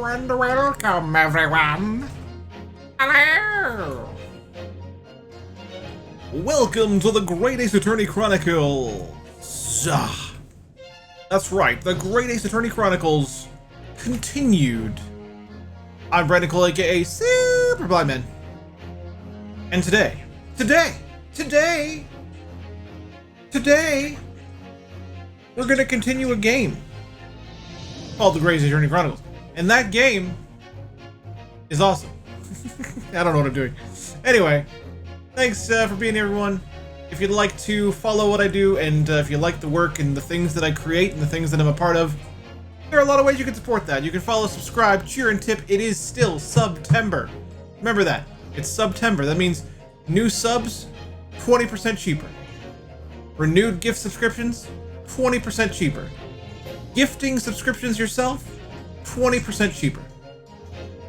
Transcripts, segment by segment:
and welcome, everyone. Hello. Welcome to the Great Ace Attorney Chronicles. That's right, the Great Ace Attorney Chronicles continued. I'm Brandon Cole, aka Super Blind Man. And today, we're gonna continue a game called the Great Ace Attorney Chronicles. And that game is awesome. I don't know what I'm doing. Anyway, thanks for being here, everyone. If you'd like to follow what I do, and if you like the work and the things that I create and the things that I'm a part of, there are a lot of ways you can support that. You can follow, subscribe, cheer, and tip. It is still September. Remember that. It's September. That means new subs, 20% cheaper. Renewed gift subscriptions, 20% cheaper. Gifting subscriptions yourself, 20% cheaper.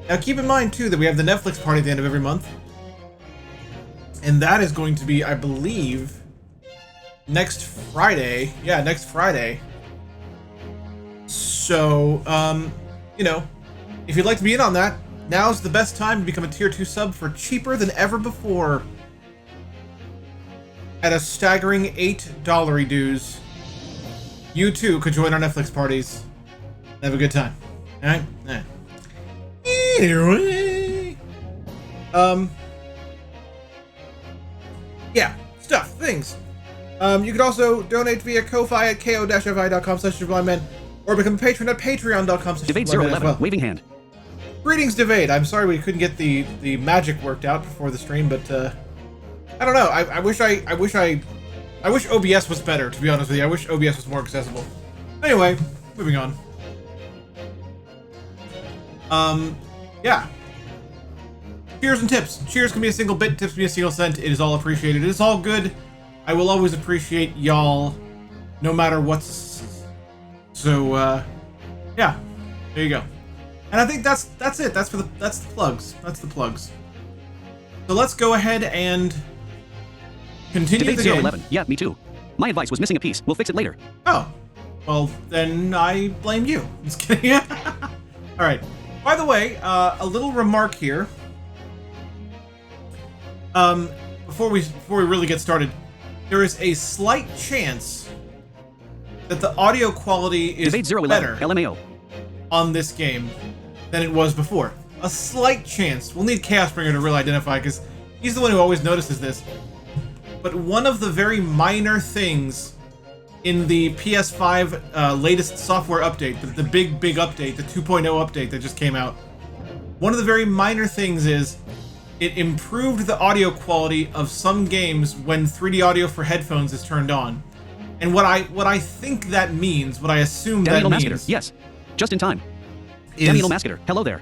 Now keep in mind, too, that we have the Netflix party at the end of every month. And that is going to be, I believe, next Friday. Yeah, next Friday. So, you know, if you'd like to be in on that, now's the best time to become a Tier 2 sub for cheaper than ever before. At a staggering $8 dues. You too could join our Netflix parties and have a good time. Alright? Alright. Anyway. Yeah, stuff, things. You could also donate via Ko-Fi at ko-fi.com/blindman, or become a patron at patreon.com/blindman as well. Waving hand. Greetings, Devade. I'm sorry we couldn't get the magic worked out before the stream, but I don't know. I wish OBS was better, to be honest with you. I wish OBS was more accessible. Anyway, moving on. Yeah. Cheers and tips. Cheers can be a single bit, tips can be a single cent. It is all appreciated. It is all good. I will always appreciate y'all, no matter what's. So, yeah. There you go. And I think that's it. That's the plugs. That's the plugs. So let's go ahead and continue Debate the game. 011. Yeah, me too. My advice was missing a piece. We'll fix it later. Oh. Well, then I blame you. Just kidding. Alright. By the way, a little remark here. Before we really get started, there is a slight chance that the audio quality is Debate 011. better LMAO. on this game than it was before. A slight chance. We'll need Chaosbringer to really identify, because he's the one who always notices this. But one of the very minor things in the PS5 latest software update, the big update, the 2.0 update that just came out, one of the very minor things is it improved the audio quality of some games when 3D audio for headphones is turned on. And what I think that means, what I assume Daniel that Mascater. means... Yes. Just in time. is... Daniel Mascater. Hello there.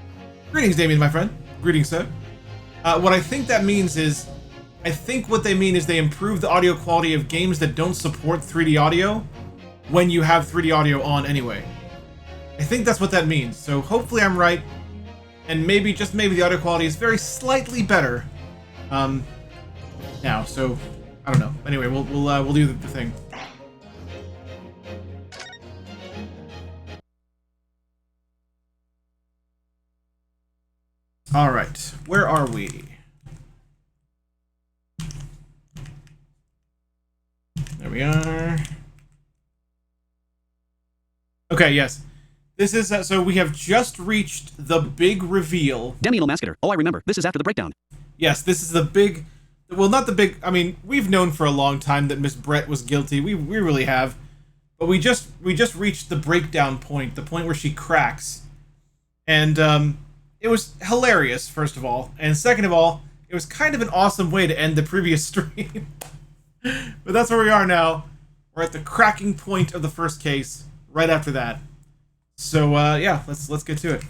Greetings, Damien, my friend. Greetings, sir. What I think that means is... I think what they mean is they improve the audio quality of games that don't support 3D audio when you have 3D audio on anyway. I think that's what that means. So hopefully I'm right. And maybe, just maybe, the audio quality is very slightly better now. So I don't know. Anyway, we'll do the thing. All right, where are we? There we are. Okay, yes. This is, so we have just reached the big reveal. Daniel Mascater. Oh, I remember. This is after the breakdown. Yes, this is the big, well, not the big, I mean, we've known for a long time that Miss Brett was guilty. We really have. But we just reached the breakdown point, the point where she cracks. And, it was hilarious, first of all. And second of all, it was kind of an awesome way to end the previous stream. But that's where we are now. We're at the cracking point of the first case, right after that. So, yeah, let's get to it.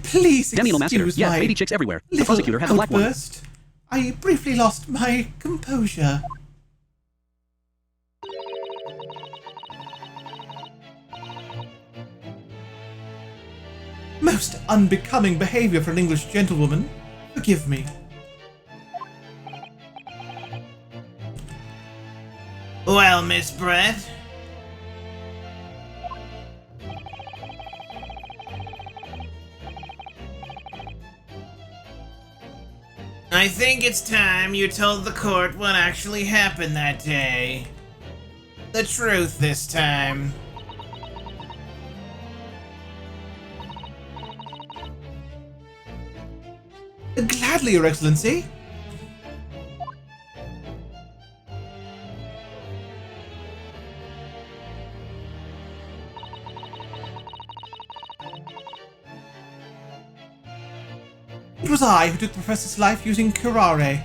Please Daniel Mascater. excuse Yeah, my baby chicks everywhere. The little prosecutor has a black one. outburst. I briefly lost my composure. Most unbecoming behavior for an English gentlewoman. Forgive me. Well, Miss Brett. I think it's time you told the court what actually happened that day. The truth this time. Gladly, Your Excellency. It was I who took the professor's life using curare.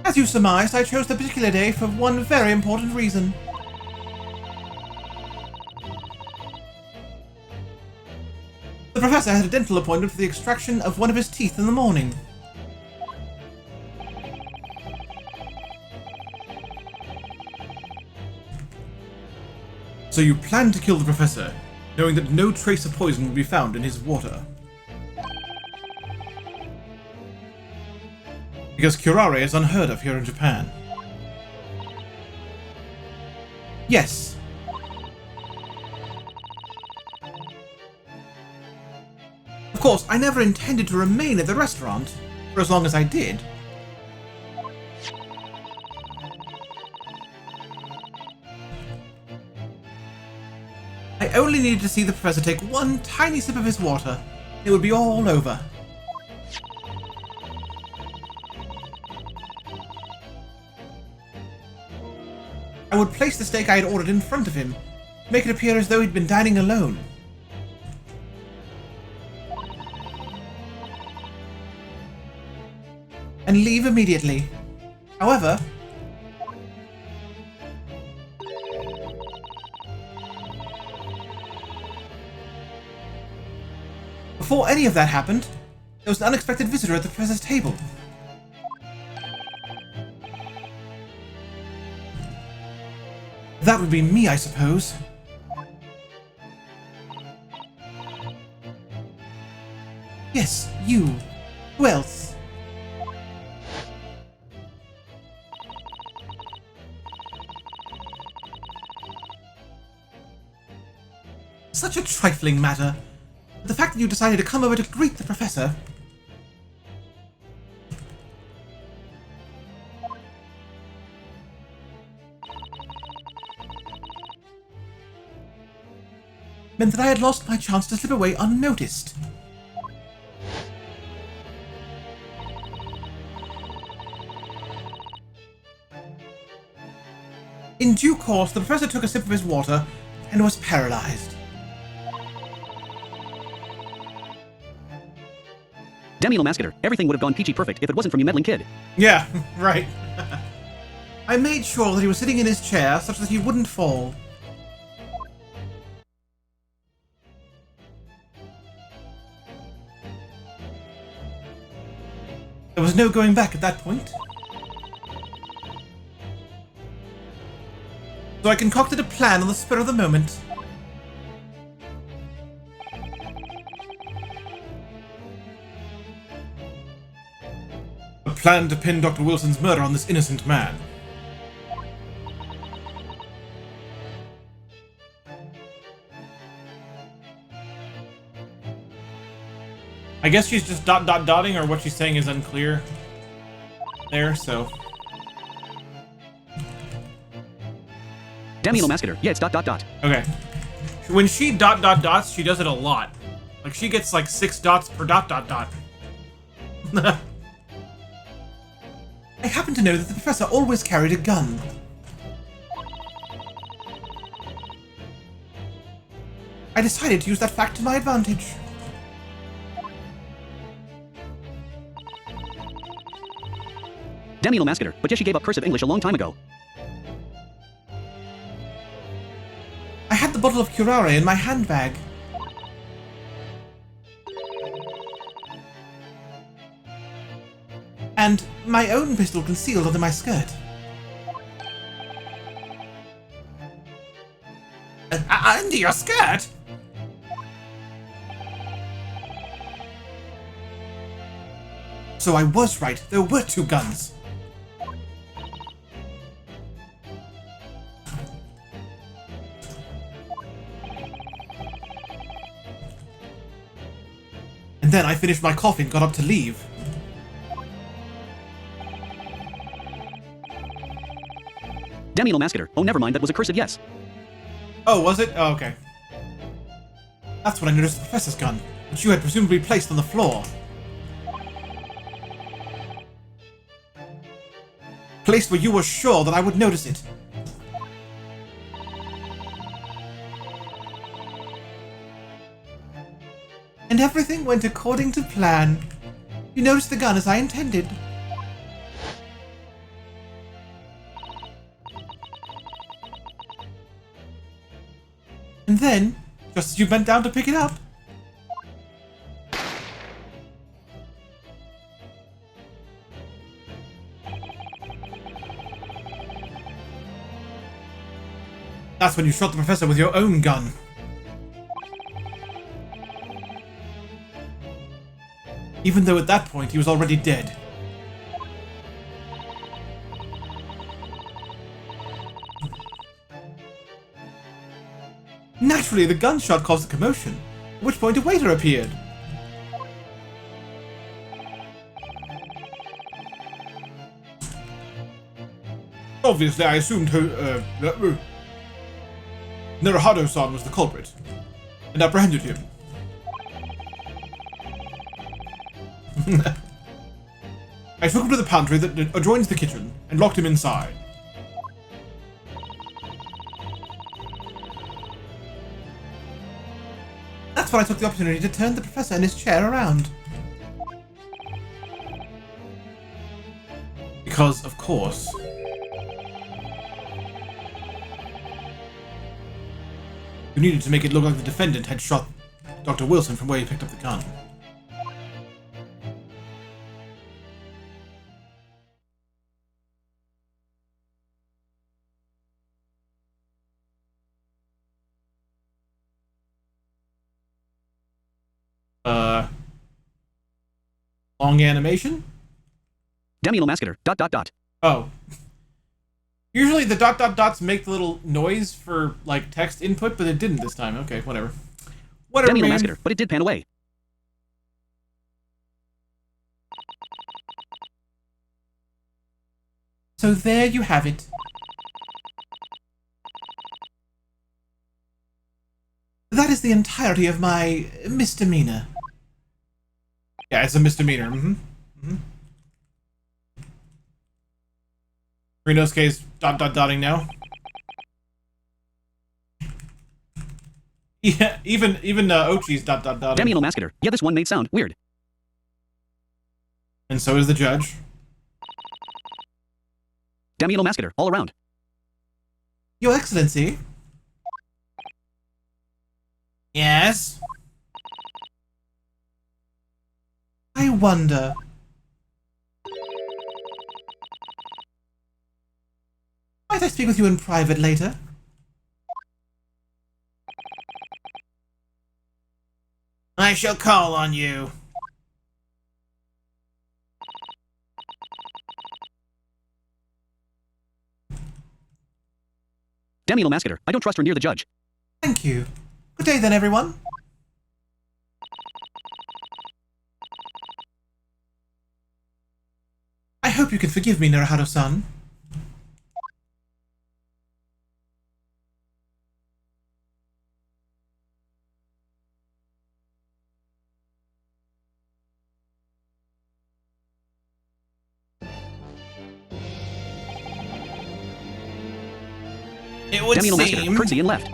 As you surmised, I chose the particular day for one very important reason. The professor had a dental appointment for the extraction of one of his teeth in the morning. So you planned to kill the professor, knowing that no trace of poison would be found in his water. Because curare is unheard of here in Japan. Yes. Of course, I never intended to remain at the restaurant for as long as I did. I only needed to see the professor take one tiny sip of his water. It would be all over. I would place the steak I had ordered in front of him, make it appear as though he'd been dining alone. And leave immediately. However, before any of that happened, there was an unexpected visitor at the professor's table. That would be me, I suppose. Yes, you. Who else? Such a trifling matter. The fact that you decided to come over to greet the professor. Meant that I had lost my chance to slip away unnoticed. In due course, the professor took a sip of his water and was paralyzed. Demi Lomascator, everything would have gone peachy perfect if it wasn't from you meddling kid. Yeah, right. I made sure that he was sitting in his chair such that he wouldn't fall. There was no going back at that point. So I concocted a plan on the spur of the moment. A plan to pin Dr. Wilson's murder on this innocent man. I guess she's just dotting, or what she's saying is unclear there, so. Demi Lomascator, yeah, it's ... Okay. When she dots, she does it a lot. Like, she gets like 6 dots per ... I happen to know that the professor always carried a gun. I decided to use that fact to my advantage. Demi Lomascator, but yeah, she gave up cursive English a long time ago. I had the bottle of curare in my handbag. And my own pistol concealed under my skirt. Under your skirt? So I was right, there were 2 guns. And then I finished my coffee and got up to leave. Damn you, Masketer. Oh, never mind, that was a cursed yes. Oh, was it? Oh, okay. That's when I noticed the professor's gun, which you had presumably placed on the floor. Placed where you were sure that I would notice it. And everything went according to plan. You noticed the gun as I intended. And then, just as you bent down to pick it up, that's when you shot the professor with your own gun. Even though at that point he was already dead. Naturally, the gunshot caused a commotion, at which point a waiter appeared. Obviously, I assumed Naruhado-san was the culprit, and apprehended him. I took him to the pantry that adjoins the kitchen, and locked him inside. That's when I took the opportunity to turn the professor in his chair around. Because, of course. You needed to make it look like the defendant had shot Dr. Wilson from where he picked up the gun. Long animation? Damn you, Masketer. ... Oh. Usually the ... dots make the little noise for, like, text input, but it didn't this time. Okay, whatever. Whatever, Damn you, man. Masketer, but it did pan away. So there you have it. That is the entirety of my misdemeanor. Yeah, it's a misdemeanor. Rinosuke's ... dotting now. Yeah, even Ochi's ... dotting. Damn you, Masketer. Yeah, this one made sound weird. And so is the judge. Damn you, Masketer, all around. Your Excellency. Yes? I wonder. Might I speak with you in private later? I shall call on you. Damn you, Masketer, I don't trust her near the judge. Thank you. Good day then, everyone. I hope you can forgive me, Naruhado-san. It would Damn you, Masketer, seem... curtsy and left.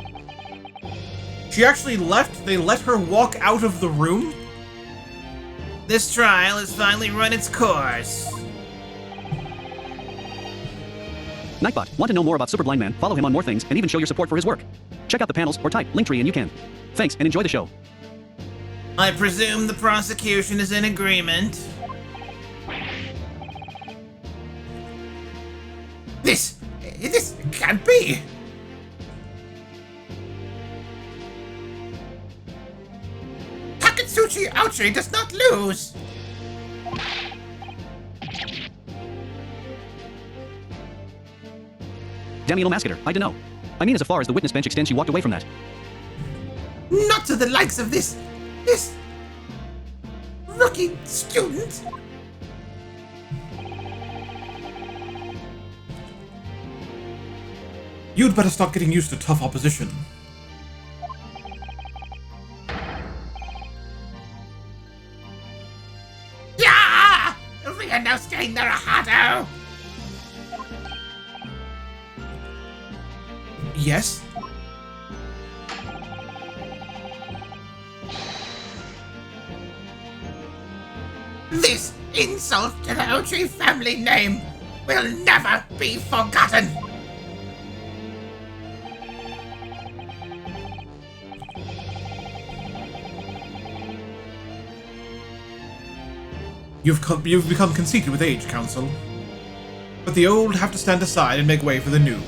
She actually left? They let her walk out of the room? This trial has finally run its course. Nightbot, want to know more about Superblind Man? Follow him on more things and even show your support for his work. Check out the panels or type Linktree and you can. Thanks and enjoy the show. I presume the prosecution is in agreement. This can't be. Takatsuchi Ouchi does not lose. Damn you, Masketer, I dunno. I mean, as far as the witness bench extends, you walked away from that. Not to the likes of this. Rookie student? You'd better start getting used to tough opposition. Yeah! Ryanosuke Naruhodo! Yes? This insult to the Ochi family name will never be forgotten! You've become conceited with age, Council. But the old have to stand aside and make way for the new.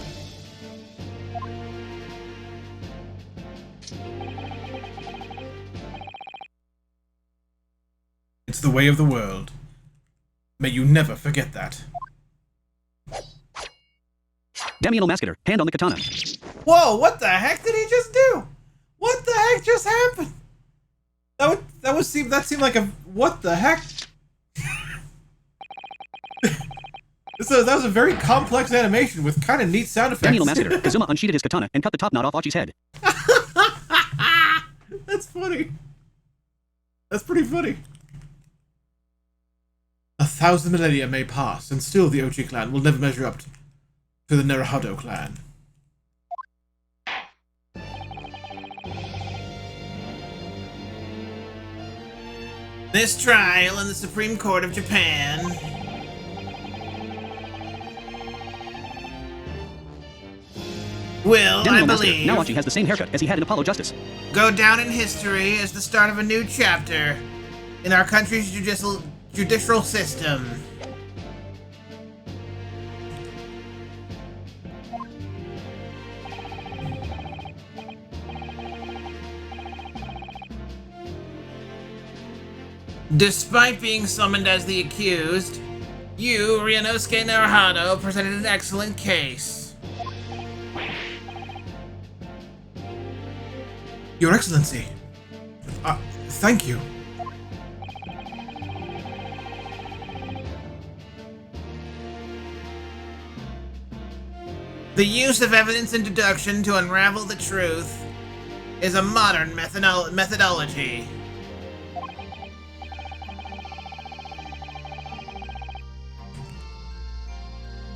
It's the way of the world. May you never forget that. Damiano Mascator, hand on the katana. Whoa, what the heck did he just do? What the heck just happened? That seemed like a what the heck? So that was a very complex animation with kind of neat sound effects. Damiano Mascator, Kazuma unsheatheded his katana and cut the top knot off Archie's head. That's funny. That's pretty funny. 1,000 millennia may pass, and still the Ochi clan will never measure up to the Naruhodo clan. This trial in the Supreme Court of Japan will, I Damiano Mascator, believe, now Archie has the same haircut as he had in Apollo Justice. go down in history as the start of a new chapter in our country's judicial system. Despite being summoned as the accused, you, Ryanosuke Naruhodo, presented an excellent case. Your Excellency. Thank you. The use of evidence and deduction to unravel the truth is a modern methodology.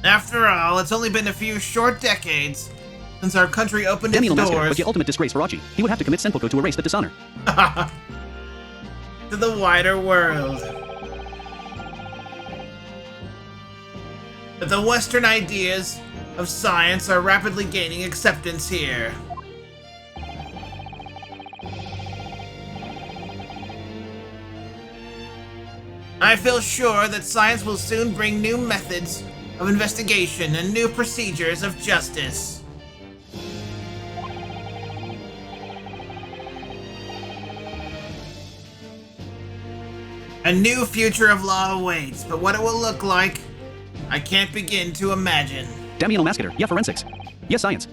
After all, it's only been a few short decades since our country opened its Damiano Mascator, doors but the ultimate disgrace for Archie. He would have to commit seppuku to erase the dishonor. to the wider world. But the Western ideas of science are rapidly gaining acceptance here. I feel sure that science will soon bring new methods of investigation and new procedures of justice. A new future of law awaits, but what it will look like, I can't begin to imagine. Damiano Mascator, yeah, forensics. Yeah, science.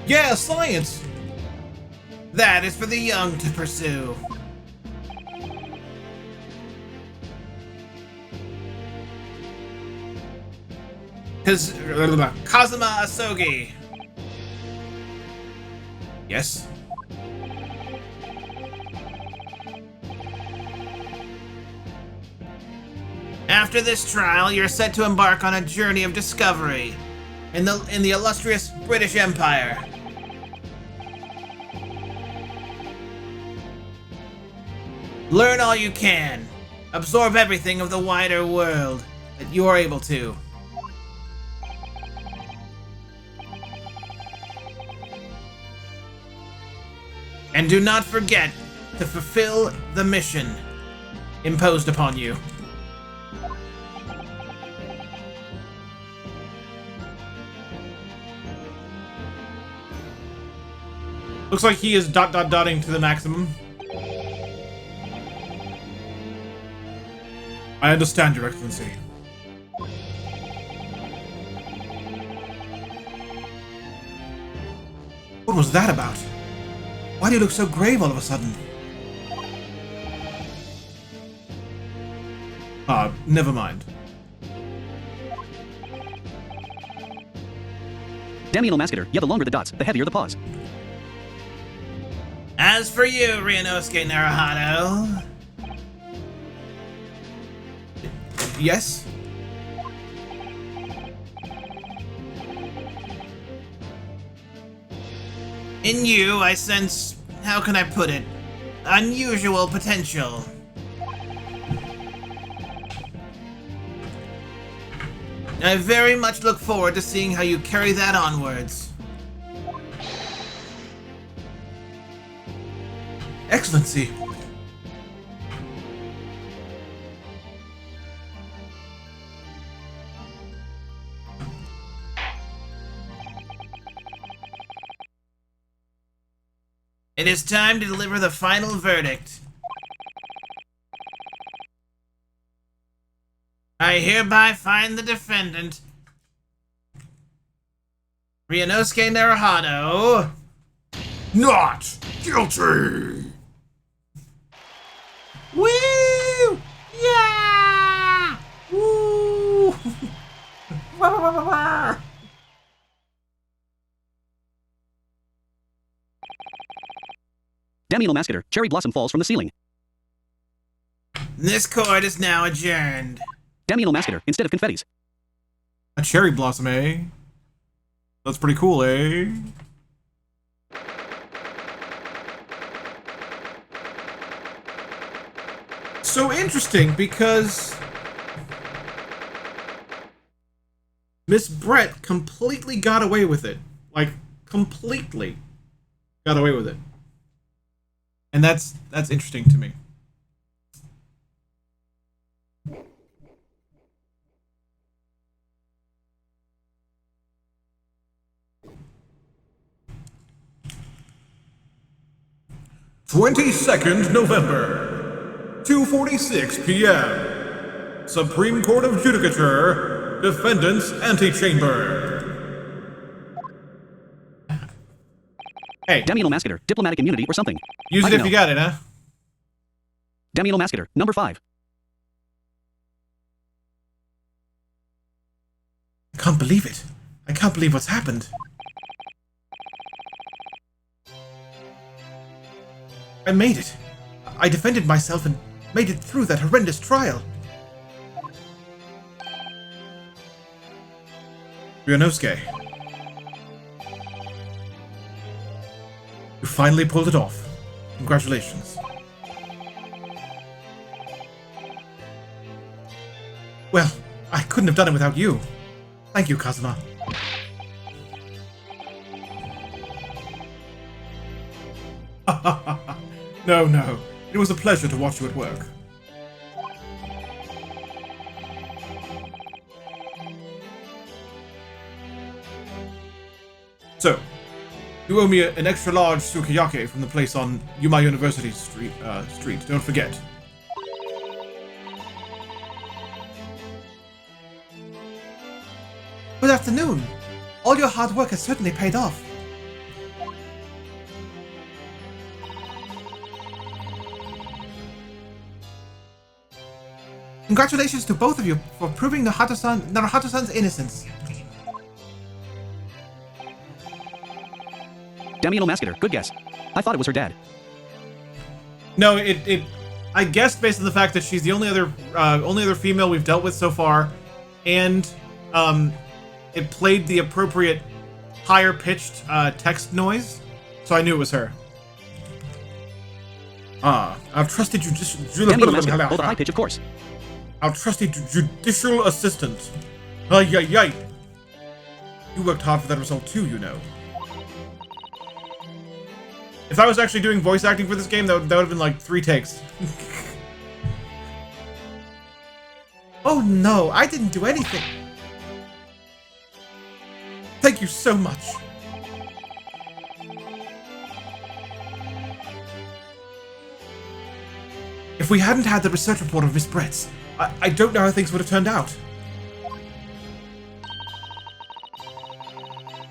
Yeah, science! That is for the young to pursue. Kazuma Asogi. Yes? After this trial, you're set to embark on a journey of discovery in the illustrious British Empire. Learn all you can. Absorb everything of the wider world that you are able to. And do not forget to fulfill the mission imposed upon you. Looks like he is dotting to the maximum. I understand, Your Excellency. What was that about? Why do you look so grave all of a sudden? Never mind. Damiano Mascator, yeah, the longer the dots, the heavier the pause. As for you, Ryunosuke Naruhito. Yes? In you, I sense, how can I put it, unusual potential. I very much look forward to seeing how you carry that onwards. Excellency. It is time to deliver the final verdict. I hereby find the defendant, Ryunosuke Naruhito, Not guilty! Woo! Yeah! Woo! Damiano Mascator, cherry blossom falls from the ceiling. This court is now adjourned. Damiano Mascator, instead of confettis. A cherry blossom, eh? That's pretty cool, eh? So interesting, because Miss Brett completely got away with it. Like, completely got away with it. And that's interesting to me. "22nd November, 2:46 p.m. Supreme Court of Judicature, Defendant's Antechamber." Hey, Damiano Mascator, diplomatic immunity or something. use I it don't if you know. got it, huh? Damiano Mascator, number 5. I can't believe it. I can't believe what's happened. I made it. I defended myself and made it through that horrendous trial. Ryunosuke, you finally pulled it off. Congratulations. Well, I couldn't have done it without you. Thank you, Kazuma. No. It was a pleasure to watch you at work. So, you owe me an extra large sukiyaki from the place on Yuma University Street. Don't forget. Good afternoon. All your hard work has certainly paid off. Congratulations to both of you for proving Naruhito-san's innocence. Damiano Mascator, good guess. I thought it was her dad. No, I guessed based on the fact that she's the only other female we've dealt with so far, and it played the appropriate higher pitched text noise, so I knew it was her. Our trusted Damiano Mascator, oh, the high pitch, of course. Our trusty judicial assistant. Ay. You worked hard for that result too, you know. If I was actually doing voice acting for this game, that would have been like 3 takes. Oh no, I didn't do anything. Thank you so much. If we hadn't had the research report of Miss Brett's, I don't know how things would have turned out.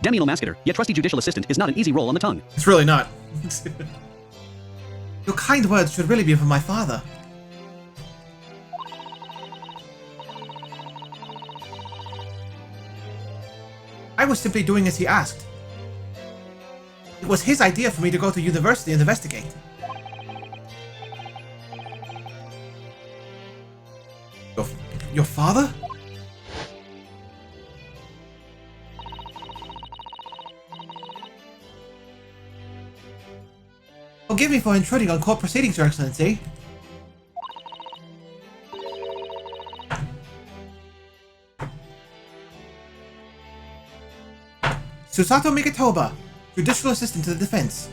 Damiano Mascator, yet trusty judicial assistant is not an easy role on the tongue. It's really not. Your kind words should really be for my father. I was simply doing as he asked. It was his idea for me to go to university and investigate. Your father? Forgive me for intruding on court proceedings, Your Excellency. Susato Mikitoba, Judicial Assistant to the Defense.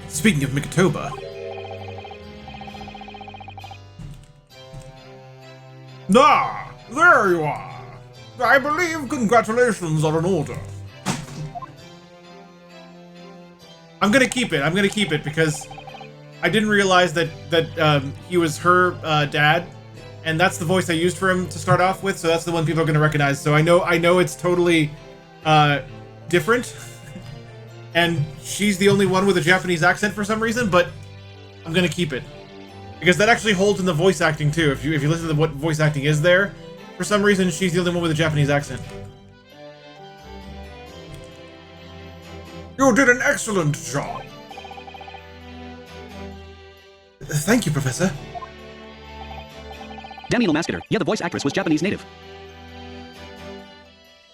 Speaking of Mikitoba... Ah, there you are! I believe congratulations are in order. I'm gonna keep it because I didn't realize that he was her dad, and that's the voice I used for him to start off with, so that's the one people are gonna recognize. So I know it's totally different, and she's the only one with a Japanese accent for some reason, but I'm gonna keep it. Because that actually holds in the voice acting too. If you listen to what voice acting is there, for some reason she's the only one with a Japanese accent. You did an excellent job. Thank you, Professor. Daniel Mascator, yeah, the voice actress was Japanese native.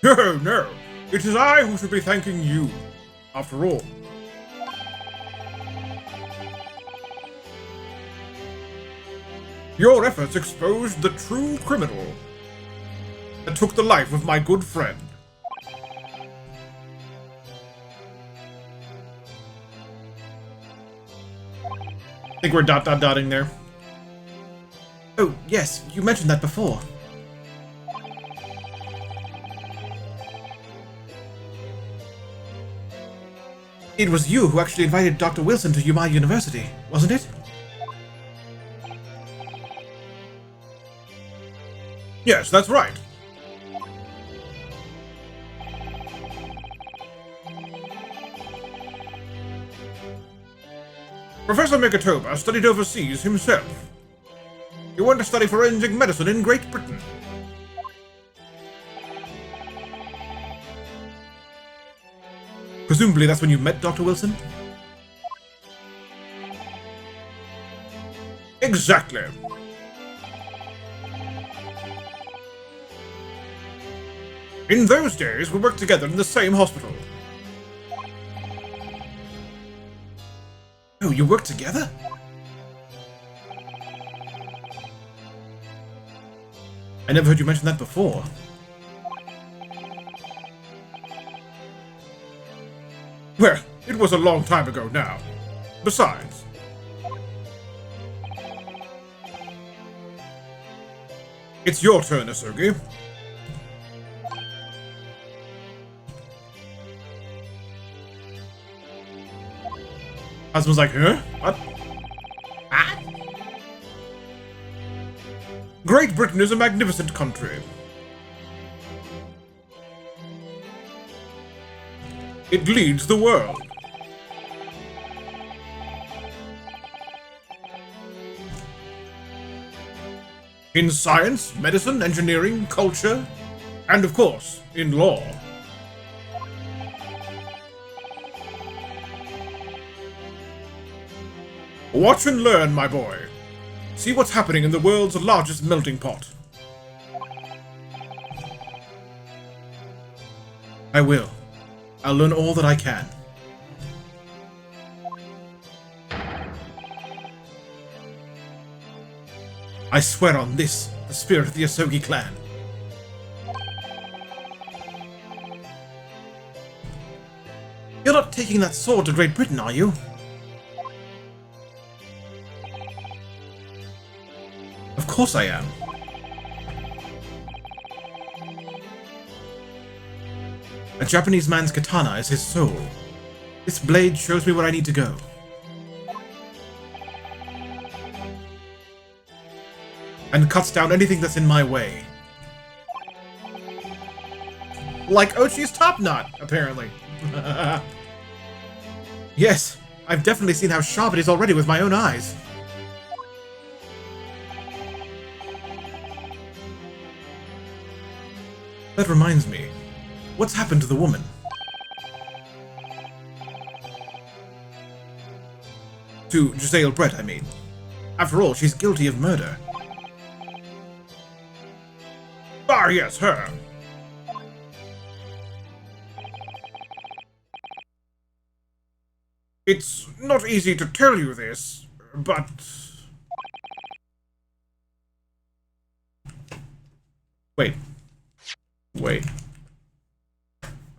No, no. It is I who should be thanking you, after all. Your efforts exposed the true criminal that took the life of my good friend. I think we're dotting there. Oh, yes, you mentioned that before. It was you who actually invited Dr. Wilson to Yuma University, wasn't it? Yes, that's right. Professor Mikitoba studied overseas himself. He went to study forensic medicine in Great Britain. Presumably that's when you met Dr. Wilson? Exactly. In those days, we worked together in the same hospital. Oh, you worked together? I never heard you mention that before. Well, it was a long time ago now. Besides... It's your turn, Asogi. Husband's like, huh? What? Ah? Great Britain is a magnificent country. It leads the world. In science, medicine, engineering, culture, and of course, in law. Watch and learn, my boy. See what's happening in the world's largest melting pot. I will. I'll learn all that I can. I swear on this, the spirit of the Asogi clan. You're not taking that sword to Great Britain, are you? Of course I am. A Japanese man's katana is his soul. This blade shows me where I need to go. And cuts down anything that's in my way. Like Ochi's top knot, apparently. Yes, I've definitely seen how sharp it is already with my own eyes. That reminds me. What's happened to the woman? To Giselle Brett, I mean. After all, she's guilty of murder. Ah, yes, her. It's not easy to tell you this, but... Wait.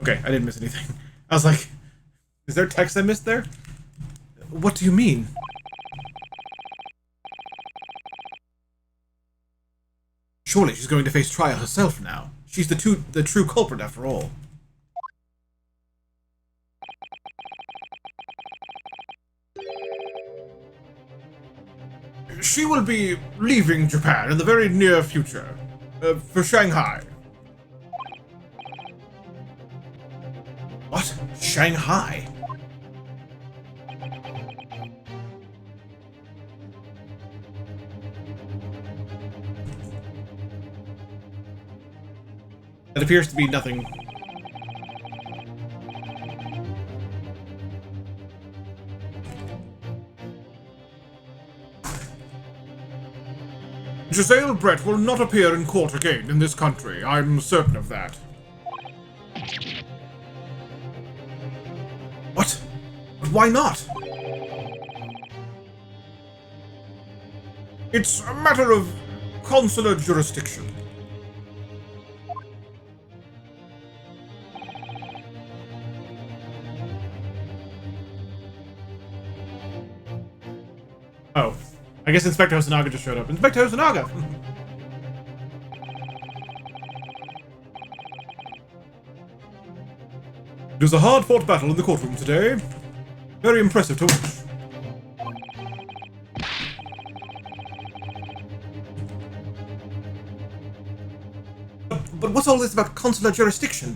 Okay, I didn't miss anything. I was like, is there text I missed there? What do you mean? Surely she's going to face trial herself now. She's the true culprit after all. She will be leaving Japan in the very near future. For Shanghai. What? Shanghai? That appears to be nothing. Giselle Brett will not appear in court again in this country. I'm certain of that. What? But why not? It's a matter of consular jurisdiction. Oh. I guess Inspector Hosonaga just showed up. Inspector Hosonaga! It was a hard-fought battle in the courtroom today. Very impressive to watch. But what's all this about consular jurisdiction?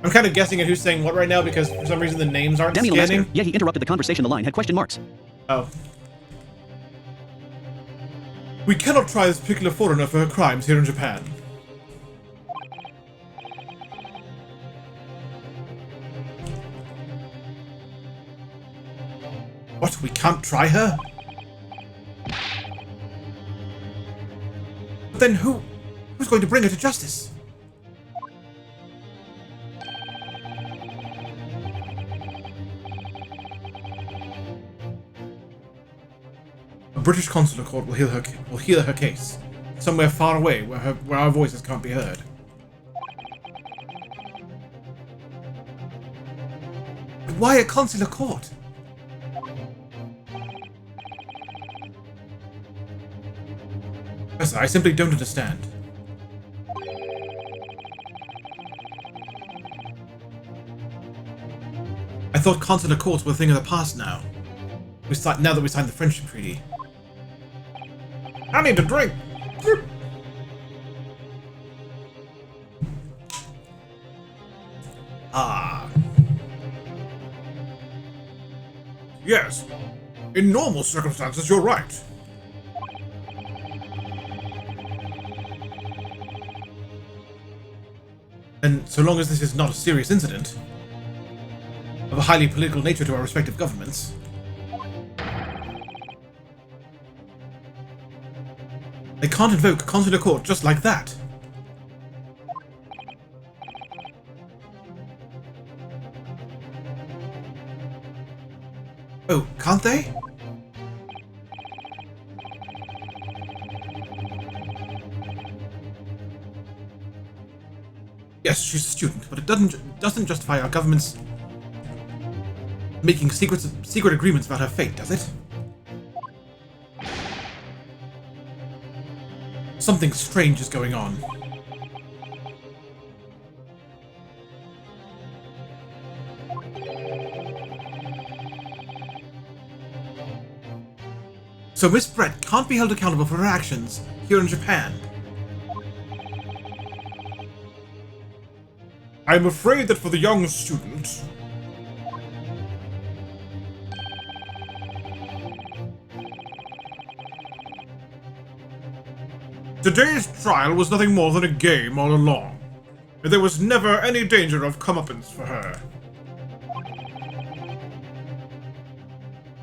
I'm kind of guessing at who's saying what right now because for some reason the names aren't Daniel scanning. Lester. Yeah, he interrupted the conversation. The line had question marks. Oh. We cannot try this particular foreigner for her crimes here in Japan. What? We can't try her? But then who's going to bring her to justice? A British consular court will hear her case, somewhere far away where our voices can't be heard. But why a consular court? Professor, I simply don't understand. I thought consular courts were a thing of the past now. Now that we signed the friendship treaty. I need a drink! Ah. Yes. In normal circumstances, you're right. And so long as this is not a serious incident of a highly political nature to our respective governments, they can't invoke consular court just like that. Oh, can't they? Yes, she's a student, but it doesn't justify our government's making secret agreements about her fate, does it? Something strange is going on. So Miss Brett can't be held accountable for her actions here in Japan. I'm afraid that for the young student, Today's trial was nothing more than a game all along, and there was never any danger of comeuppance for her.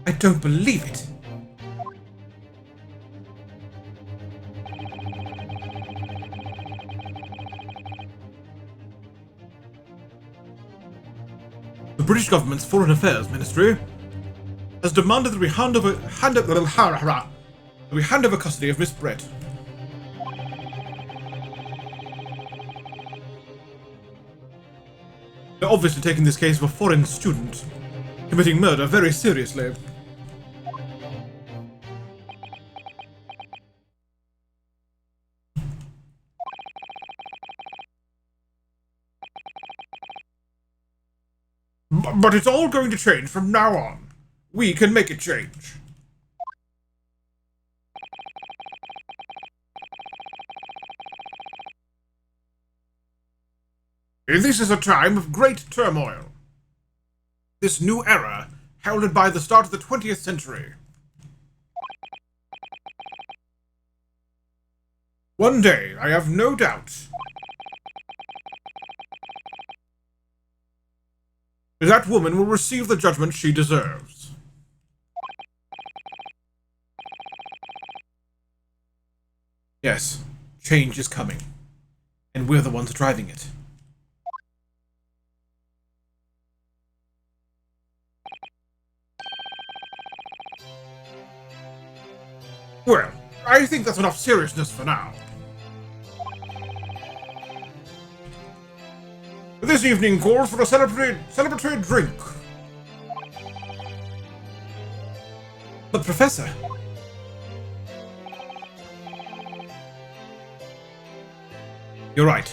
I don't believe it. The British government's Foreign Affairs Ministry has demanded that we hand over custody of Miss Brett. They're obviously taking this case of a foreign student committing murder very seriously. But it's all going to change from now on. We can make it change. This is a time of great turmoil. This new era, heralded by the start of the 20th century. One day, I have no doubt, that woman will receive the judgment she deserves. Yes, change is coming, and we're the ones driving it. Well, I think that's enough seriousness for now. This evening calls for a celebratory drink. But Professor... You're right.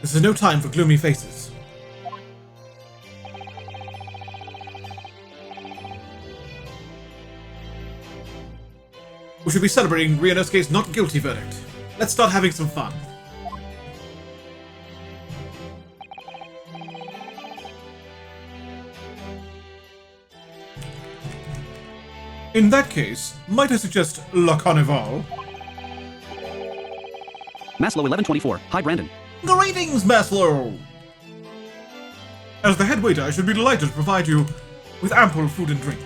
This is no time for gloomy faces. We should be celebrating Ryunosuke's not guilty verdict. Let's start having some fun. In that case, might I suggest La Carnival? Maslow 1124. Hi, Brandon. Greetings, Maslow! As the head waiter, I should be delighted to provide you with ample food and drink.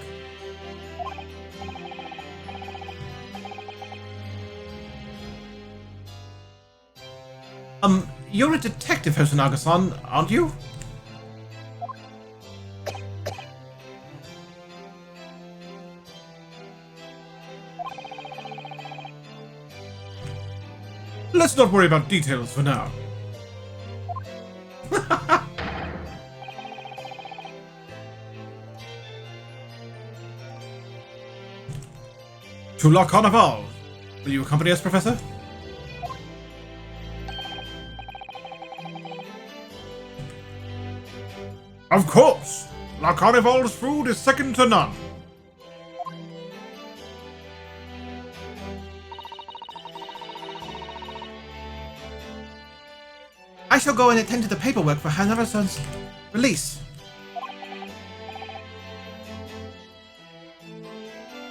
You're a detective, Hosonaga-san, aren't you? Let's not worry about details for now. To La Carnival. Will you accompany us, Professor? Of course! La Carnival's food is second to none. I shall go and attend to the paperwork for Hanara-san's release.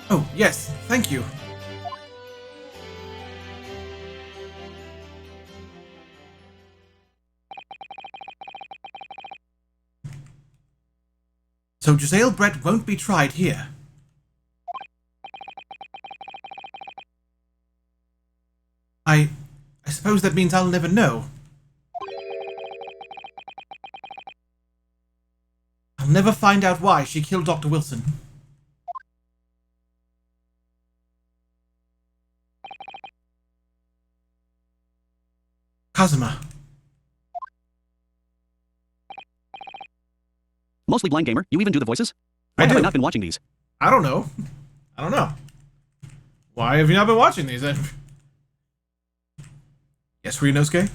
Oh, yes, thank you. So Giselle Brett won't be tried here. I suppose that means I'll never know. I'll never find out why she killed Dr. Wilson. Kazuma. Mostly blind gamer. You even do the voices? Why I do. have I not been watching these? I don't know. I don't know. Why have you not been watching these then? Yes, Ryunosuke?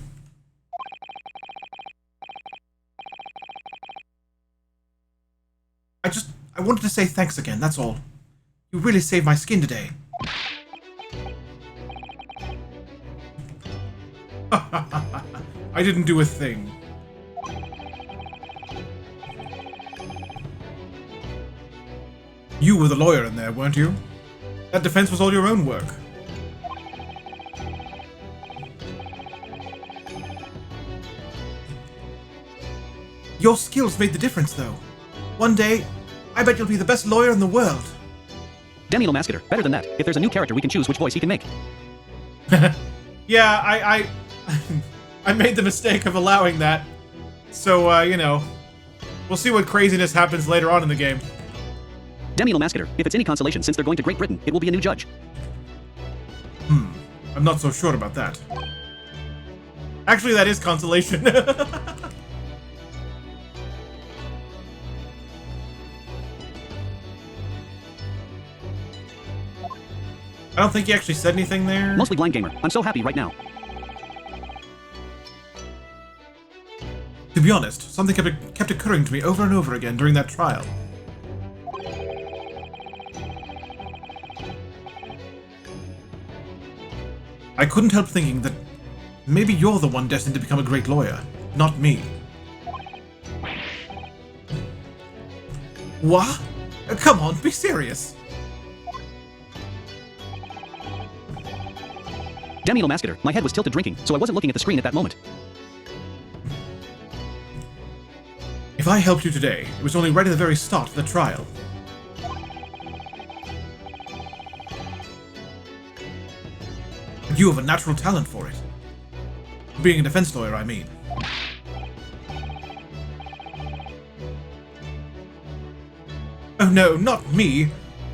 I wanted to say thanks again, that's all. You really saved my skin today. I didn't do a thing. You were the lawyer in there, weren't you? That defense was all your own work. Your skills made the difference, though. One day, I bet you'll be the best lawyer in the world. Daniel Masketer, better than that. If there's a new character, we can choose which voice he can make. Yeah, I made the mistake of allowing that. So, you know, we'll see what craziness happens later on in the game. Daniel Masketer, if it's any consolation, since they're going to Great Britain, it will be a new judge. I'm not so sure about that. Actually, that is consolation. I don't think he actually said anything there. Mostly blind gamer. I'm so happy right now. To be honest, something kept occurring to me over and over again during that trial. I couldn't help thinking that maybe you're the one destined to become a great lawyer, not me. What? Come on, be serious. Daniel Masketer, my head was tilted drinking, so I wasn't looking at the screen at that moment. If I helped you today, it was only right at the very start of the trial. But you have a natural talent for it. Being a defense lawyer, I mean. Oh no, not me!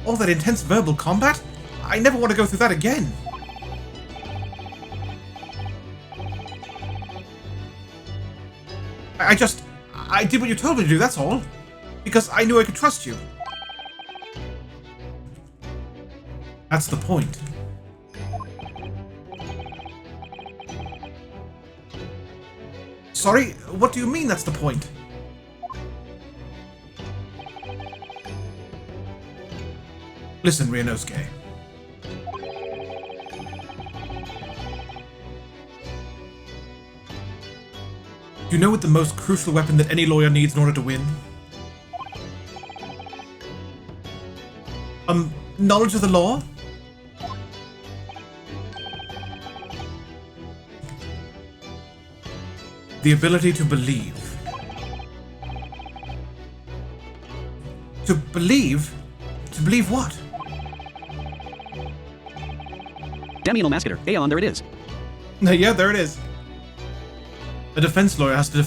All that intense verbal combat? I never want to go through that again! I did what you told me to do, that's all. Because I knew I could trust you. That's the point. Sorry, what do you mean that's the point? Listen, Ryunosuke. Do you know what the most crucial weapon that any lawyer needs in order to win? Knowledge of the law? The ability to believe. To believe? To believe what? Daniel Masketer, Aeon, there it is. Yeah, there it is. A defense lawyer has to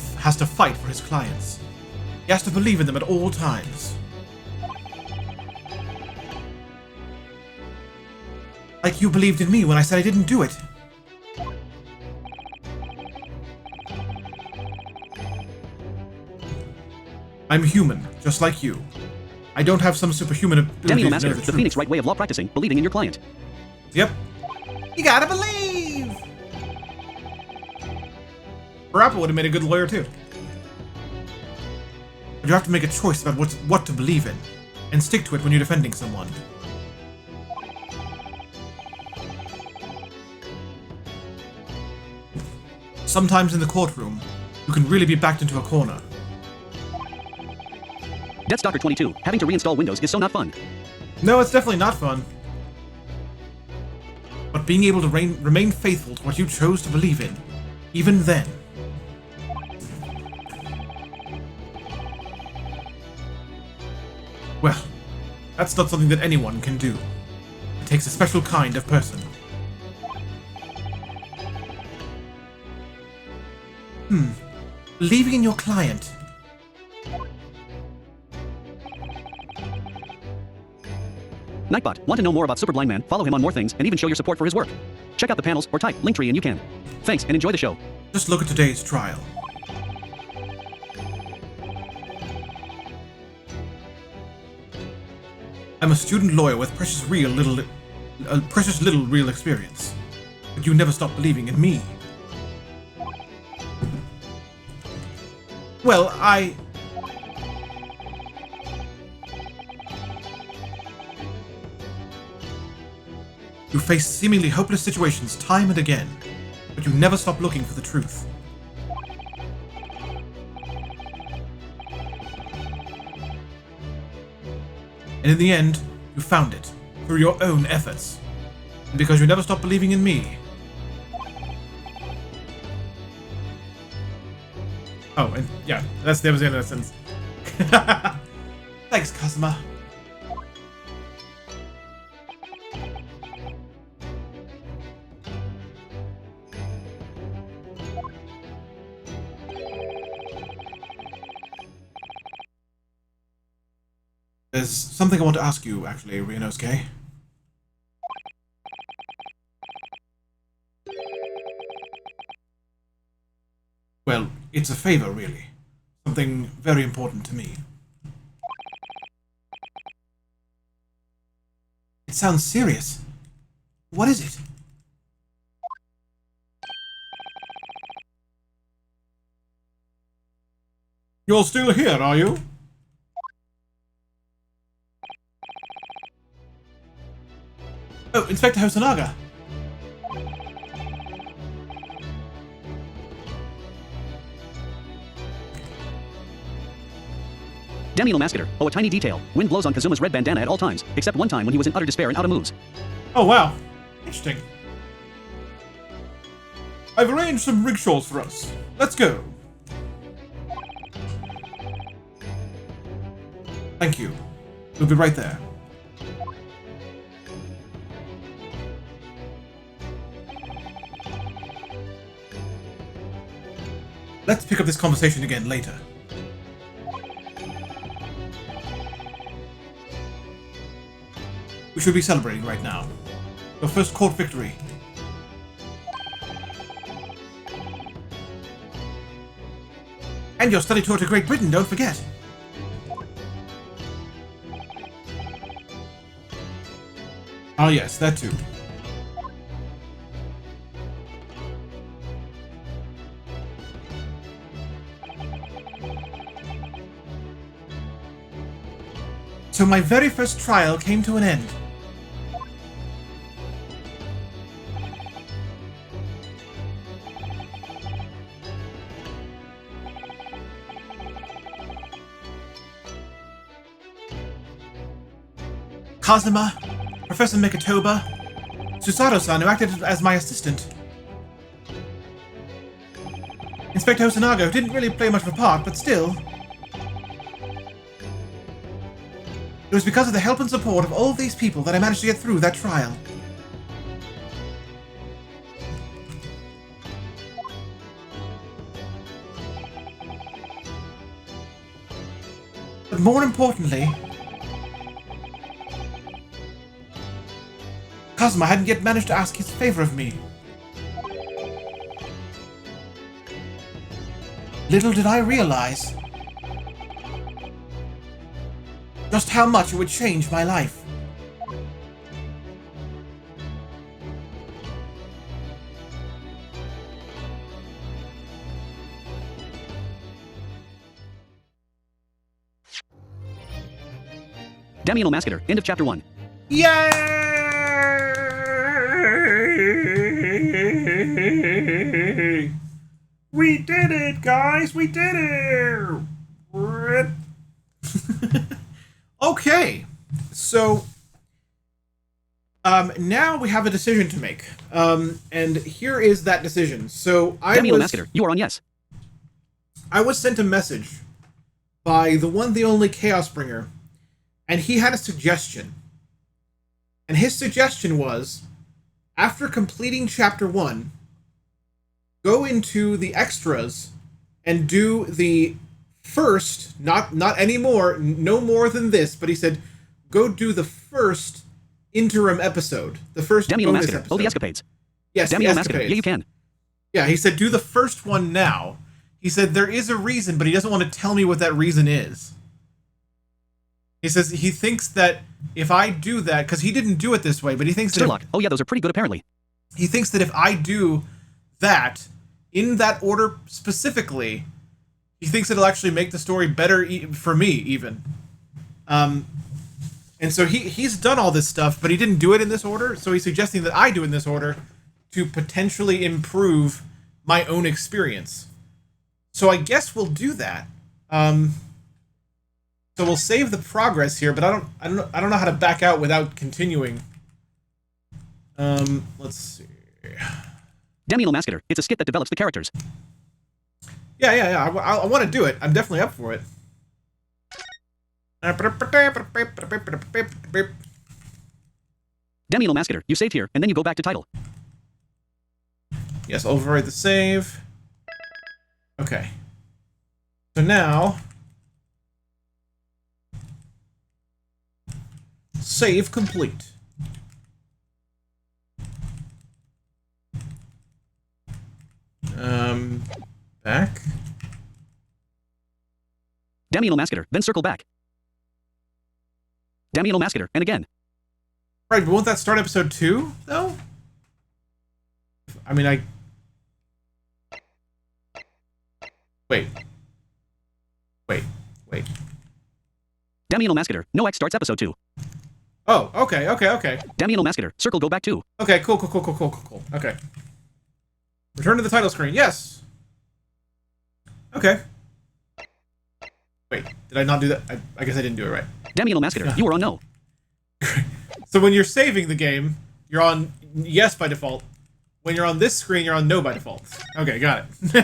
fight for his clients. He has to believe in them at all times. Like you believed in me when I said I didn't do it. I'm human, just like you. I don't have some superhuman ability Daniel to know Masketer, the the truth. Phoenix right way of law practicing, believing in your client. Yep. You gotta believe! Parappa would have made a good lawyer too. But you have to make a choice about what to believe in, and stick to it when you're defending someone. Sometimes in the courtroom, you can really be backed into a corner. Death Stalker 22, having to reinstall Windows is so not fun. No, it's definitely not fun. But being able to remain faithful to what you chose to believe in, even then. Well, that's not something that anyone can do. It takes a special kind of person. Believing in your client. Nightbot, want to know more about Super Blind Man? Follow him on More Things and even show your support for his work. Check out the panels or type Linktree and you can. Thanks and enjoy the show. Just look at today's trial. I'm a student lawyer with precious little real experience. But you never stop believing in me. Well, You face seemingly hopeless situations time and again, but you never stop looking for the truth. And in the end, you found it, through your own efforts. And because you never stopped believing in me, Oh, and yeah, that was the end of that sentence. Thanks, Kazuma. There's something I want to ask you, actually, Ryunosuke. Well, it's a favor, really. Something very important to me. It sounds serious. What is it? You're still here, are you? Oh, Inspector Hosonaga. Damino Mascator. Oh, a tiny detail. Wind blows on Kazuma's red bandana at all times, except one time when he was in utter despair and out of moves. Oh, wow. Interesting. I've arranged some rickshaws for us. Let's go. Thank you. We'll be right there. Let's pick up this conversation again later. We should be celebrating right now. Your first court victory. And your study tour to Great Britain, don't forget. Oh yes, that too. So my very first trial came to an end. Kazuma, Professor Mikotoba, Susato-san, who acted as my assistant. Inspector Hosonaga, who didn't really play much of a part, but still. It was because of the help and support of all these people that I managed to get through that trial. But more importantly, Kazuma hadn't yet managed to ask his favor of me. Little did I realize just how much it would change my life. Damino Mascator. End of chapter 1. Yay! We did it, guys! We did it! Okay, so now we have a decision to make, and here is that decision. So Damino Mascator, you are on yes. I was sent a message by the one, the only Chaos Bringer, and he had a suggestion. And his suggestion was, after completing Chapter 1, go into the extras and do the first, not anymore, no more than this, but he said, go do the first interim episode. The first Damino bonus Mascator. episode. Oh, the escapades. Yes, Damino Mascator. Yeah, you can. Yeah, he said, do the first one now. He said, there is a reason, but he doesn't want to tell me what that reason is. He says he thinks that if I do that, because he didn't do it this way, but he thinks that Sherlock. Oh yeah, those are pretty good apparently. he thinks that if I do that, in that order specifically, he thinks it'll actually make the story better for me, even. And so he's done all this stuff, but he didn't do it in this order, so he's suggesting that I do it in this order to potentially improve my own experience. So I guess we'll do that. So we'll save the progress here, but I don't know how to back out without continuing. Let's see. Damino Mascator. It's a skit that develops the characters. Yeah. I want to do it. I'm definitely up for it. Damiano Mascator, you saved here, and then you go back to title. Yes, override the save. Okay. So now... Save complete. Back. Damiano Mascator, then circle back. Damiano Mascator, and again. Right, but won't that start episode 2, though? I mean, Wait. Damiano Mascator, no X starts episode 2. Oh, okay. Damiano Mascator, circle go back 2. Okay, cool. Okay. Return to the title screen. Yes. Okay. Wait, did I not do that? I guess I didn't do it right. Damiano Mascator, you are on no. So when you're saving the game, you're on yes by default. When you're on this screen, you're on no by default. Okay, got it.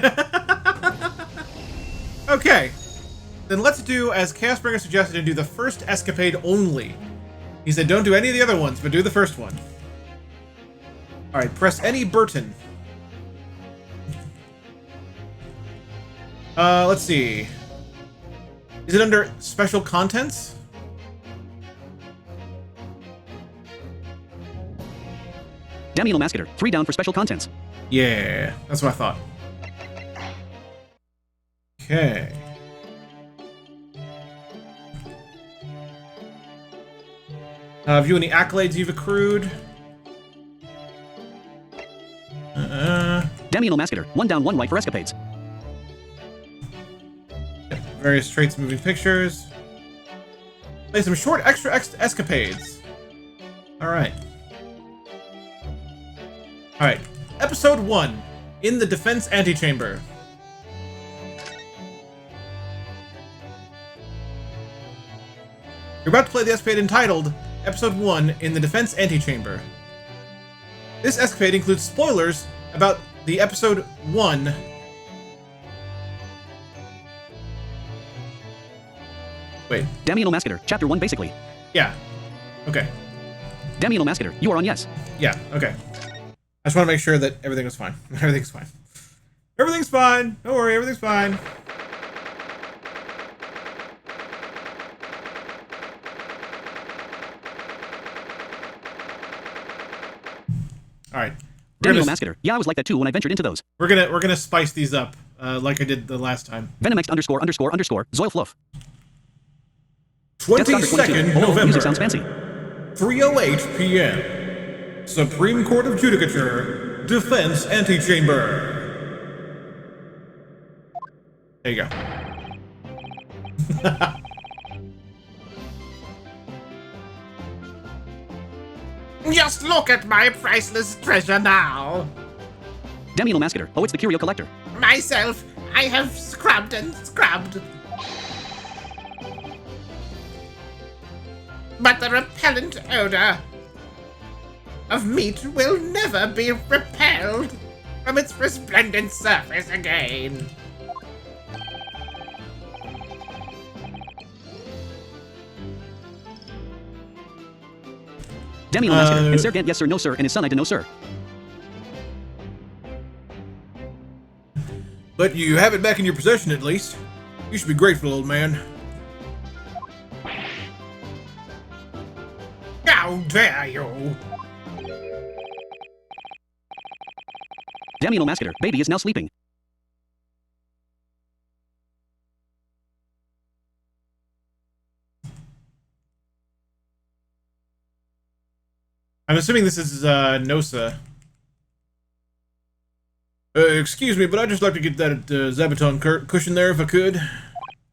Okay. Then let's do, as Chaosbringer suggested, and do the first escapade only. He said don't do any of the other ones, but do the first one. Alright, press any Burton. Let's see. Is it under special contents? Damiano Mascator, 3 down for special contents. Yeah, that's what I thought. Okay. View any accolades you've accrued. Damiano Mascator, 1 down 1 right for escapades. Various traits, moving pictures. Play some short extra escapades. Alright. Alright. Episode 1. In the Defense Antechamber. You're about to play the escapade entitled Episode 1 in the Defense Antechamber. This escapade includes spoilers about the Episode 1. Wait. Damiano Mascator, Chapter 1 basically. Yeah. Okay. Damiano Mascator, you are on yes. Yeah, okay. I just want to make sure that everything was fine. Everything's fine. Everything's fine! Don't worry, everything's fine. Alright. Damiano Mascator, yeah, I was like that too when I ventured into those. We're gonna spice these up, like I did the last time. Venomx ____ Zoil Fluff. 22nd November. Music sounds fancy. 3:08 p.m. Supreme Court of Judicature, Defense Antechamber. There you go. Just look at my priceless treasure now. Damiano Mascator, oh, it's the curio collector. Myself, I have scrubbed and scrubbed. But the repellent odor of meat will never be repelled from its resplendent surface again. Damiano Mascator, and Sir Gant yes sir no sir, and his son I did no sir. But you have it back in your possession at least. You should be grateful, old man. How dare you! Damiano Mascator, baby is now sleeping. I'm assuming this is Nosa. Excuse me, but I'd just like to get that Zabaton cushion there if I could. I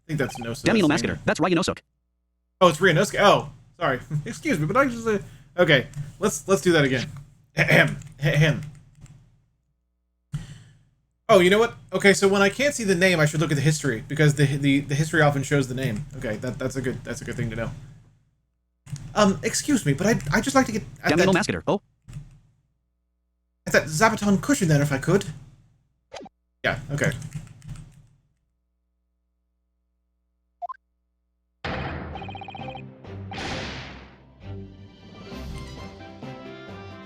think that's Nosa. Damiano Mascator, that's Ryanosuk. Oh, it's Ryanosuk. Oh, sorry. Excuse me, but I just... okay, let's do that again. Ahem. Oh, you know what? Okay, so when I can't see the name, I should look at the history because the history often shows the name. Okay, that's a good thing to know. Excuse me, but I just like to get at Damiano Mascator, oh. At that Zabaton cushion there if I could. Yeah, okay.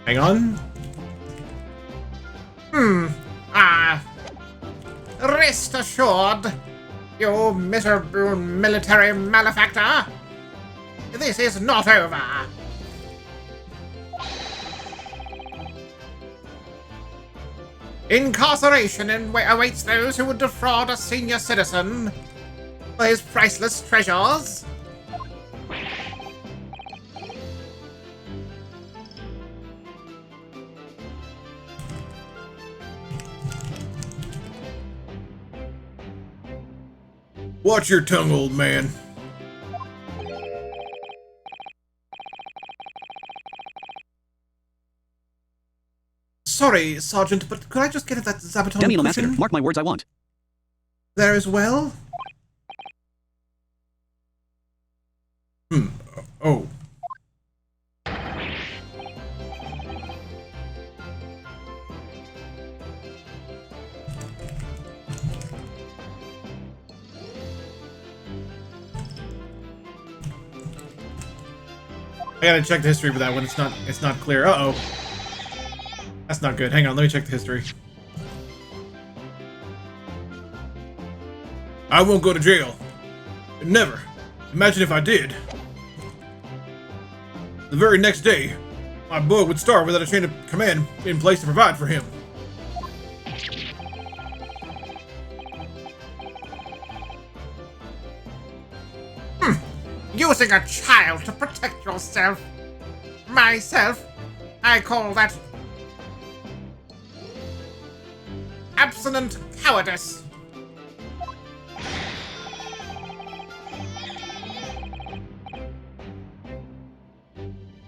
Hang on. Rest assured, you miserable military malefactor. This is not over. Incarceration awaits those who would defraud a senior citizen for his priceless treasures. Watch your tongue, old man. Sorry, Sergeant, but could I just get at that Zabaton Demi cushion Lomascator, mark my words, I want. there as well? Oh. I gotta check the history for that one. It's not clear. Uh-oh. That's not good. Hang on, let me check the history. I won't go to jail. Never. Imagine if I did. The very next day, my boy would starve without a chain of command in place to provide for him. Using a child to protect yourself. Myself, I call that absolute cowardice.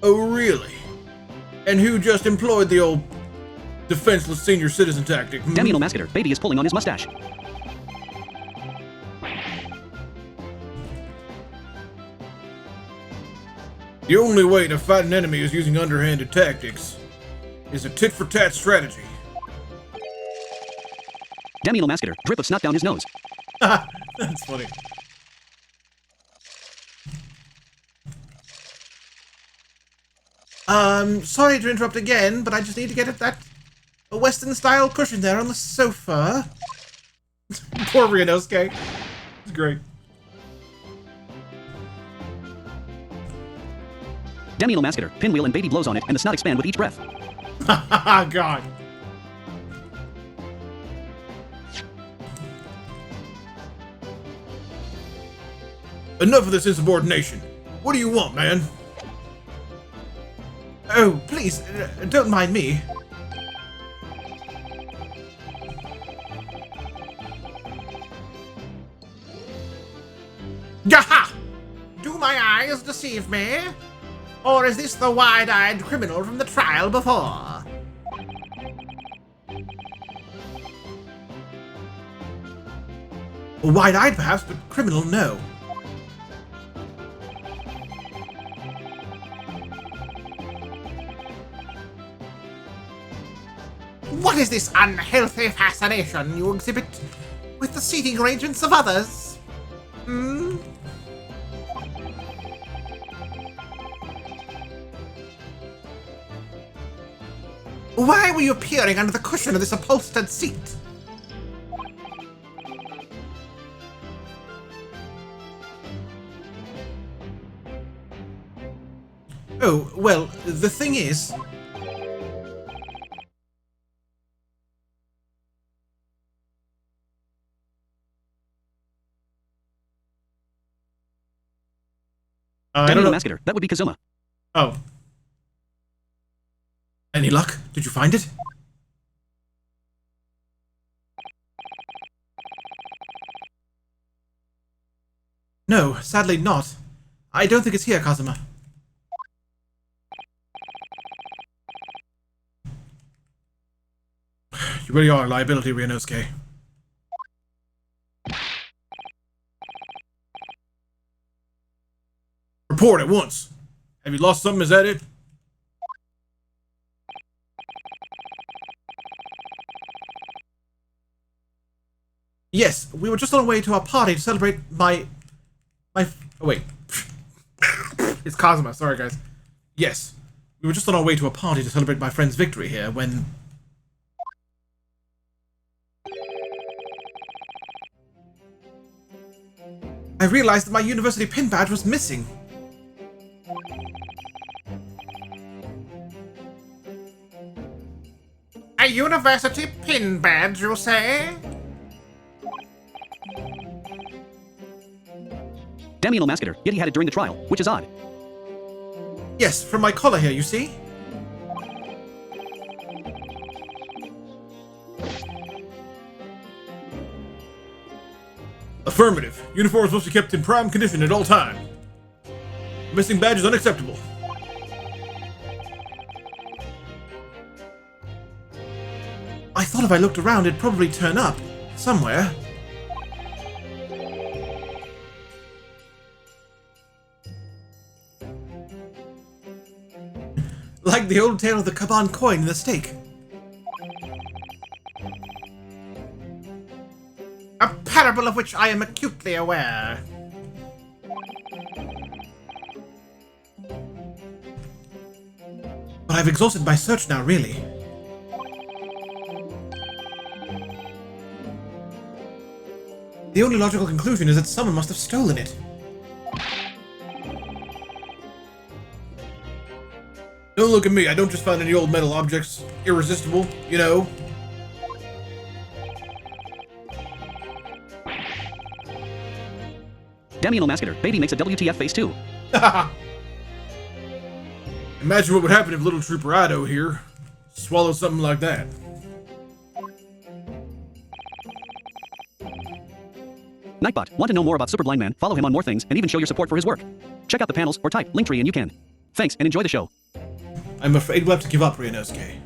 Oh, really? And who just employed the old defenseless senior citizen tactic? Demi Lomascator, baby is pulling on his mustache. The only way to fight an enemy is using underhanded tactics. Is a tit-for-tat strategy. Demi Lomascator, drip of snot down his nose. That's funny. Sorry to interrupt again, but I just need to get at that Western-style cushion there on the sofa. Poor Ryunosuke. It's great. Demi Lomascator, pinwheel and baby blows on it, and the snot expand with each breath. God. Enough of this insubordination. What do you want, man? Oh, please, don't mind me. Yaha! Do my eyes deceive me? Or is this the wide-eyed criminal from the trial before? Wide-eyed, perhaps, but criminal, no. What is this unhealthy fascination you exhibit with the seating arrangements of others? Hmm? Why were you peering under the cushion of this upholstered seat? Oh, well, the thing is... I Demi don't know. Lomascator, that would be Kazuma. Oh. Any luck? Did you find it? No, sadly not. I don't think it's here, Kazuma. You really are a liability, Ryunosuke. Report at once. Have you lost something? Is that it? Yes, we were just on our way to our party to celebrate oh wait. It's Kazuma, sorry guys. Yes, We were just on our way to a party to celebrate my friend's victory here when... I realized that my university pin badge was missing. A university pin badge, you say? Damien Mascator, yet he had it during the trial, which is odd. Yes, from my collar here, you see? Affirmative. Uniforms must be kept in prime condition at all time. Missing badge is unacceptable. I thought if I looked around, it'd probably turn up. Somewhere. Like the old tale of the Kaban coin and the stake. A parable of which I am acutely aware. But I've exhausted my search now, really. The only logical conclusion is that someone must have stolen it. Don't look at me, I don't just find any old metal objects irresistible, you know. Damien Mascator, baby makes a WTF face too. Imagine what would happen if little Trooper Ido here swallowed something like that. Nightbot, want to know more about Super Blind Man? Follow him on more things and even show your support for his work. Check out the panels or type Linktree and you can. Thanks and enjoy the show. I'm afraid we'll have to give up, Ryunosuke.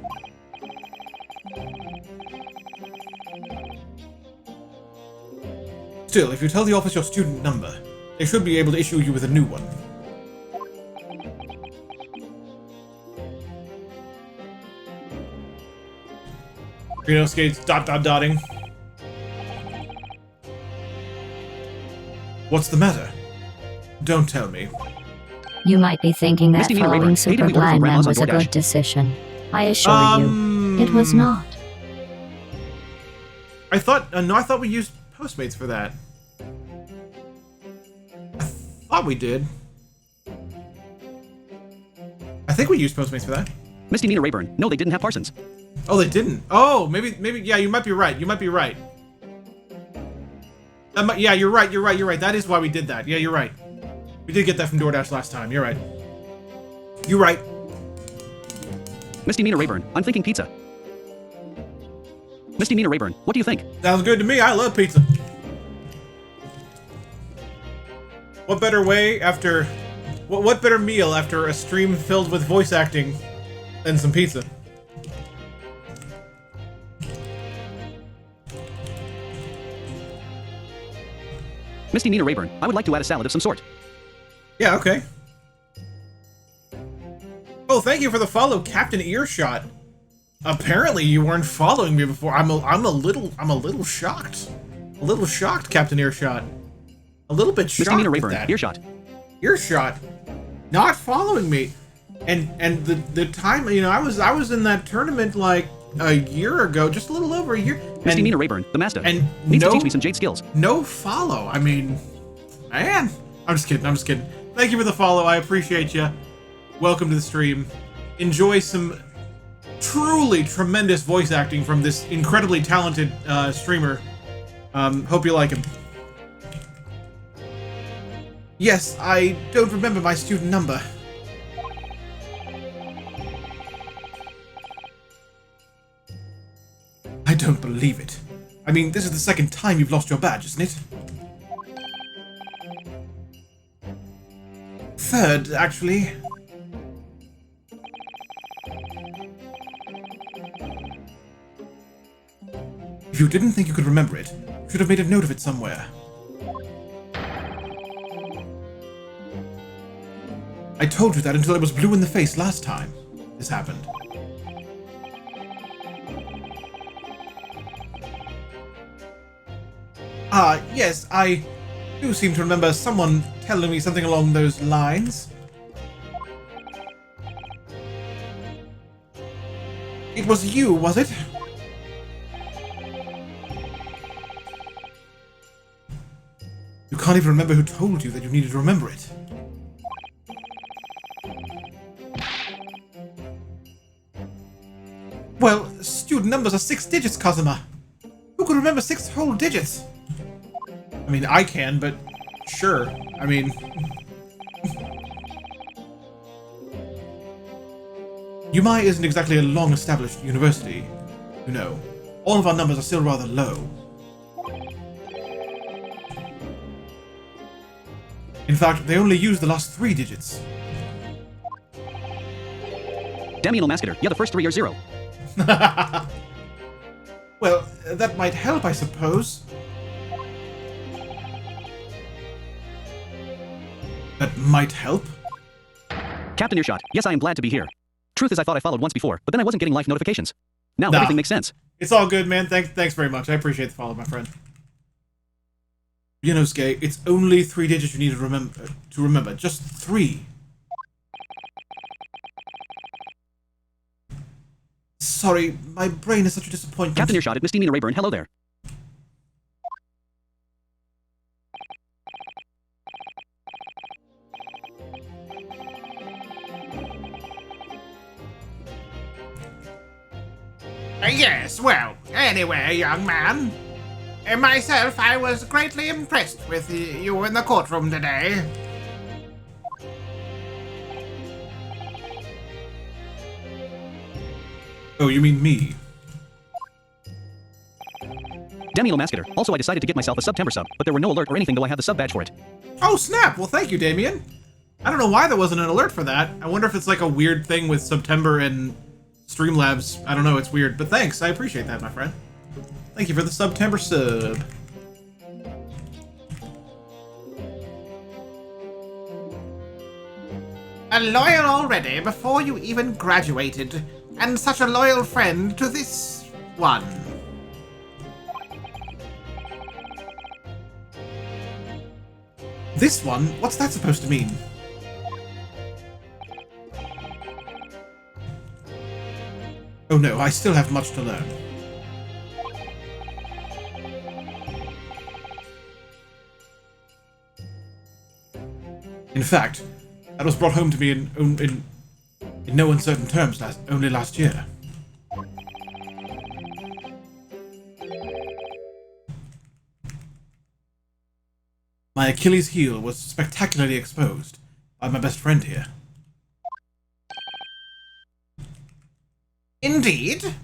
Still, if you tell the office your student number, they should be able to issue you with a new one. Ryunosuke's dotting. What's the matter? Don't tell me. You might be thinking that Misty Meter following Rayburn, Super ADW Blind Man grandmas on was a DoorDash. good decision. I assure you, it was not. I thought, no, I thought we used Postmates for that. I thought we did. I think we used Postmates for that. Misty Nina Rayburn, no they didn't have Parsons. Oh, they didn't. Oh, maybe, yeah, you might be right. You might be right. Yeah, you're right. That is why we did that. Yeah, you're right. We did get that from DoorDash last time. You're right. You're right. Misty Nina Rayburn, I'm thinking pizza. Misty Nina Rayburn, what do you think? Sounds good to me. I love pizza. What better way after... What better meal after a stream filled with voice acting than some pizza? Misty Nina Rayburn, I would like to add a salad of some sort. Yeah, okay. Oh, thank you for the follow, Captain Earshot. Apparently you weren't following me before. I'm a little shocked. A little shocked, Captain Earshot. A little bit shocked. Misty Nina at Rayburn, that. Earshot. Earshot. Not following me. And the time, you know, I was in that tournament like a year ago, just a little over a year. Misty Nina Rayburn, the master. And needs no, to teach me some jade skills. No follow. I mean, man. I'm just kidding. Thank you for the follow. I appreciate you. Welcome to the stream. Enjoy some truly tremendous voice acting from this incredibly talented streamer. Hope you like him. Yes, I don't remember my student number. I don't believe it. I mean, this is the second time you've lost your badge, isn't it? Third, actually. If you didn't think you could remember it, you should have made a note of it somewhere. I told you that until I was blue in the face last time this happened. Yes, I do seem to remember someone telling me something along those lines. It was you, was it? You can't even remember who told you that you needed to remember it. Well, student numbers are 6 digits, Kazuma. Who could remember 6 whole digits? I mean, I can, but sure. I mean... Yumai isn't exactly a long-established university, you know. All of our numbers are still rather low. In fact, they only use the last 3 digits. Damiano Mascator, yeah, the first 3 are 0. Well, that might help, I suppose. That might help? Captain Earshot, yes, I am glad to be here. Truth is, I thought I followed once before, but then I wasn't getting life notifications. Now everything makes sense. It's all good, man. Thanks very much. I appreciate the follow, my friend. Yonosuke, it's only 3 digits you need to remember. Just 3. Sorry, my brain is such a disappointment. Captain Earshot at Misdemeanor Rayburn, hello there. Yes, well, anyway, young man. Myself, I was greatly impressed with you in the courtroom today. Oh, you mean me? Damiano Mascator. Also, I decided to get myself a September sub, but there were no alert or anything, though I have the sub badge for it. Oh, snap! Well, thank you, Damien. I don't know why there wasn't an alert for that. I wonder if it's like a weird thing with September and Streamlabs. I don't know, it's weird. But thanks, I appreciate that, my friend. Thank you for the September sub. A loyal already before you even graduated, and such a loyal friend to this one. This one? What's that supposed to mean? Oh no, I still have much to learn. In fact, that was brought home to me in no uncertain terms only last year. My Achilles heel was spectacularly exposed by my best friend here. Indeed.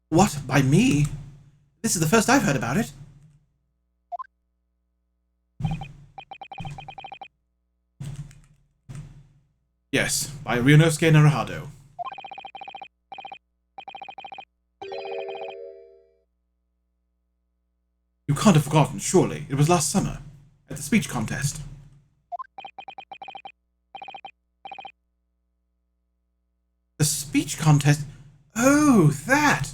What? By me? This is the first I've heard about it. Yes, by Ryunosuke Naruhado. You can't have forgotten, surely. It was last summer, at the speech contest. The speech contest? Oh, that!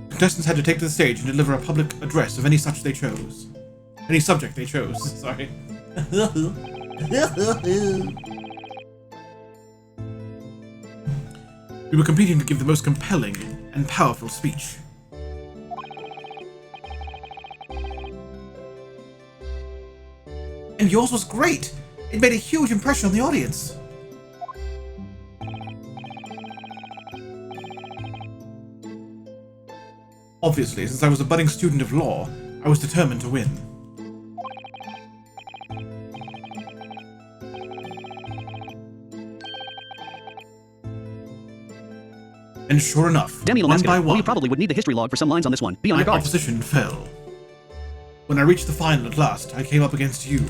Contestants had to take to the stage and deliver a public address of any such they chose. Any subject they chose, sorry. We were competing to give the most compelling and powerful speech. And yours was great! It made a huge impression on the audience. Obviously, since I was a budding student of law, I was determined to win. And sure enough, Damiano one by Mascator. one, Well, you probably would need the history log for some lines on this one. Be on my your guard. opposition fell. When I reached the final at last, I came up against you.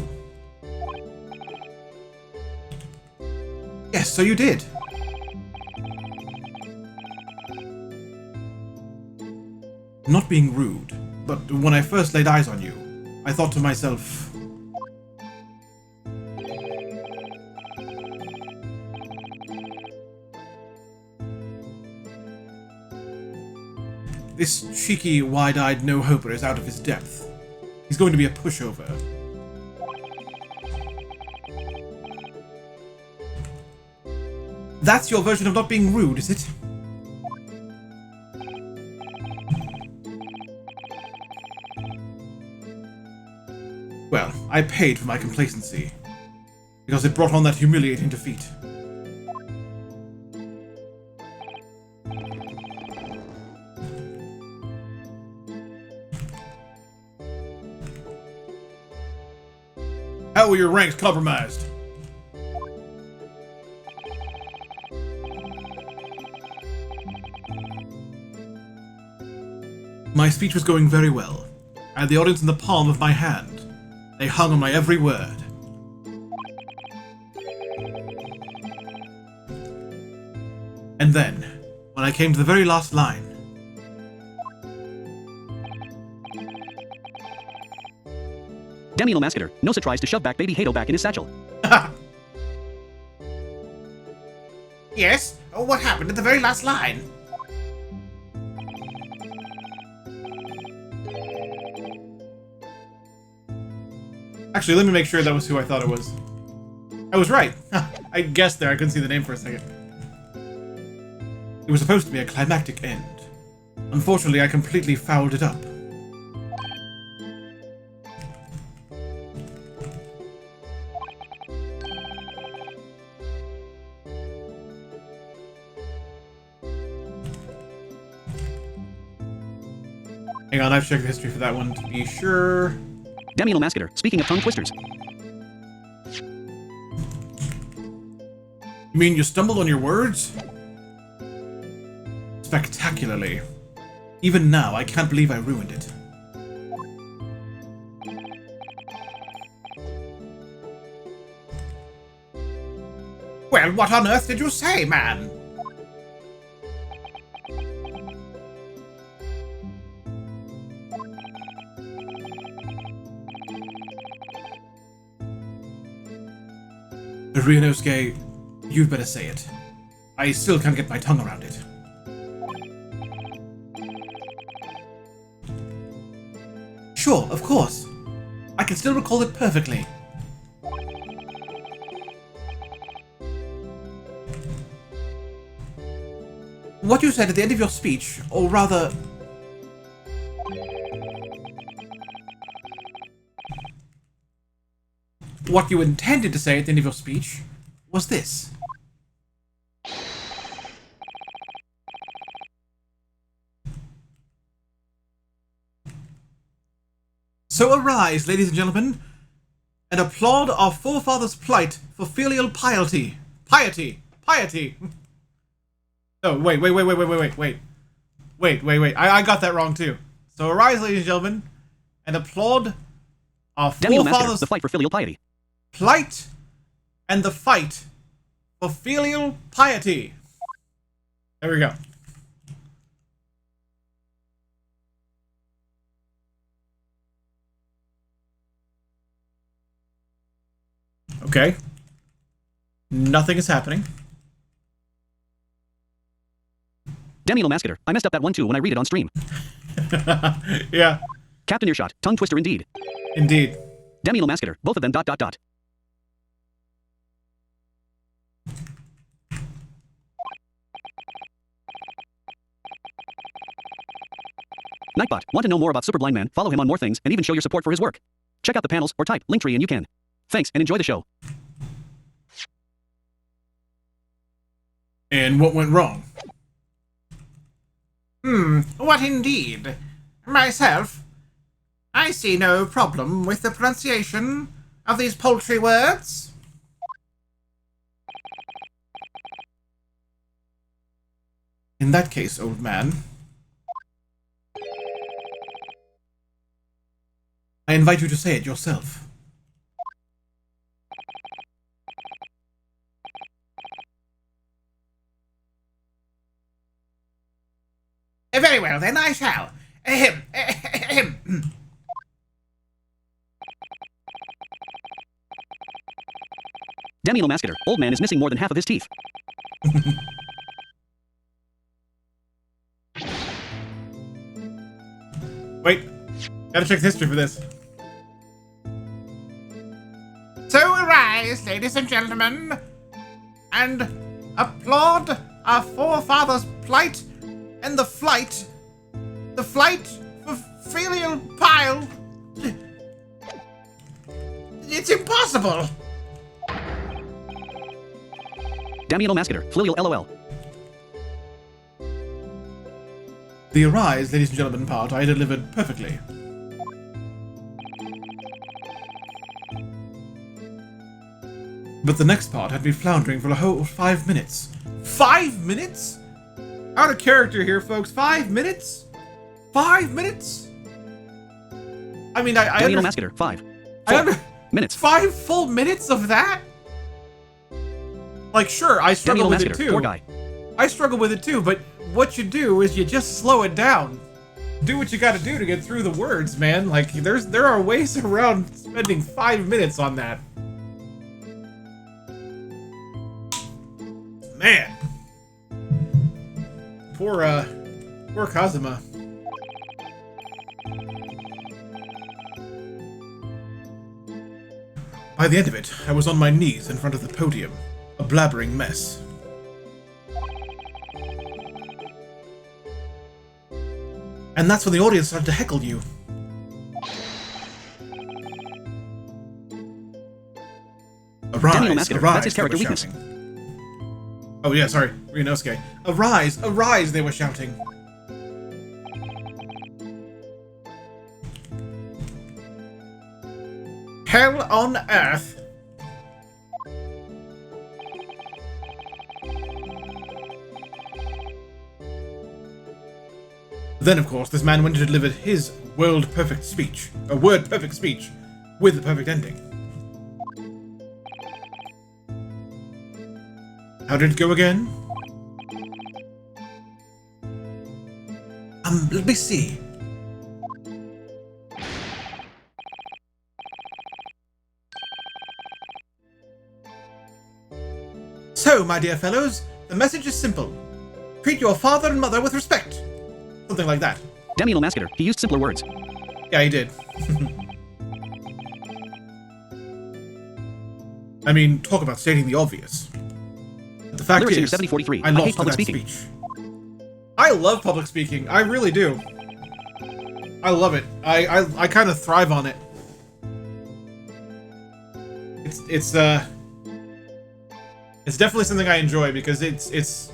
Yes, so you did. Not being rude, but when I first laid eyes on you, I thought to myself... This cheeky, wide-eyed no-hoper is out of his depth. He's going to be a pushover. That's your version of not being rude, is it? Well, I paid for my complacency, because it brought on that humiliating defeat. How were your ranks compromised? My speech was going very well. I had the audience in the palm of my hand. They hung on my every word. And then, when I came to the very last line... Damn you, Masketer. Nosa tries to shove back baby Hato back in his satchel. Yes? Oh, what happened at the very last line? Actually, let me make sure that was who I thought it was. I was right. I guessed there. I couldn't see the name for a second. It was supposed to be a climactic end. Unfortunately, I completely fouled it up. Hang on, I've checked the history for that one to be sure. Damn you, Masketer. Speaking of tongue twisters. You mean you stumbled on your words? Spectacularly. Even now, I can't believe I ruined it. Well, what on earth did you say, man? Ryunosuke, you'd better say it. I still can't get my tongue around it. Sure, of course. I can still recall it perfectly. What you said at the end of your speech, or rather... what you intended to say at the end of your speech was this. So arise, ladies and gentlemen, and applaud our forefathers' plight for filial piety. Piety! Oh, wait. I got that wrong too. So arise, ladies and gentlemen, and applaud our forefathers' the fight for filial piety. Plight and the fight for filial piety. There we go. Okay. Nothing is happening. Damn you, Masketer. I messed up that one too when I read it on stream. Yeah. Captain Earshot. Tongue twister indeed. Indeed. Damn you, Masketer. Both of them ... Nightbot. Want to know more about Super Blind Man? Follow him on more things and even show your support for his work. Check out the panels or type Linktree and you can. Thanks and enjoy the show. And what went wrong? What indeed? Myself, I see no problem with the pronunciation of these paltry words. In that case, old man, I invite you to say it yourself. Very well, then I shall. Ahem. Damn you, Masketer. Old man is missing more than half of his teeth. Wait. Gotta check the history for this. So arise, ladies and gentlemen, and applaud our forefathers' plight and the flight of filial pile. It's impossible. Damiano Mascator, Filial LOL. The arise, ladies and gentlemen part I delivered perfectly. But the next part had me floundering for a whole 5 minutes. 5 minutes? Out of character here, folks. 5 minutes? 5 minutes? I mean, I Damiano Mascator, 5 minutes. 5 full minutes of that? Like, sure, I struggle Damiano with it Mascator, too. poor guy. I struggle with it too, but what you do is you just slow it down. Do what you gotta do to get through the words, man. Like, there are ways around spending 5 minutes on that. Man. Poor Kazuma. By the end of it, I was on my knees in front of the podium, a blabbering mess. And that's when the audience started to heckle you. Damiano Arise, Mascator, arise, that's his they were character weakness. shouting. Oh yeah, sorry, Ryunosuke. Arise, arise, they were shouting. Hell on earth. Then, of course, this man went to deliver his world-perfect speech. A word-perfect speech with the perfect ending. How did it go again? Let me see. So, my dear fellows, the message is simple. Treat your father and mother with respect. Something like that. Damiano Mascator, he used simpler words. Yeah, he did. I mean, talk about stating the obvious. The fact Lyrics in is, 7043. I I lost hate to public that speaking. speech. I love public speaking. I really do. I love it. I kind of thrive on it. It's definitely something I enjoy because it's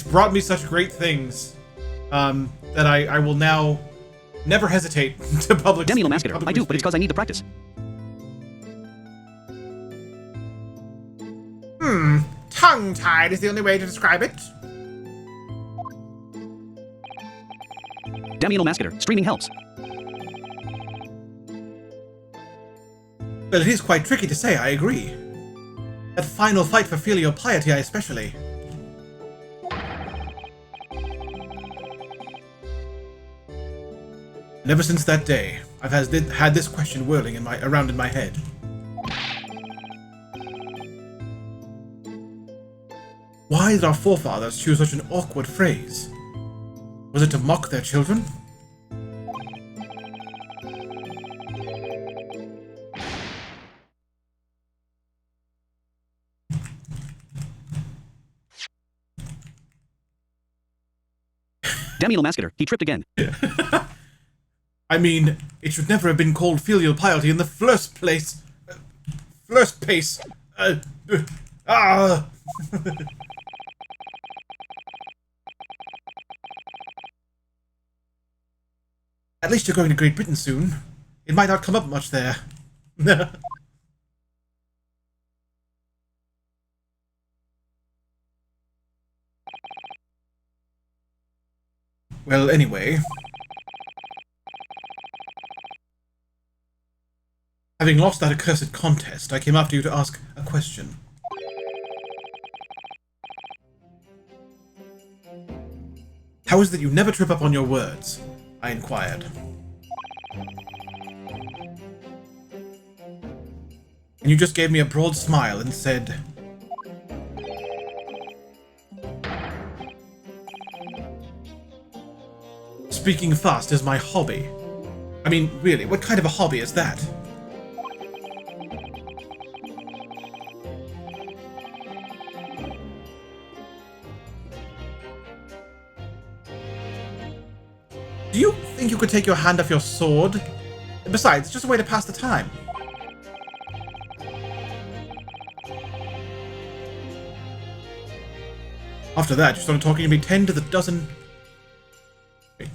brought me such great things that I will now never hesitate to public. Damiano Mascator, I do, but it's because I need to practice. Tongue-tied is the only way to describe it. Damiano Mascator, streaming helps. Well, it is quite tricky to say, I agree. That final fight for filial piety, especially. And ever since that day, I've had this question whirling around in my head. Why did our forefathers choose such an awkward phrase? Was it to mock their children? Damiano Mascator, he tripped again. I mean, it should never have been called filial piety in the first place. First pace. At least you're going to Great Britain soon. It might not come up much there. Well, anyway. Having lost that accursed contest, I came after you to ask a question. How is it that you never trip up on your words? I inquired. And you just gave me a broad smile and said, speaking fast is my hobby. I mean, really, what kind of a hobby is that? Do you think you could take your hand off your sword? Besides, it's just a way to pass the time. After that, you started talking to me 10 to the dozen. Wait.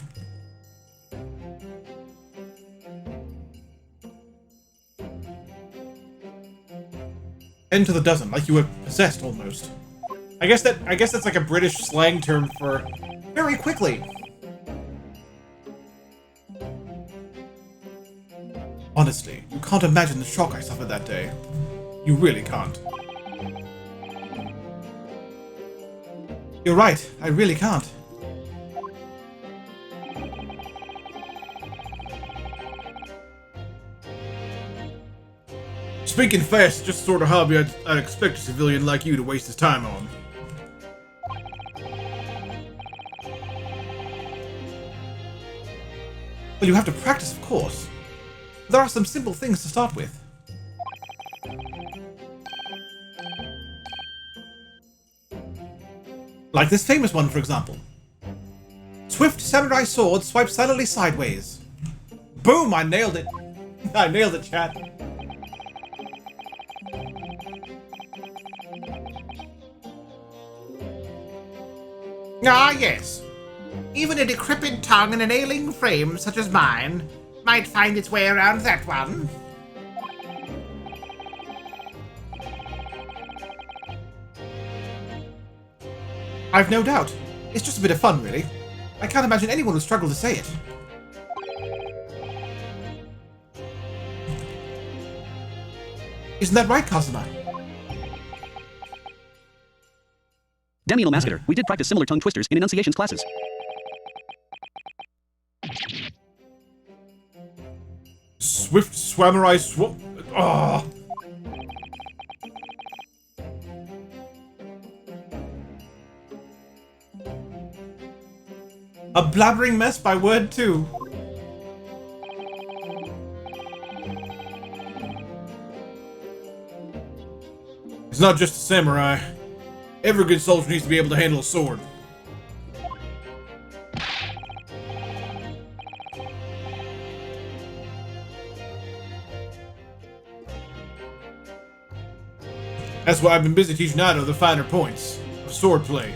10 to the dozen, like you were possessed almost. I guess that's like a British slang term for very quickly. Honestly, you can't imagine the shock I suffered that day. You really can't. You're right, I really can't. Speaking fast is just the sort of hobby I'd expect a civilian like you to waste his time on. Well, you have to practice, of course. There are some simple things to start with. Like this famous one, for example. Swift samurai sword swipes silently sideways. Boom! I nailed it. I nailed it, chat. Ah, yes. Even a decrepit tongue and an ailing frame such as mine might find its way around that one. I've no doubt. It's just a bit of fun, really. I can't imagine anyone would struggle to say it. Isn't that right, Kazuma? Daniel Mascator, we did practice similar tongue twisters in enunciations classes. Swift samurai swap. Ah. A blabbering mess by word 2. It's not just a samurai. Every good soldier needs to be able to handle a sword. That's why I've been busy teaching Nato the finer points of swordplay.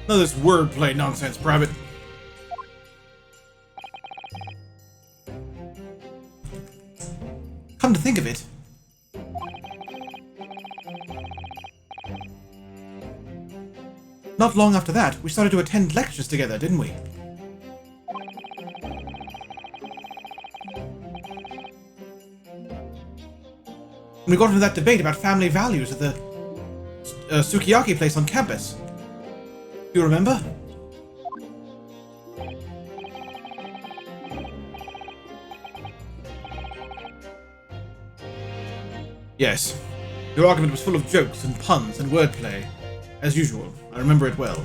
None of this wordplay nonsense, Private. Come to think of it, not long after that, we started to attend lectures together, didn't we? And we got into that debate about family values at the Sukiyaki place on campus. Do you remember? Yes. Your argument was full of jokes and puns and wordplay. As usual, I remember it well.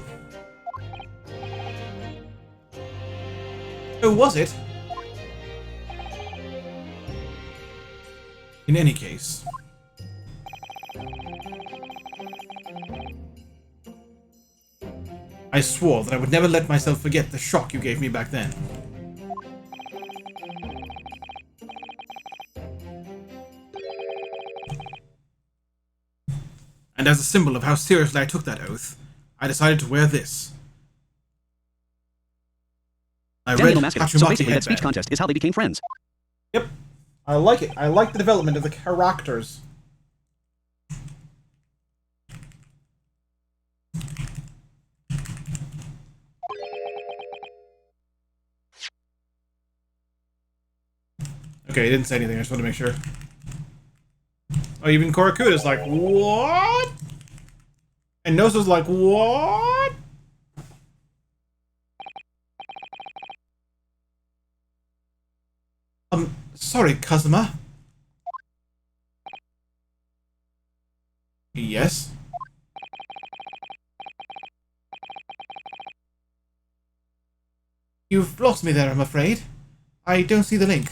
Oh, was it? In any case... I swore that I would never let myself forget the shock you gave me back then. And as a symbol of how seriously I took that oath, I decided to wear this. Daniel Mascator, so basically that speech contest is how they became friends. Yep. I like it. I like the development of the characters. Okay, he didn't say anything. I just wanted to make sure. Oh, even Korakuda's like, what? And Noso's like, what? Sorry, Kazuma. Yes? You've lost me there, I'm afraid. I don't see the link.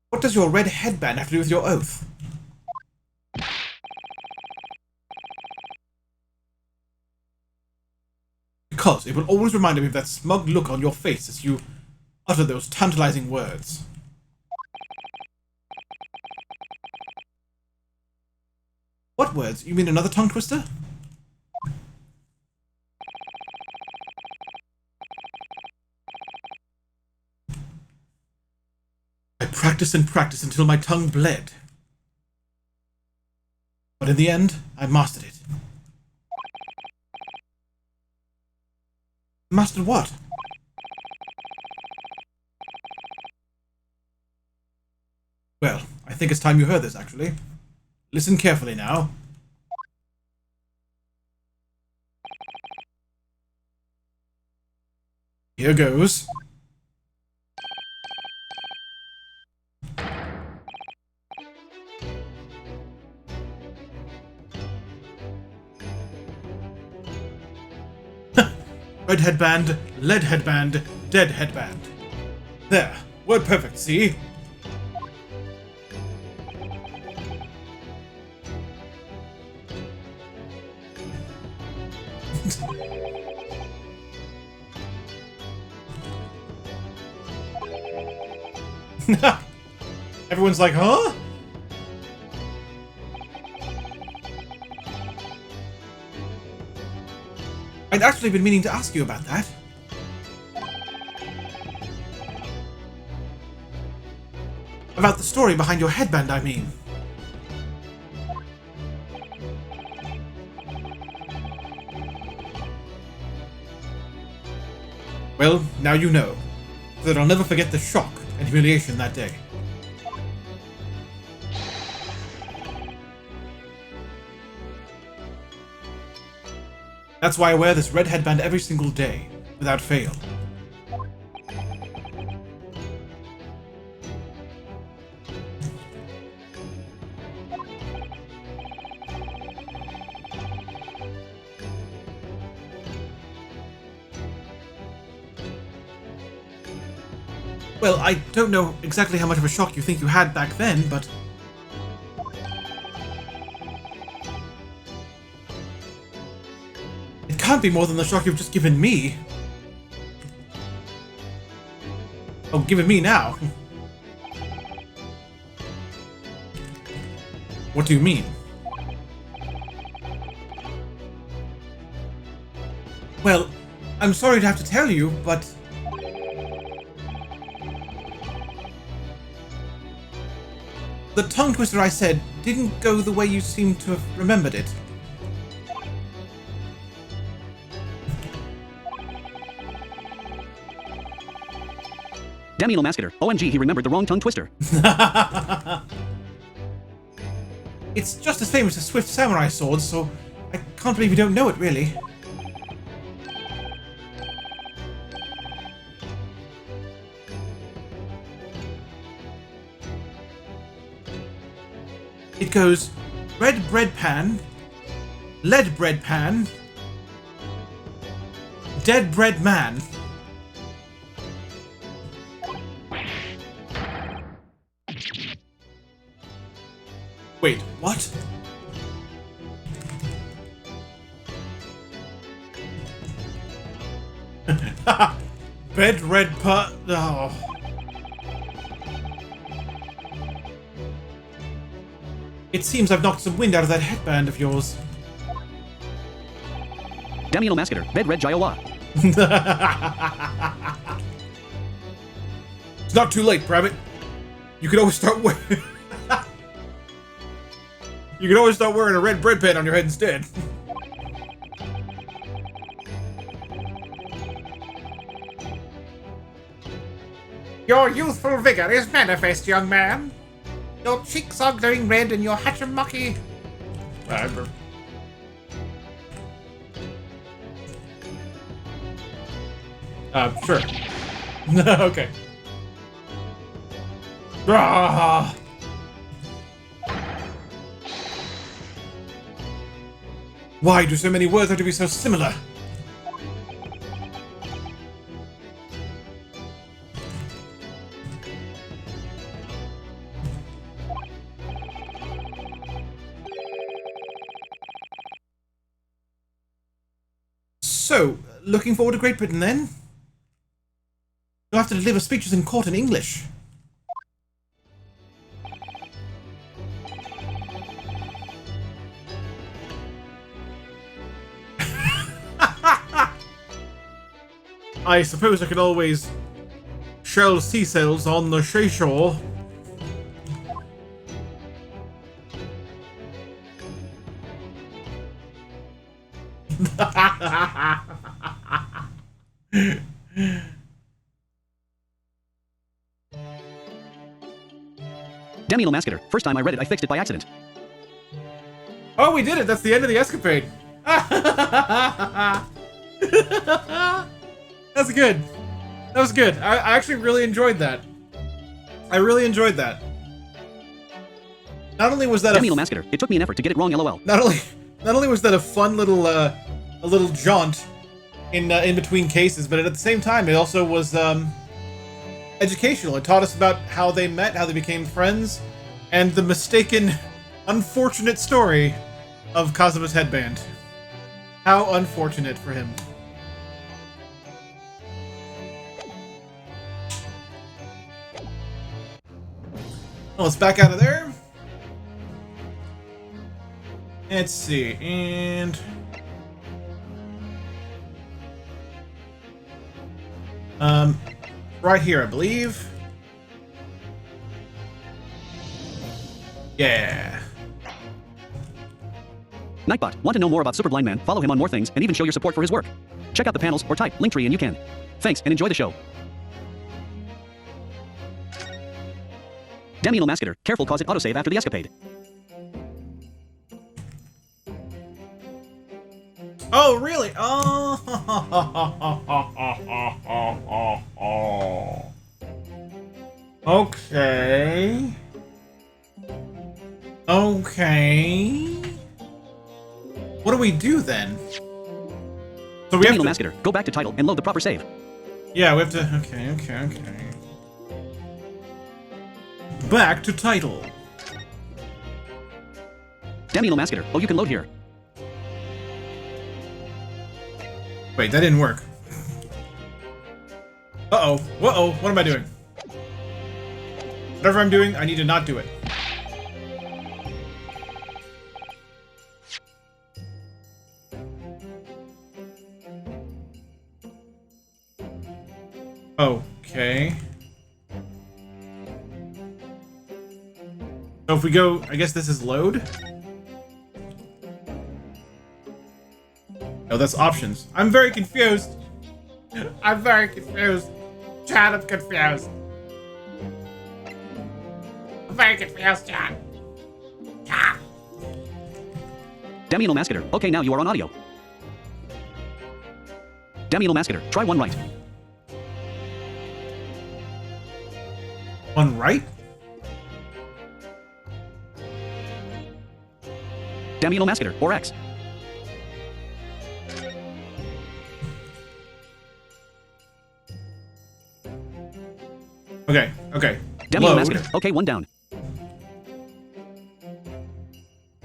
What does your red headband have to do with your oath? Because it will always remind me of that smug look on your face as you utter those tantalizing words. What words? You mean another tongue twister? I practiced and practiced until my tongue bled. But in the end, I mastered it. Mastered what? Well, I think it's time you heard this, actually. Listen carefully now. Here goes. Red headband, lead headband, dead headband. There, word perfect, see? Everyone's like, huh? I'd actually been meaning to ask you about that. About the story behind your headband, I mean. Well, now you know, so that I'll never forget the shock and humiliation that day. That's why I wear this red headband every single day, without fail. Well, I don't know exactly how much of a shock you think you had back then, but... it can't be more than the shock you've just given me. Oh, given me now. What do you mean? Well, I'm sorry to have to tell you, but... the tongue twister I said didn't go the way you seem to have remembered it. Damn Mascator. OMG, he remembered the wrong tongue twister. It's just as famous as Swift Samurai Swords, so I can't believe you don't know it, really. It goes red bread pan, lead bread pan, dead bread man. Wait, what? Bed red pot. Oh. It seems I've knocked some wind out of that headband of yours. Damn Mascator. Bed red Jiowa. It's not too late, Rabbit. You can always start wearing. You can always start wearing a red bread pan on your head instead. Your youthful vigor is manifest, young man. Your cheeks are glowing red and your hachimaki... Sure. Okay. Ah. Why do so many words have to be so similar? So, looking forward to Great Britain then? You'll have to deliver speeches in court in English. I suppose I could always shell sea sails on the seashore. Damn Mascator. First time I read it, I fixed it by accident. Oh, we did it! That's the end of the escapade. That's good. That was good. I actually really enjoyed that. I really enjoyed that. Not only was that Damn Mascator. It took me an effort to get it wrong, lol. Not only was that a fun little a little jaunt in between cases, but at the same time it also was educational. It taught us about how they met, how they became friends, and the mistaken, unfortunate story of Kazuma's headband. How unfortunate for him. Well, let's back out of there. Let's see, and right here, I believe. Yeah. Nightbot, want to know more about Super Blind Man? Follow him on More Things and even show your support for his work. Check out the panels or type Linktree and you can. Thanks and enjoy the show. Damn Mascator, careful cause it autosave after the escapade. Oh, really? Oh. Okay. Okay. What do we do then? So we have to... Mascator, go back to title and load the proper save. Yeah, we have to... Okay. Back to title. Damn Mascator, oh, you can load here. Wait, that didn't work. Uh-oh. What am I doing? Whatever I'm doing, I need to not do it. Okay. So if we go, I guess this is load? No, that's options. I'm very confused. I'm very confused. Chad, I'm confused. I'm very confused, Chad. Chad. Damn Mascator, okay, now you are on audio. Damn Mascator, try one right. One right? Damn Mascator, or X. Okay. Damn Mascator, okay, one down.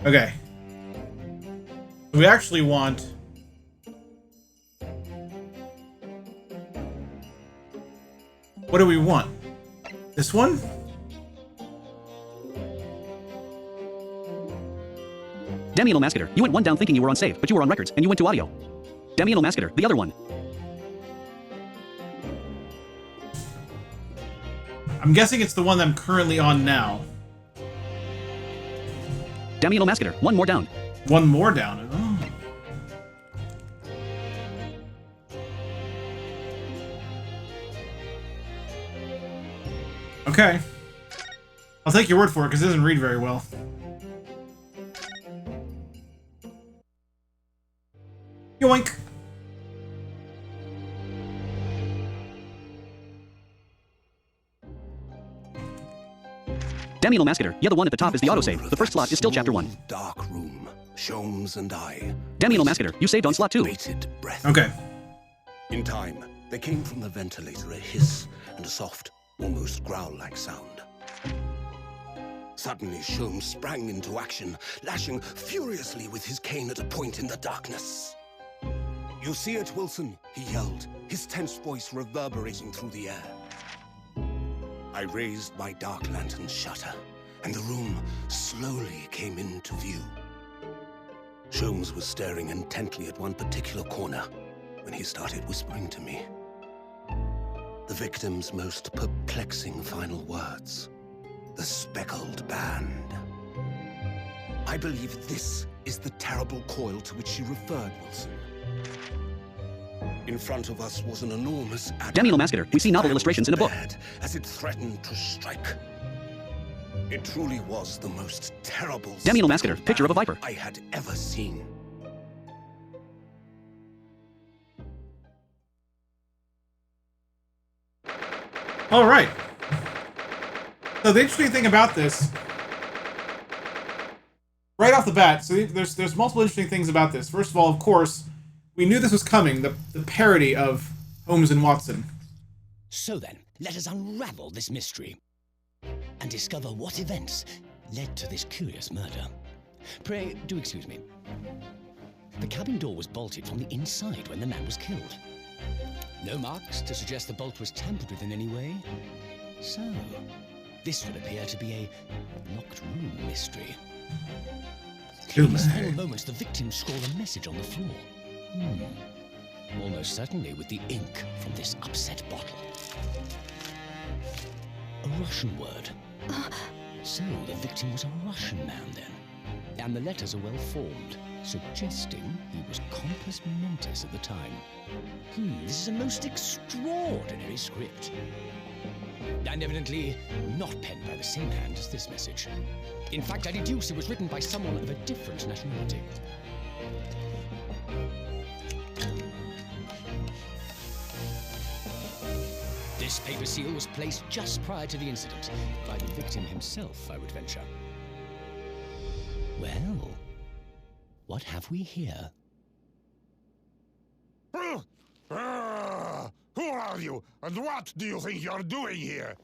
Okay. We actually want... What do we want? This one? Damn Mascator, you went one down thinking you were on save, but you were on records, and you went to audio. Damn Mascator, the other one. I'm guessing it's the one that I'm currently on now. Damn Mascator, one more down. One more down. Oh. Okay. I'll take your word for it, because it doesn't read very well. Yoink! Damn Mascator, yeah, the one at the top is the autosave. The first slot is still chapter 1. Dark room. Sholmes and I. Damn Mascator, you saved on slot 2. Bated breath. Okay. In time, there came from the ventilator a hiss and a soft, almost growl-like sound. Suddenly, Sholmes sprang into action, lashing furiously with his cane at a point in the darkness. "You see it, Wilson?" he yelled, his tense voice reverberating through the air. I raised my dark lantern's shutter, and the room slowly came into view. Sholmes was staring intently at one particular corner when he started whispering to me. The victim's most perplexing final words. The Speckled Band. I believe this is the terrible coil to which you referred, Wilson. In front of us was an enormous... Damn Mascator, we see novel illustrations in a book. As it threatened to strike. It truly was the most terrible... Damn Mascator, picture of a viper. I had ever seen. All right. So the interesting thing about this, right off the bat, so there's multiple interesting things about this. First of all, of course, we knew this was coming, the parody of Holmes and Watson. So then, let us unravel this mystery and discover what events led to this curious murder. Pray, do excuse me. The cabin door was bolted from the inside when the man was killed. No marks to suggest the bolt was tampered with in any way. So, this would appear to be a locked room mystery. In his final moments, the victim scrawled a message on the floor. Almost certainly with the ink from this upset bottle. A Russian word. So the victim was a Russian man then. And the letters are well formed, suggesting he was compos mentis at the time. This is a most extraordinary script. And evidently not penned by the same hand as this message. In fact, I deduce it was written by someone of a different nationality. This paper seal was placed just prior to the incident, by the victim himself, I would venture. Well, what have we here? Who are you, and what do you think you're doing here?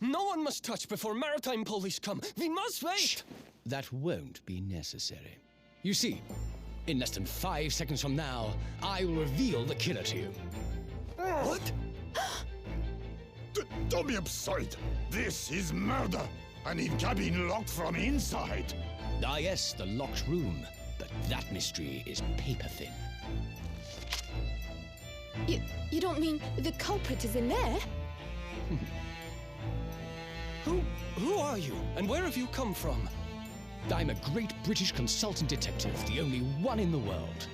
No one must touch before maritime police come. We must wait. Shh. That won't be necessary. You see, in less than 5 seconds from now, I will reveal the killer to you. What? Don't be absurd. This is murder. An cabin locked from inside. Ah yes, the locked room. But that mystery is paper thin. You don't mean the culprit is in there? Who are you, and where have you come from? I'm a great British consultant detective, the only one in the world.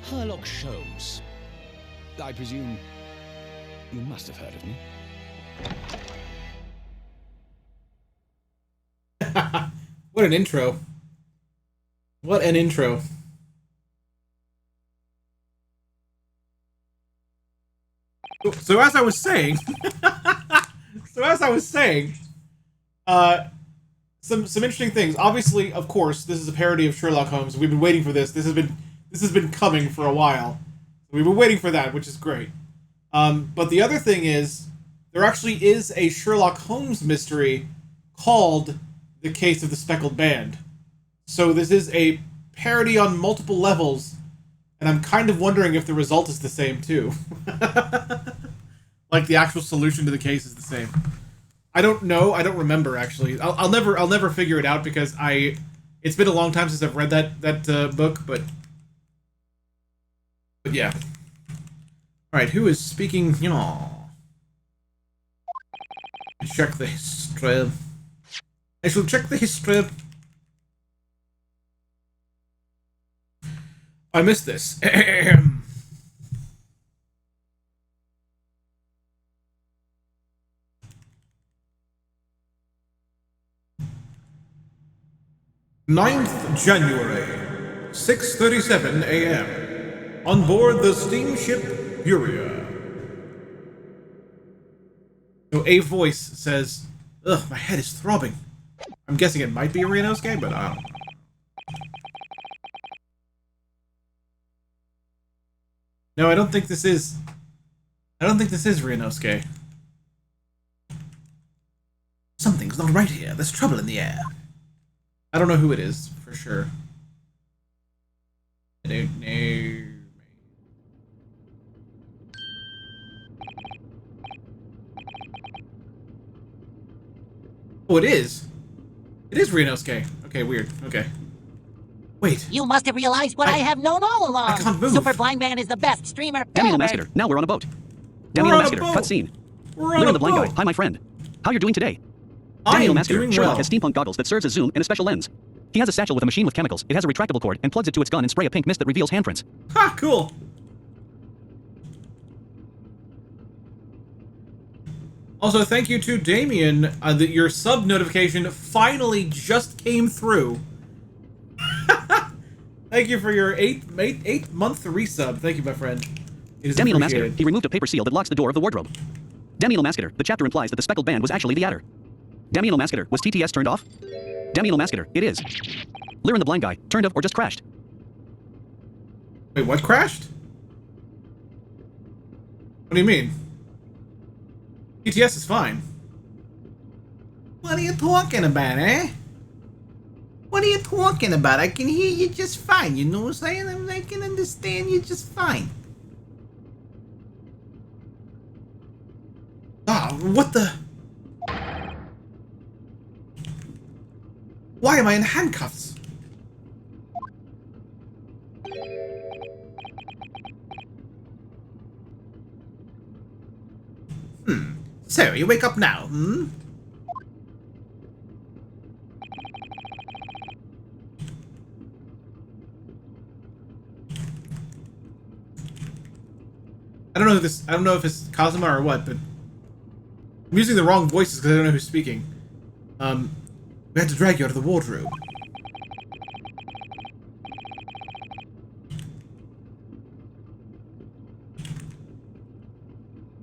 Sherlock Holmes. I presume you must have heard of me. What an intro. What an intro. So as I was saying, some interesting things. Obviously, of course, this is a parody of Sherlock Holmes. We've been waiting for this. This has been coming for a while. We've been waiting for that, which is great. But the other thing is, there actually is a Sherlock Holmes mystery called The Case of the Speckled Band. So this is a parody on multiple levels, and I'm kind of wondering if the result is the same too. Like the actual solution to the case is the same. I don't know. I don't remember actually. I'll never figure it out because it's been a long time since I've read that book, but yeah. All right, who is speaking? Check the history. I shall check the history. I missed this. 9th January, 6:37 a.m. On board the steamship Furia. So a voice says, "Ugh, my head is throbbing." I'm guessing it might be a Renosuke, but I don't know. No, I don't think this is Ryunosuke. Something's not right here. There's trouble in the air. I don't know who it is, for sure. I don't know. Oh, it is. It is Ryunosuke. Okay, weird. Okay. Wait. You must have realized what I have known all along. I can't move. Super Blind Man is the best streamer Damiano ever. Mascator, now we're on a boat. We're Damiano on a Mascator, boat. cutscene. We're on Learn a the blind boat. guy. Hi, my friend. How you're doing today? I Damiano am Mascator, doing Sherlock well. has steampunk goggles that serves as zoom and a special lens. He has a satchel with a machine with chemicals. It has a retractable cord and plugs it to its gun and spray a pink mist that reveals handprints. Ha, cool. Also, thank you to Damien that your sub notification finally just came through. Thank you for your 8-month resub. Thank you, my friend. It is Damiano appreciated. Mascator, he removed a paper seal that locks the door of the wardrobe. Damiano Mascator, the chapter implies that the Speckled band was actually the Adder. Damiano Mascator, was TTS turned off? Damiano Mascator, it is. Liren the blind guy, turned off or just crashed? Wait, what crashed? What do you mean? TTS is fine. What are you talking about, eh? What are you talking about? I can hear you just fine, you know what I'm saying? I can understand you just fine. Ah, what the? Why am I in handcuffs? So, you wake up now, I don't know if it's Kazuma or what, but I'm using the wrong voices because I don't know who's speaking. We had to drag you out of the wardrobe.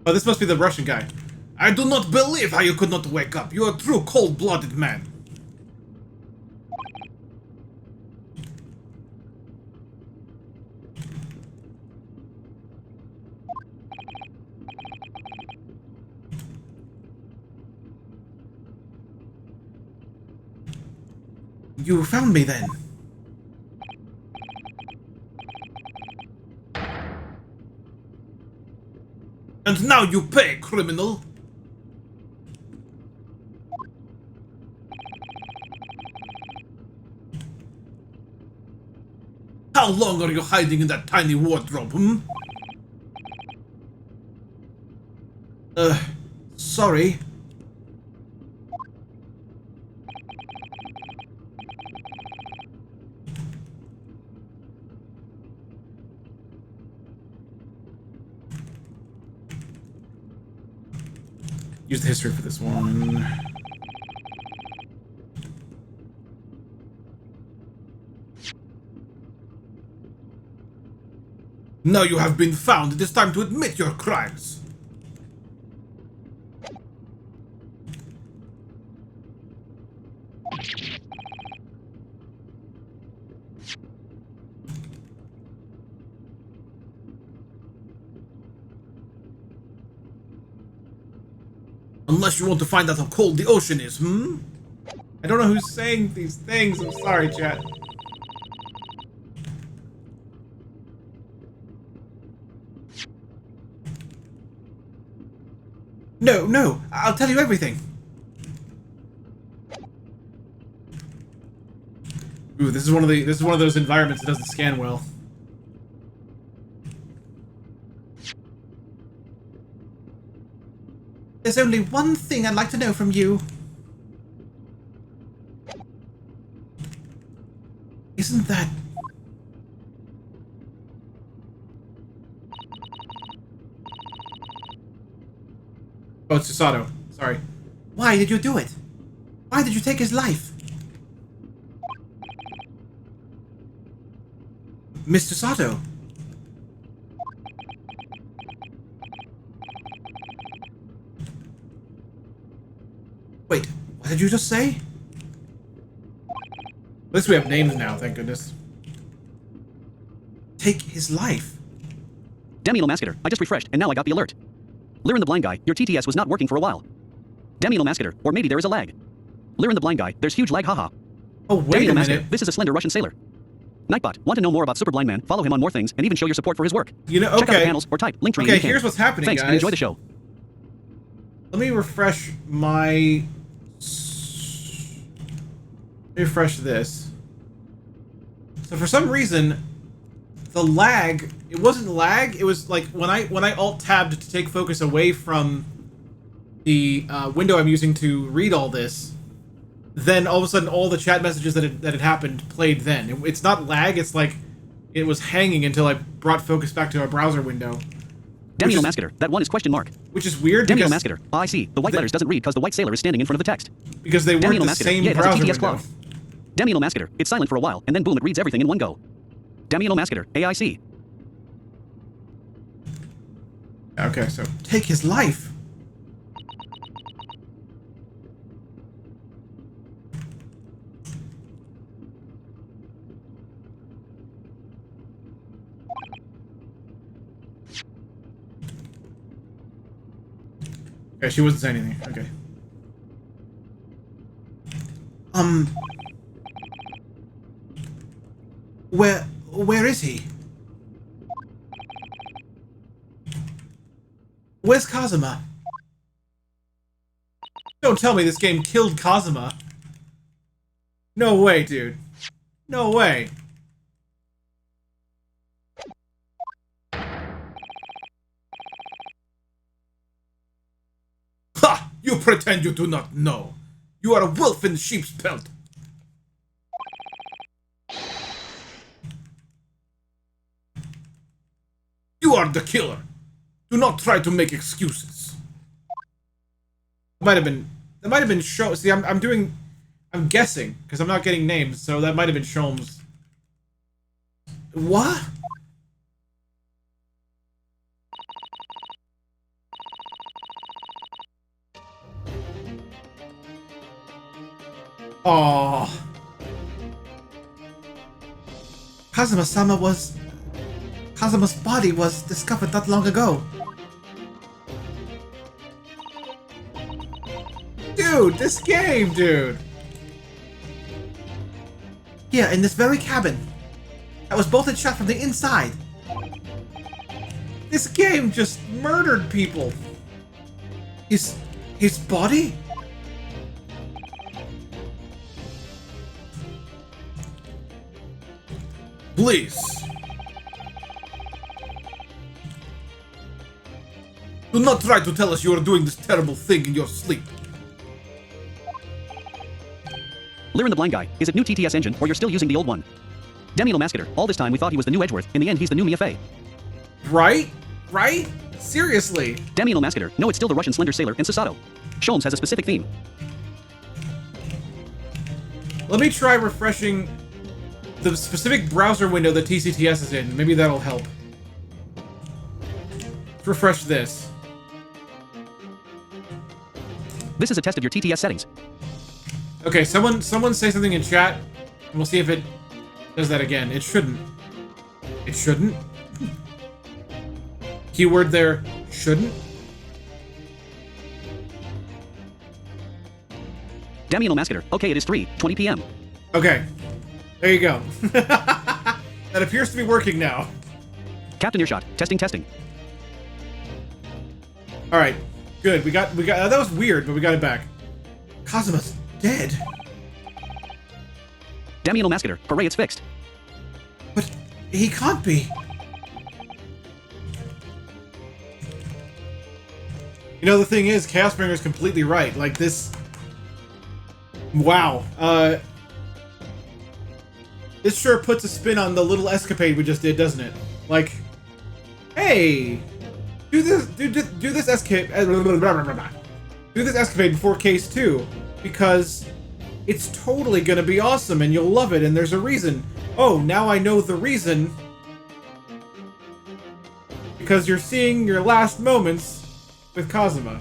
Oh, this must be the Russian guy. I do not believe how you could not wake up. You are a true cold-blooded man. You found me then. And now you pay, criminal! How long are you hiding in that tiny wardrobe, sorry. Use the history for this one. Now you have been found. It is time to admit your crimes. Unless you want to find out how cold the ocean is, I don't know who's saying these things. I'm sorry, chat. No, I'll tell you everything. Ooh, this is one of those environments that doesn't scan well. There's only one thing I'd like to know from you. Isn't that... Oh, it's Susato. Sorry. Why did you do it? Why did you take his life? Mr. Sato. Wait, what did you just say? At least we have names now, thank goodness. Take his life? Damn Masketer, I just refreshed, and now I got the alert. Lirin the blind guy, your TTS was not working for a while. Damn Masketer, or maybe there is a lag. Lirin the blind guy, there's huge lag, haha. Oh, wait a minute. Masketer, this is a slender Russian sailor. Nightbot, want to know more about Super Blind Man? Follow him on more things, and even show your support for his work. You know, okay. Check out the panels or type link tree. Okay, here's what's happening, Thanks, guys. and enjoy the show. Let me refresh my... refresh this. So for some reason, the lag, it wasn't lag, it was like when I alt-tabbed to take focus away from the window I'm using to read all this, then all of a sudden all the chat messages that had happened played then. It's not lag, it's like it was hanging until I brought focus back to a browser window. Damn Masketer, that one is question mark. Which is weird Damn because... Masketer, I see. The white letters doesn't read because the white sailor is standing in front of the text. Because they weren't the same browser window. Damn Masketer, it's silent for a while, and then boom, it reads everything in one go. Damn Masketer, AIC. Okay, so take his life. Okay, she wasn't saying anything. Okay. Where is he? Where's Kazuma? Don't tell me this game killed Kazuma. No way, dude. No way. Ha! You pretend you do not know. You are a wolf in sheep's pelt. You are the killer. Do not try to make excuses. That might have been shown. See, I'm guessing because I'm not getting names, so that might have been Sholmes. What? Oh. Kazuma's body was discovered not long ago. Dude, this game, dude. Here, in this very cabin. That was bolted shut from the inside. This game just murdered people. His body? Please. Do not try to tell us you are doing this terrible thing in your sleep. Lirin the blind guy, is it new TTS engine or you're still using the old one? Damn Masketer, all this time we thought he was the new Edgeworth. In the end, he's the new Mia Fey. Right? Right? Seriously. Damn Masketer, no, it's still the Russian slender sailor in Sasato. Sholmes has a specific theme. Let me try refreshing the specific browser window that TCTS is in. Maybe that'll help. Let's refresh this. This is a test of your TTS settings. Okay, someone say something in chat, and we'll see if it does that again. It shouldn't. It shouldn't? Keyword there, shouldn't? Damn Masketer, okay, it is 3:20 p.m. Okay, there you go. That appears to be working now. Captain Earshot, testing. Alright, good. We got that was weird, but we got it back. Kazuma's dead. Damn Masketer, hooray, it's fixed. But he can't be. You know, the thing is, Chaosbringer's completely right. Like, this... Wow. This sure puts a spin on the little escapade we just did, doesn't it? Like, hey! Do this escapade... Do this escapade before case 2, because it's totally gonna be awesome and you'll love it, and there's a reason. Oh, now I know the reason. Because you're seeing your last moments with Kazuma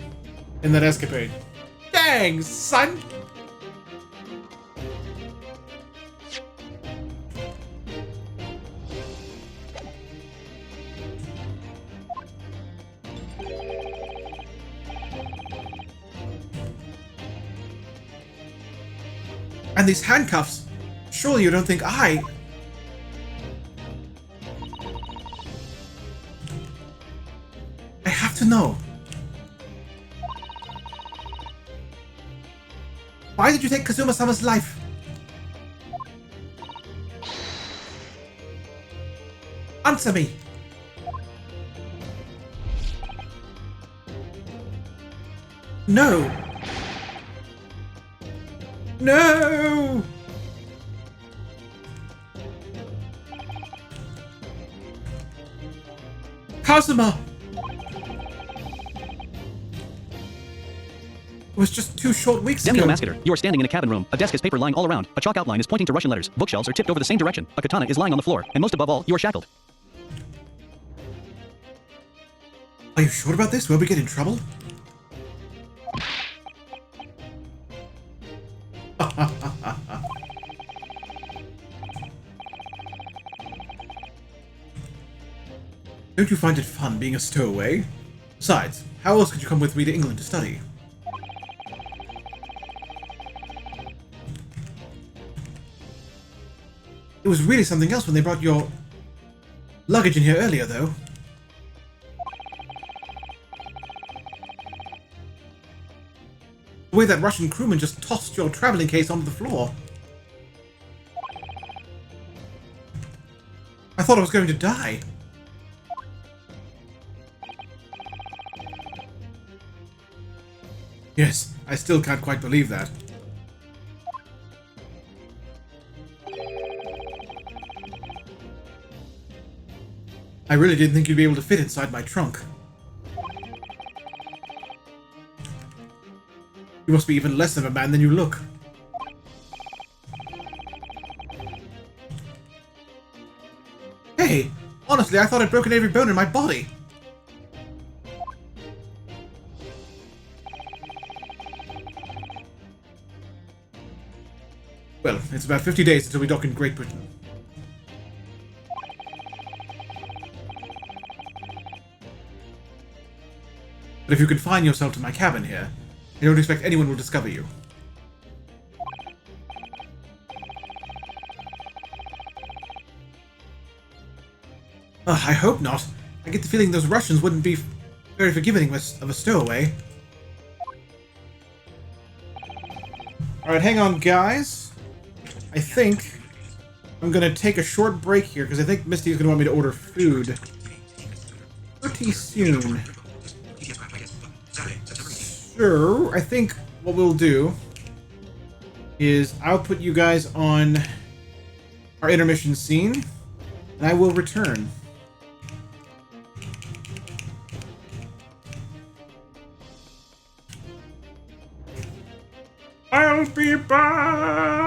in that escapade. Dang, son! And these handcuffs. Surely you don't think I have to know. Why did you take Kazuma-sama's life? Answer me. No. No. Kazuma. It was just 2 short weeks Damiano ago. Mascator, you are standing in a cabin room. A desk has paper lying all around. A chalk outline is pointing to Russian letters. Bookshelves are tipped over the same direction. A katana is lying on the floor. And most above all, you are shackled. Are you sure about this? Will we get in trouble? Don't you find it fun being a stowaway? Besides, how else could you come with me to England to study? It was really something else when they brought your luggage in here earlier, though. The way that Russian crewman just tossed your traveling case onto the floor. I thought I was going to die. Yes, I still can't quite believe that. I really didn't think you'd be able to fit inside my trunk. You must be even less of a man than you look. Hey, honestly, I thought I'd broken every bone in my body. Well, it's about 50 days until we dock in Great Britain. But if you confine yourself to my cabin here, I don't expect anyone will discover you. I hope not. I get the feeling those Russians wouldn't be very forgiving of a stowaway. Alright, hang on, guys. I think I'm gonna take a short break here, because I think Misty is gonna want me to order food pretty soon. So, I think what we'll do is I'll put you guys on our intermission scene, and I will return. I'll be back!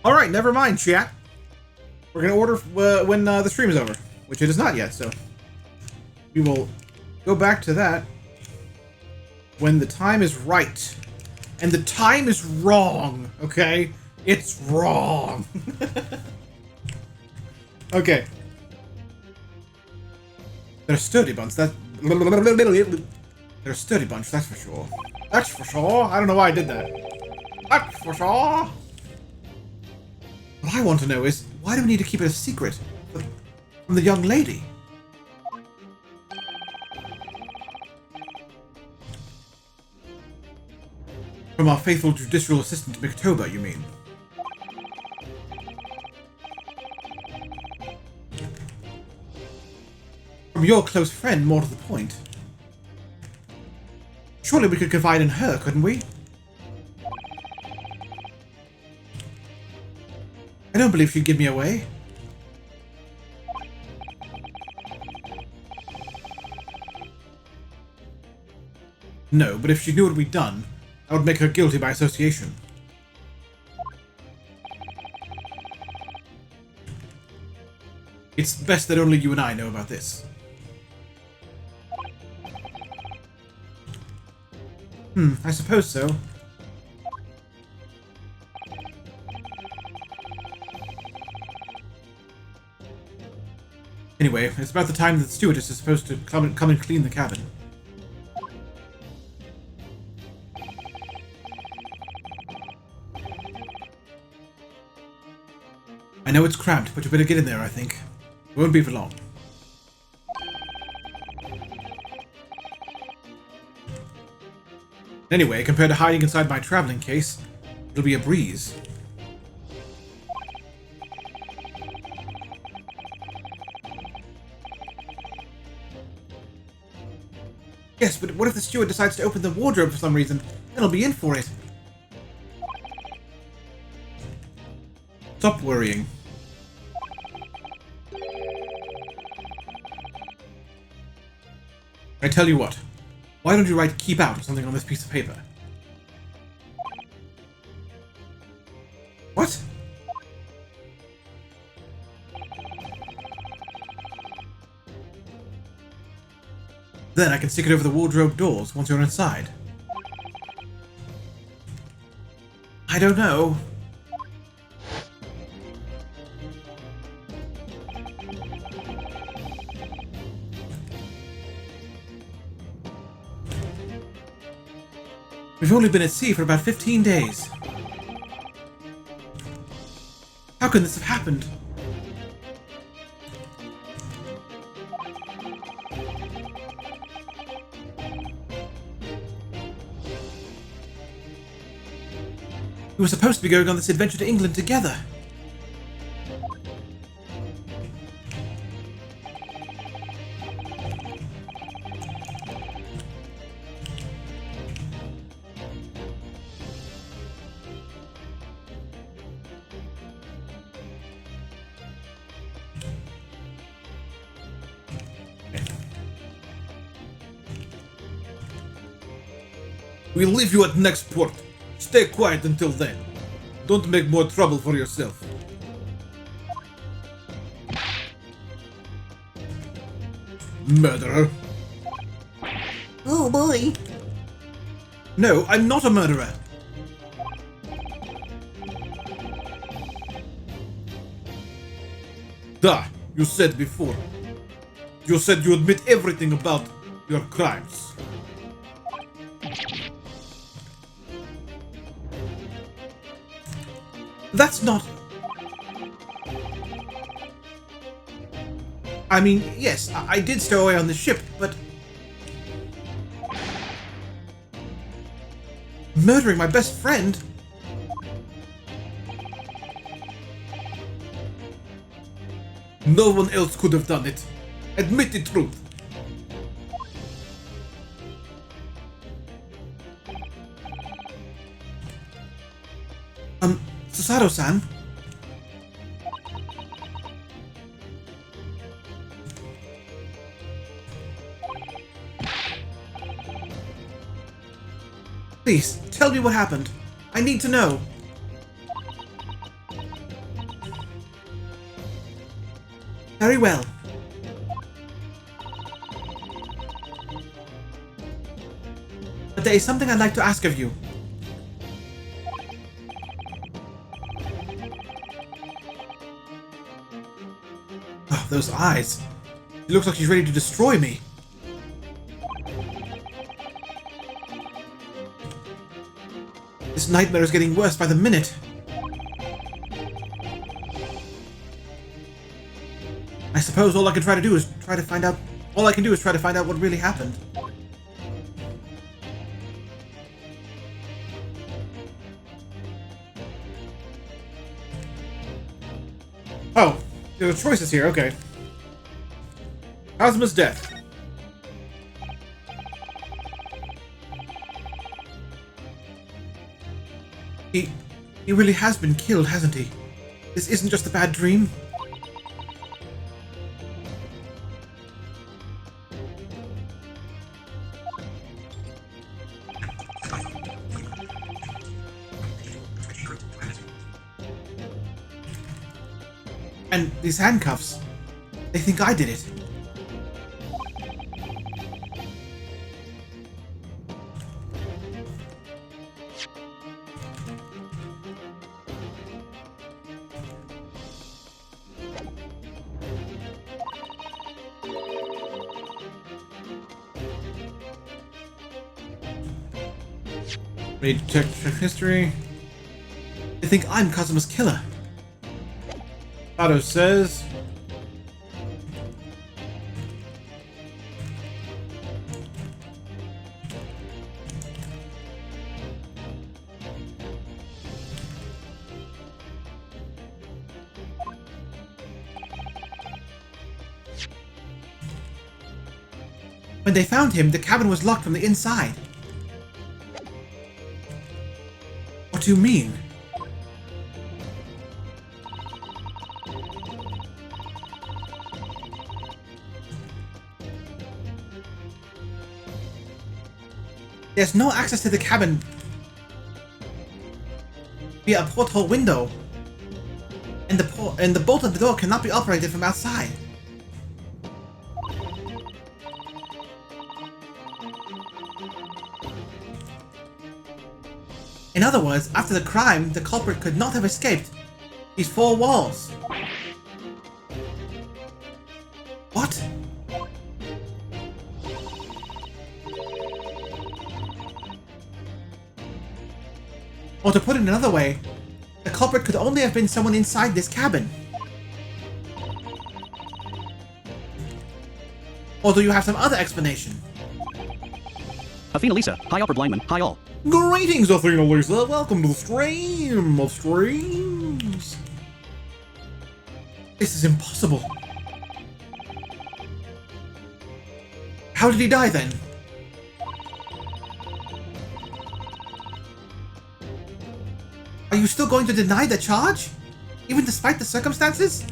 Alright, never mind, chat. We're gonna order when the stream is over, which it is not yet, so we will go back to that when the time is right. And the time is wrong, okay? It's wrong. Okay. They're a sturdy bunch, They're a sturdy bunch, that's for sure. That's for sure. I don't know why I did that. That's for sure. What I want to know is, why do we need to keep it a secret from the young lady? From our faithful judicial assistant, Mictoba, you mean? From your close friend, more to the point. Surely we could confide in her, couldn't we? I don't believe she'd give me away. No, but if she knew what we'd done, that would make her guilty by association. It's best that only you and I know about this. I suppose so. Anyway, it's about the time that the stewardess is supposed to come and clean the cabin. I know it's cramped, but you better get in there, I think. It won't be for long. Anyway, compared to hiding inside my traveling case, it'll be a breeze. Yes, but what if the steward decides to open the wardrobe for some reason? Then I'll be in for it. Stop worrying. I tell you what. Why don't you write "keep out" or something on this piece of paper? What? Then I can stick it over the wardrobe doors once you're inside. I don't know. We've only been at sea for about 15 days. How can this have happened? We were supposed to be going on this adventure to England together. We'll leave you at next port. Stay quiet until then. Don't make more trouble for yourself. Murderer. Oh boy. No, I'm not a murderer. Da, you said before. You said you admit everything about your crimes. That's not... I mean, yes, I did stow away on the ship, but... Murdering my best friend? No one else could have done it. Admit the truth. Susato-san? Please, tell me what happened. I need to know. Very well. But there is something I'd like to ask of you. Oh, those eyes. It looks like she's ready to destroy me. This nightmare is getting worse by the minute. I suppose all I can try to do is try to find out... All I can do is try to find out what really happened. Oh, there are choices here, okay. Cosmo's death. He really has been killed, hasn't he? This isn't just a bad dream. And these handcuffs, they think I did it. Read check history. They think I'm Kazuma's killer. Otto says... When they found him, the cabin was locked from the inside. What do you mean? There's no access to the cabin via a porthole window, and the bolt of the door cannot be operated from outside. In other words, after the crime, the culprit could not have escaped these four walls. What? Or to put it another way, the culprit could only have been someone inside this cabin. Or do you have some other explanation? Athena Lisa, hi Upper Blindman, hi all. Greetings, Athena Lisa. Welcome to the stream of streams. This is impossible. How did he die then? Are you still going to deny the charge? Even despite the circumstances?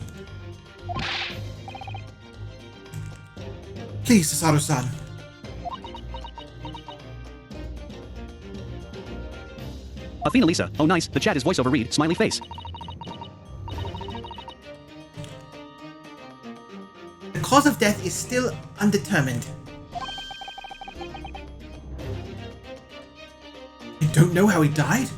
Please, Sasaru-san. Athena Lisa, oh nice, the chat is voiceover read, smiley face. The cause of death is still undetermined. You don't know how he died?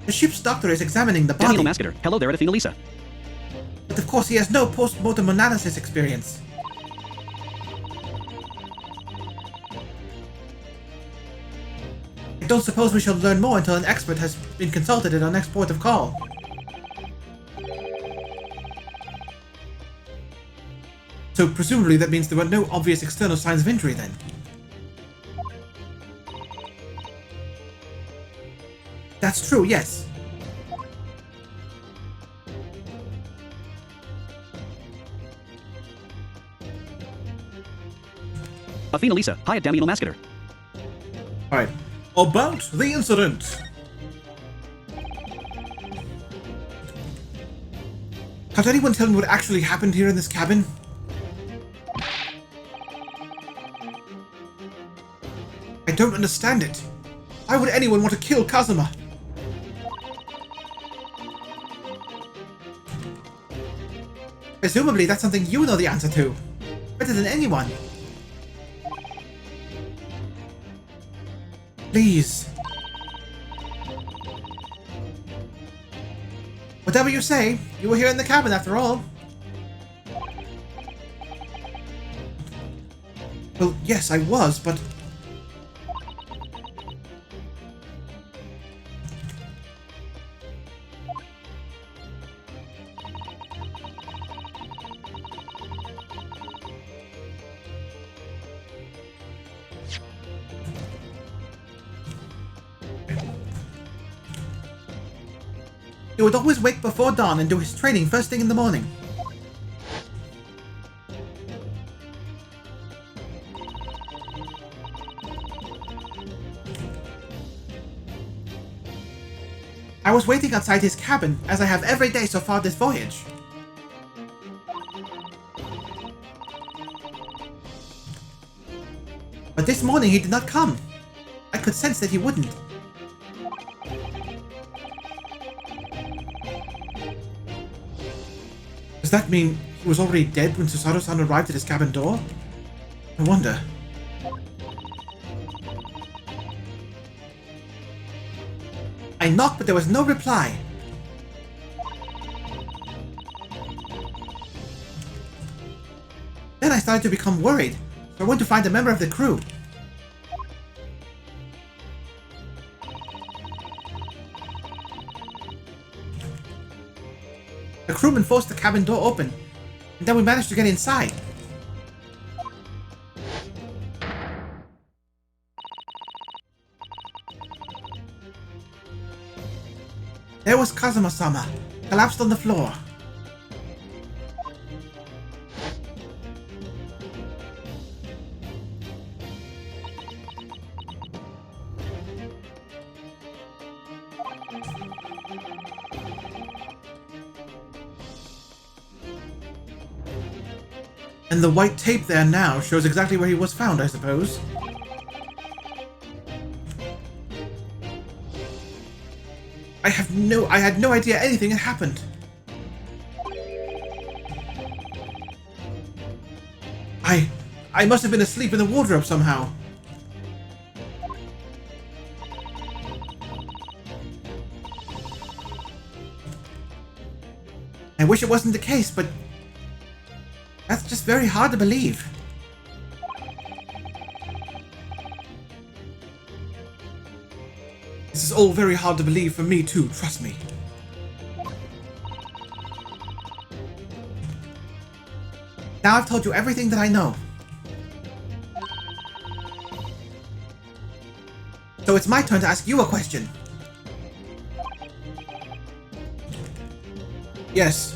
The ship's doctor is examining the body. Daniel Masketer, hello there at Athena Lisa. But of course he has no post-mortem analysis experience. I don't suppose we shall learn more until an expert has been consulted at our next port of call. So presumably that means there were no obvious external signs of injury then. That's true, yes. Athena Lisa, hi at Daniel Masketer. Alright. About the incident. Can't anyone tell me what actually happened here in this cabin? I don't understand it. Why would anyone want to kill Kazuma? Presumably that's something you know the answer to. Better than anyone. Please. Whatever you say, you were here in the cabin after all. Well, yes, I was, but... He would always wake before dawn and do his training first thing in the morning. I was waiting outside his cabin, as I have every day so far this voyage. But this morning he did not come. I could sense that he wouldn't. Does that mean he was already dead when Susato-san arrived at his cabin door? I wonder. I knocked, but there was no reply. Then I started to become worried, so I went to find a member of the crew. The crewman forced the cabin door open, and then we managed to get inside. There was Kazuma-sama, collapsed on the floor. And the white tape there now shows exactly where he was found, I suppose. I had no idea anything had happened. I must have been asleep in the wardrobe somehow. I wish it wasn't the case, but that's just very hard to believe. This is all very hard to believe for me too, trust me. Now I've told you everything that I know. So it's my turn to ask you a question. Yes.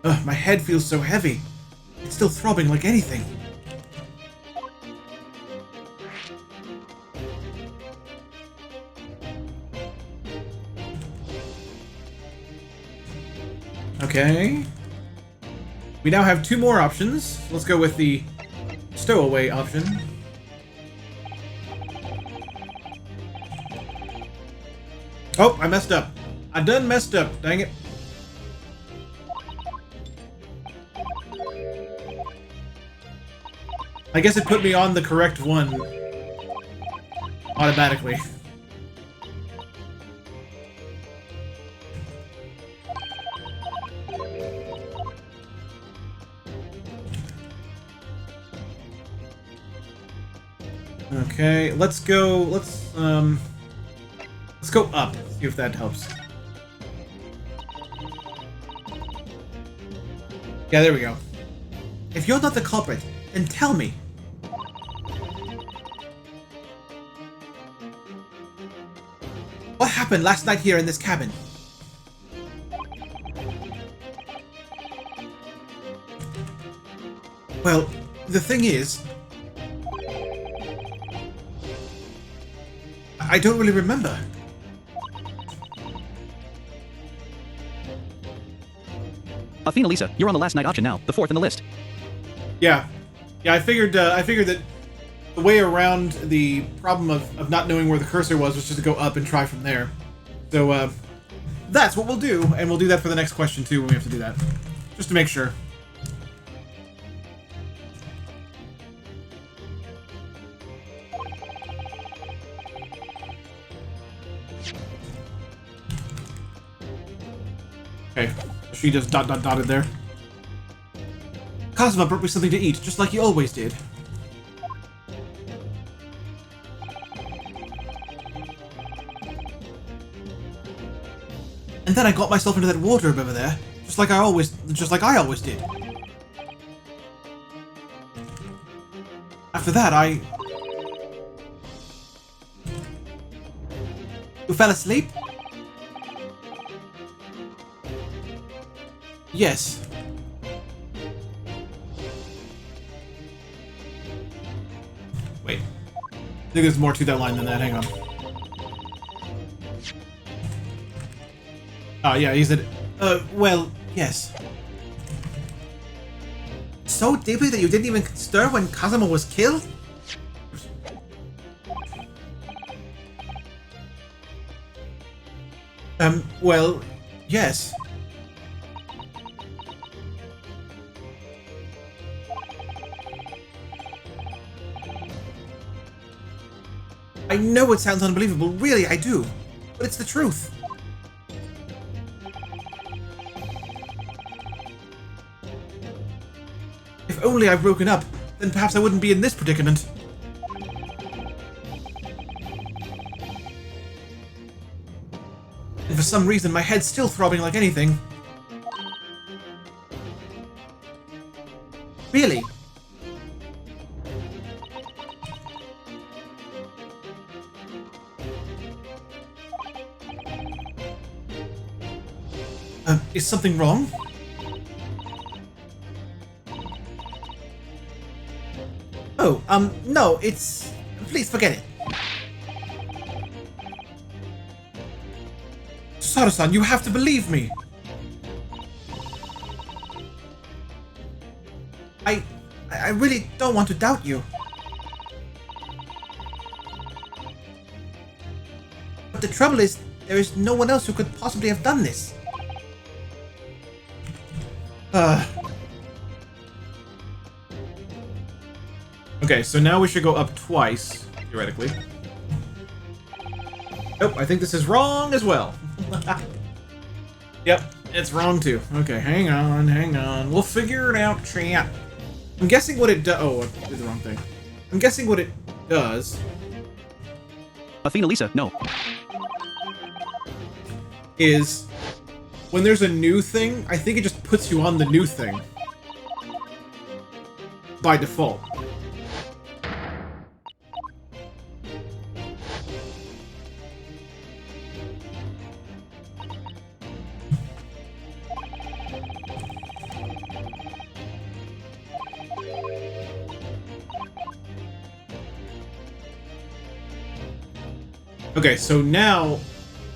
Ugh, my head feels so heavy. It's still throbbing like anything. Okay. We now have two more options. Let's go with the stowaway option. Oh, I messed up. I done messed up, dang it. I guess it put me on the correct one automatically. Okay, let's go up, see if that helps. Yeah, there we go. If you're not the culprit, then tell me. What happened last night here in this cabin? Well, the thing is, I don't really remember. Athena Lisa, you're on the last night option now, the fourth in the list. Yeah, I figured that the way around the problem of not knowing where the cursor was just to go up and try from there. So, that's what we'll do, and we'll do that for the next question, too, when we have to do that. Just to make sure. Okay, she just dotted there. Cosmo brought me something to eat, just like he always did. And then I got myself into that wardrobe over there, just like I always did. After that, You fell asleep? Yes. Wait. I think there's more to that line than that, hang on. Oh, yeah, he said, well, yes. So deeply that you didn't even stir when Cosmo was killed? Well, yes. I know it sounds unbelievable, really, I do. But it's the truth. If only I'd broken up, then perhaps I wouldn't be in this predicament. And for some reason, my head's still throbbing like anything. Really? Is something wrong? Oh, no, it's... Please forget it. Sato-san, you have to believe me. I really don't want to doubt you. But the trouble is, there is no one else who could possibly have done this. Okay, so now we should go up twice, theoretically. Nope, I think this is wrong as well. Yep, it's wrong too. Okay, hang on. We'll figure it out, chat. I'm guessing what it does... Oh, I did the wrong thing. I'm guessing what it does... Athena Lisa, no. Is... When there's a new thing, I think it just puts you on the new thing. By default. Okay, so now,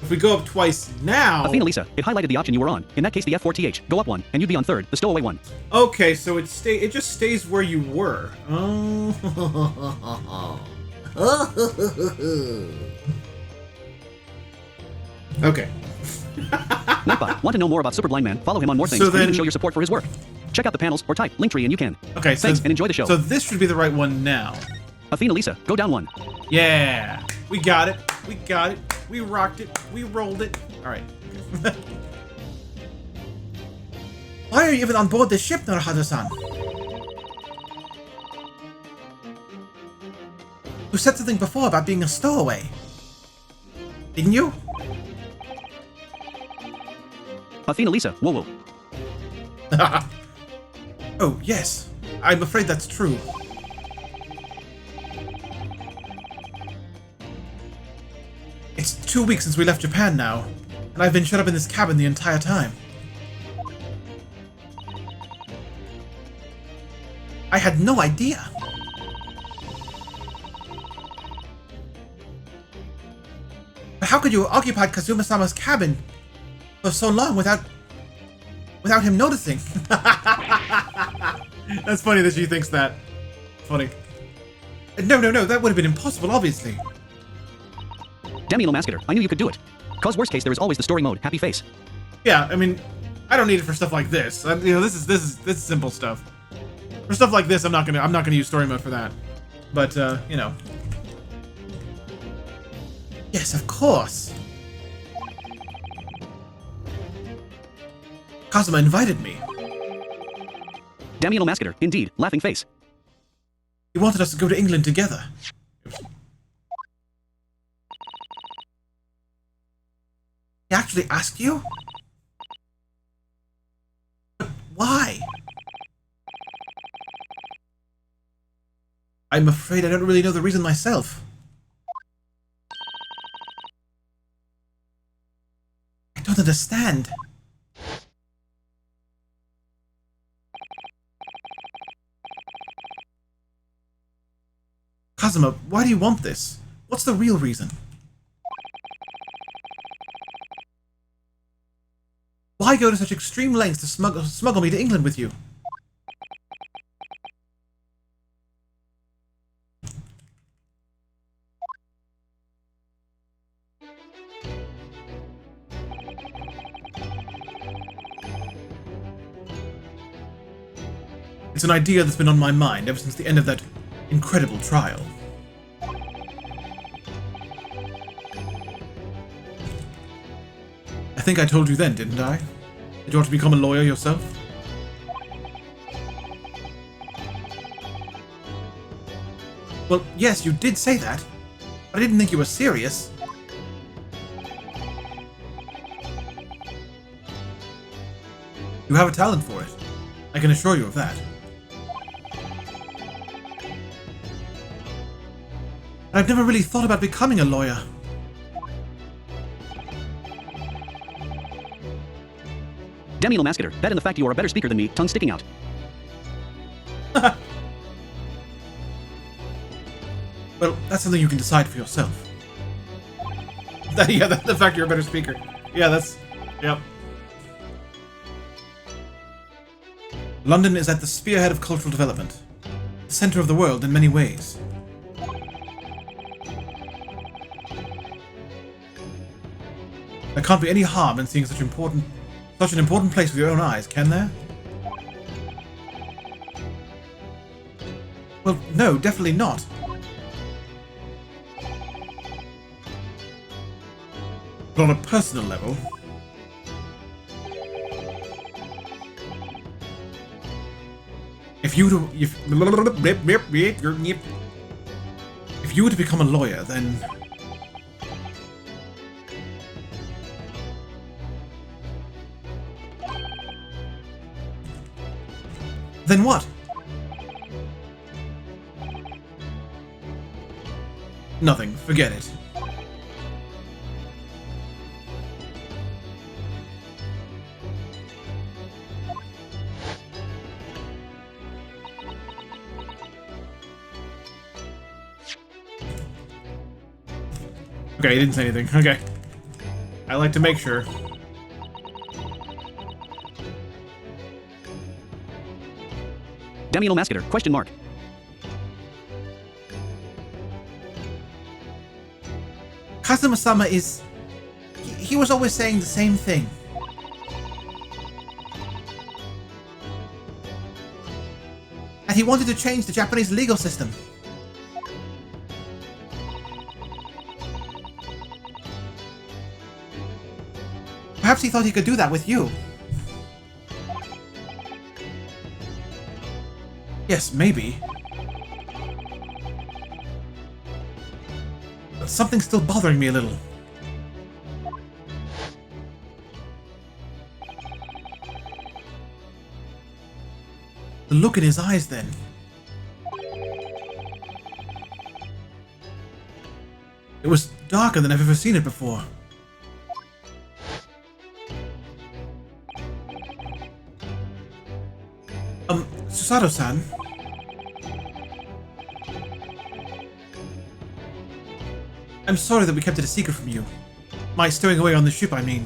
if we go up twice now... Athena Lisa, it highlighted the option you were on. In that case, the F4TH. Go up one, and you'd be on third, the stowaway one. Okay, so it just stays where you were. Oh. Okay. Nightbot, want to know more about Super Blind Man? Follow him on more things, and even show your support for his work. Check out the panels, or type Linktree and you can. Okay, thanks, and enjoy the show. So this should be the right one now. Athena Lisa, go down one. Yeah, we got it. We got it. We rocked it. We rolled it. All right. Why are you even on board this ship, Naruhito-san? You said something before about being a stowaway. Didn't you? Athena Lisa, whoa. Oh, yes. I'm afraid that's true. It's 2 weeks since we left Japan now, and I've been shut up in this cabin the entire time. I had no idea. But how could you have occupied Kazuma-sama's cabin for so long without him noticing? That's funny that she thinks that. Funny. No, that would have been impossible, obviously. Damn you, Masketer. I knew you could do it. Cause worst case, there is always the story mode, happy face. Yeah, I mean, I don't need it for stuff like this. This is simple stuff. For stuff like this, I'm not gonna use story mode for that. But yes, of course. Kazuma invited me. Damn you, Masketer. Indeed, laughing face. He wanted us to go to England together. He actually asked you? But why? I'm afraid I don't really know the reason myself. I don't understand. Kazuma, why do you want this? What's the real reason? Why go to such extreme lengths to smuggle me to England with you? It's an idea that's been on my mind ever since the end of that incredible trial. I think I told you then, didn't I? That you ought to become a lawyer yourself? Well, yes, you did say that, but I didn't think you were serious. You have a talent for it. I can assure you of that. I've never really thought about becoming a lawyer. Damn you, Masketer. Bet in the fact you are a better speaker than me, tongue sticking out. Well, that's something you can decide for yourself. The fact you're a better speaker. Yeah, yep. London is at the spearhead of cultural development. The center of the world in many ways. There can't be any harm in seeing such an important place with your own eyes, can there? Well, no, definitely not. But on a personal level, if you were to become a lawyer, then what? Nothing. Forget it. Okay, he didn't say anything. Okay. I like to make sure. Damn you, Masketer. Question mark. Kazuma-sama is... He was always saying the same thing. And he wanted to change the Japanese legal system. Perhaps he thought he could do that with you. Yes, maybe. But something's still bothering me a little. The look in his eyes, then. It was darker than I've ever seen it before. Susato-san? I'm sorry that we kept it a secret from you. My stowing away on the ship, I mean.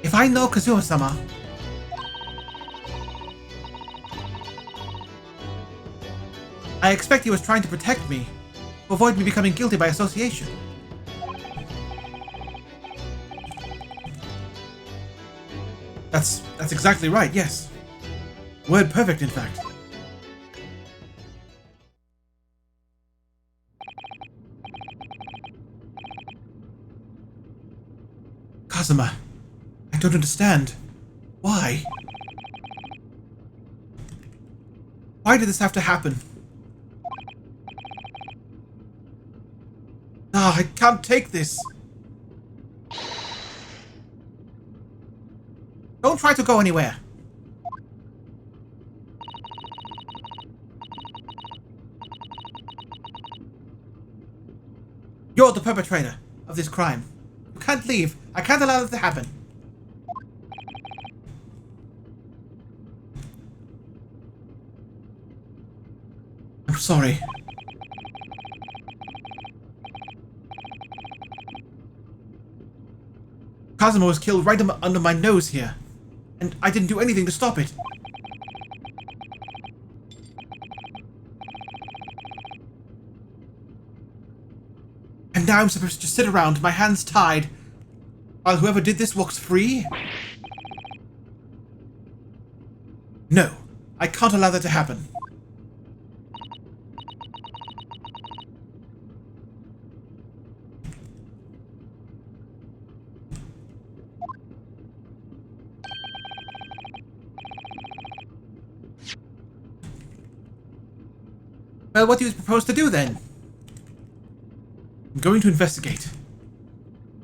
If I know Kazuma-sama... I expect he was trying to protect me, to avoid me becoming guilty by association. That's exactly right, yes. Word perfect, in fact. Kazuma, I don't understand. Why? Why did this have to happen? Ah, I can't take this. Don't try to go anywhere. You're the perpetrator of this crime. You can't leave. I can't allow this to happen. I'm sorry. Kazuma was killed right under my nose here, and I didn't do anything to stop it. And now I'm supposed to just sit around, my hands tied, while whoever did this walks free? No, I can't allow that to happen. Well, what do you propose to do then? I'm going to investigate.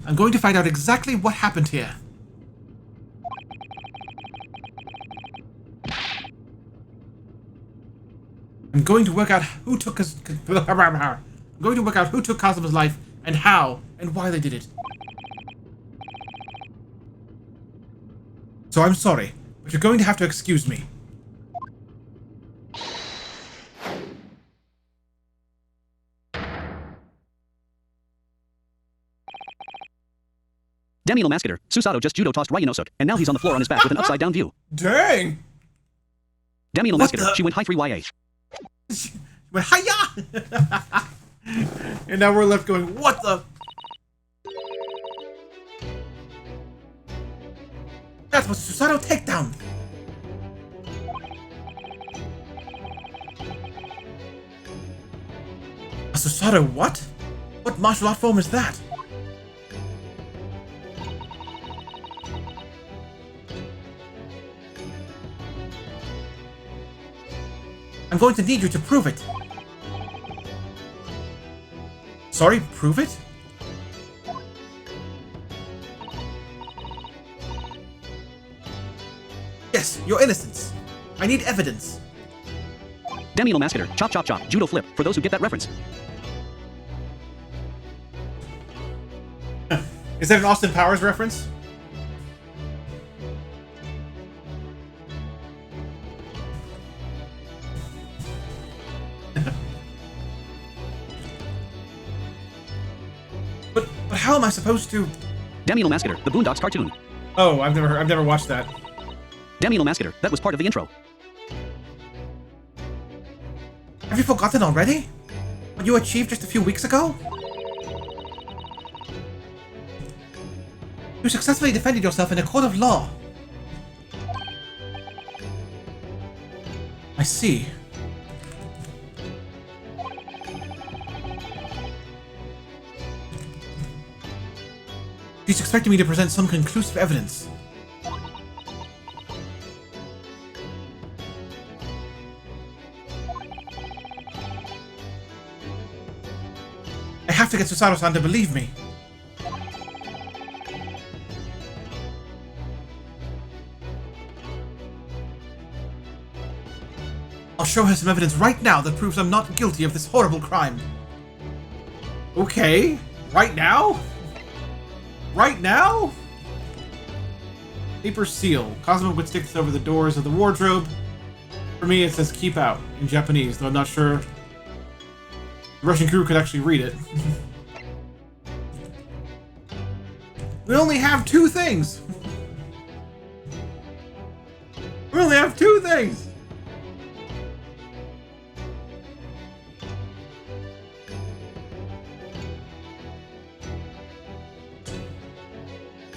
I'm going to find out exactly what happened here. I'm going to work out who took Kazuma's life and how and why they did it. So I'm sorry, but you're going to have to excuse me. Damn you, Masketer. Susato just judo tossed Ryunosuke, and now he's on the floor on his back with an upside down view. Dang! Damn you, Masketer. She went high 3YA. Went hiya! And now we're left going, what the? That was Susato takedown! A Susato what? What martial art form is that? I'm going to need you to prove it. Sorry, prove it? Yes, your innocence. I need evidence. Damn you, Masketer. Chop, chop, chop. Judo flip, for those who get that reference. Is that an Austin Powers reference? But how am I supposed to? Damn you, Masketer. The Boondocks cartoon. Oh, I've never watched that. Damn you, Masketer. That was part of the intro. Have you forgotten already? What you achieved just a few weeks ago? You successfully defended yourself in a court of law. I see. She's expecting me to present some conclusive evidence. I have to get Susato-san to believe me. I'll show her some evidence right now that proves I'm not guilty of this horrible crime. Okay, right now? Right now? Paper seal. Kazuma would stick this over the doors of the wardrobe. For me, it says keep out in Japanese, though I'm not sure the Russian crew could actually read it. We only have two things. We only have two things.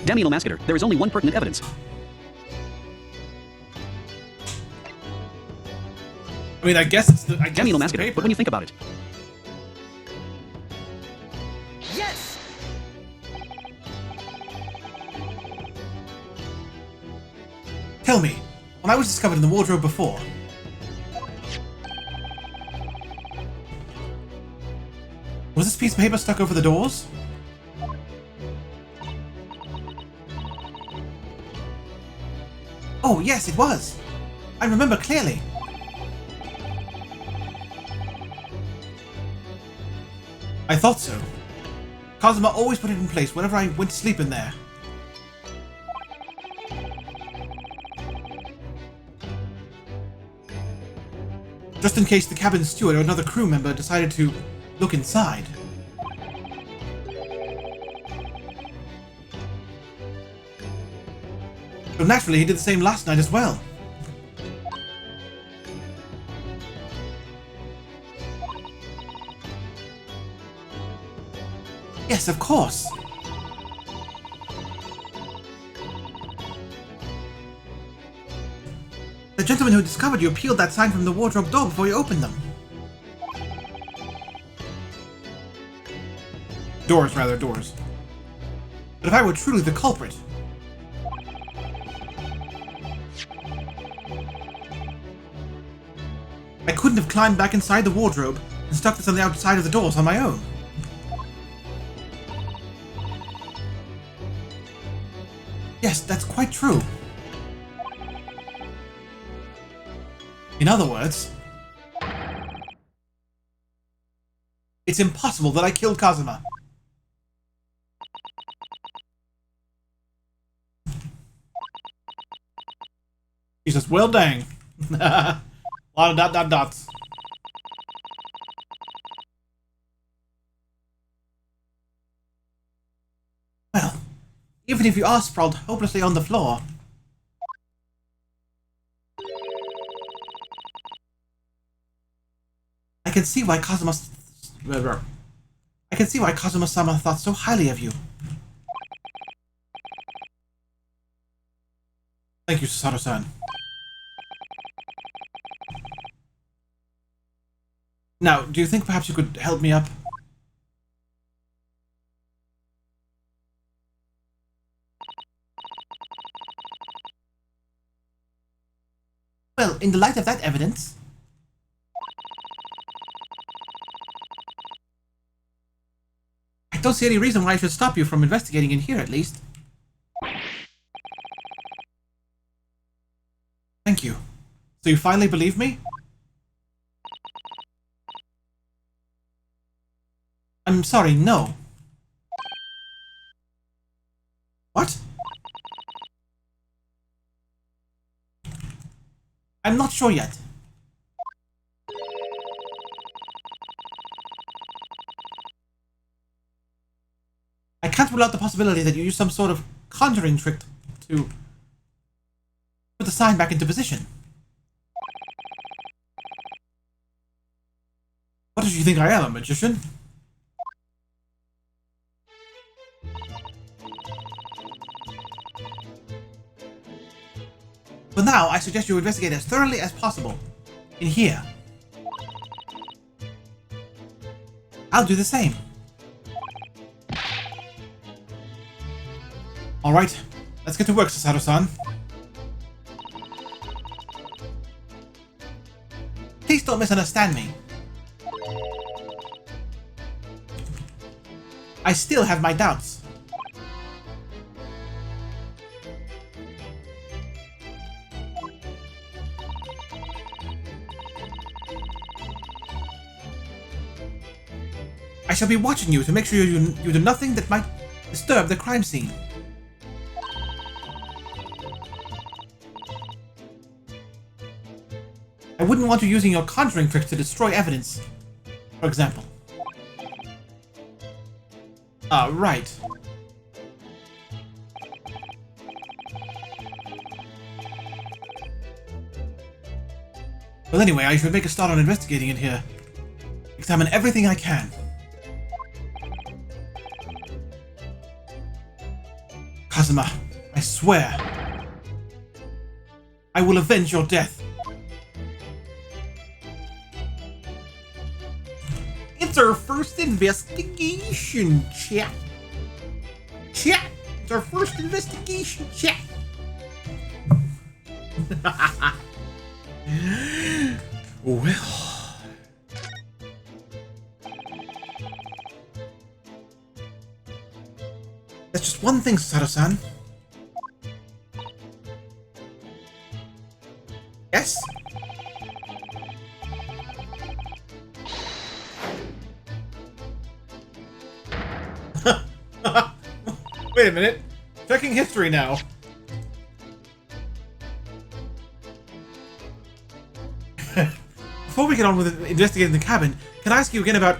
Damn you, Masketer, there is only one pertinent evidence. I mean, I guess it's the. Damn you, Masketer, but when you think about it. Yes! Tell me, when I was discovered in the wardrobe before, was this piece of paper stuck over the doors? Oh, yes, it was. I remember clearly. I thought so. Kazuma always put it in place whenever I went to sleep in there. Just in case the cabin steward or another crew member decided to look inside. So naturally, he did the same last night as well. Yes, of course. The gentleman who discovered you peeled that sign from the wardrobe door before you opened them. Doors. But if I were truly the culprit... I couldn't have climbed back inside the wardrobe and stuck this on the outside of the doors on my own. Yes, that's quite true. In other words, it's impossible that I killed Kazuma. He says, well dang. A lot of dots. Well, even if you are sprawled hopelessly on the floor, I can see why Kazuma-sama thought so highly of you. Thank you, Sasato-san. Now, do you think perhaps you could help me up? Well, in the light of that evidence... I don't see any reason why I should stop you from investigating in here, at least. Thank you. So you finally believe me? I'm sorry, no. What? I'm not sure yet. I can't rule out the possibility that you used some sort of conjuring trick to put the sign back into position. What did you think I am, a magician? For now, I suggest you investigate as thoroughly as possible. In here. I'll do the same. Alright, let's get to work, Sasato-san. Please don't misunderstand me. I still have my doubts. I shall be watching you to make sure you do nothing that might disturb the crime scene. I wouldn't want you using your conjuring tricks to destroy evidence, for example. Right. Well, anyway, I should make a start on investigating in here. Examine everything I can. Kazuma, I swear. I will avenge your death. It's our first investigation, chat. Chat! It's our first investigation, chat. Well. That's just one thing, Sato-san. Yes? Wait a minute. Checking history now. Before we get on with investigating the cabin, can I ask you again about...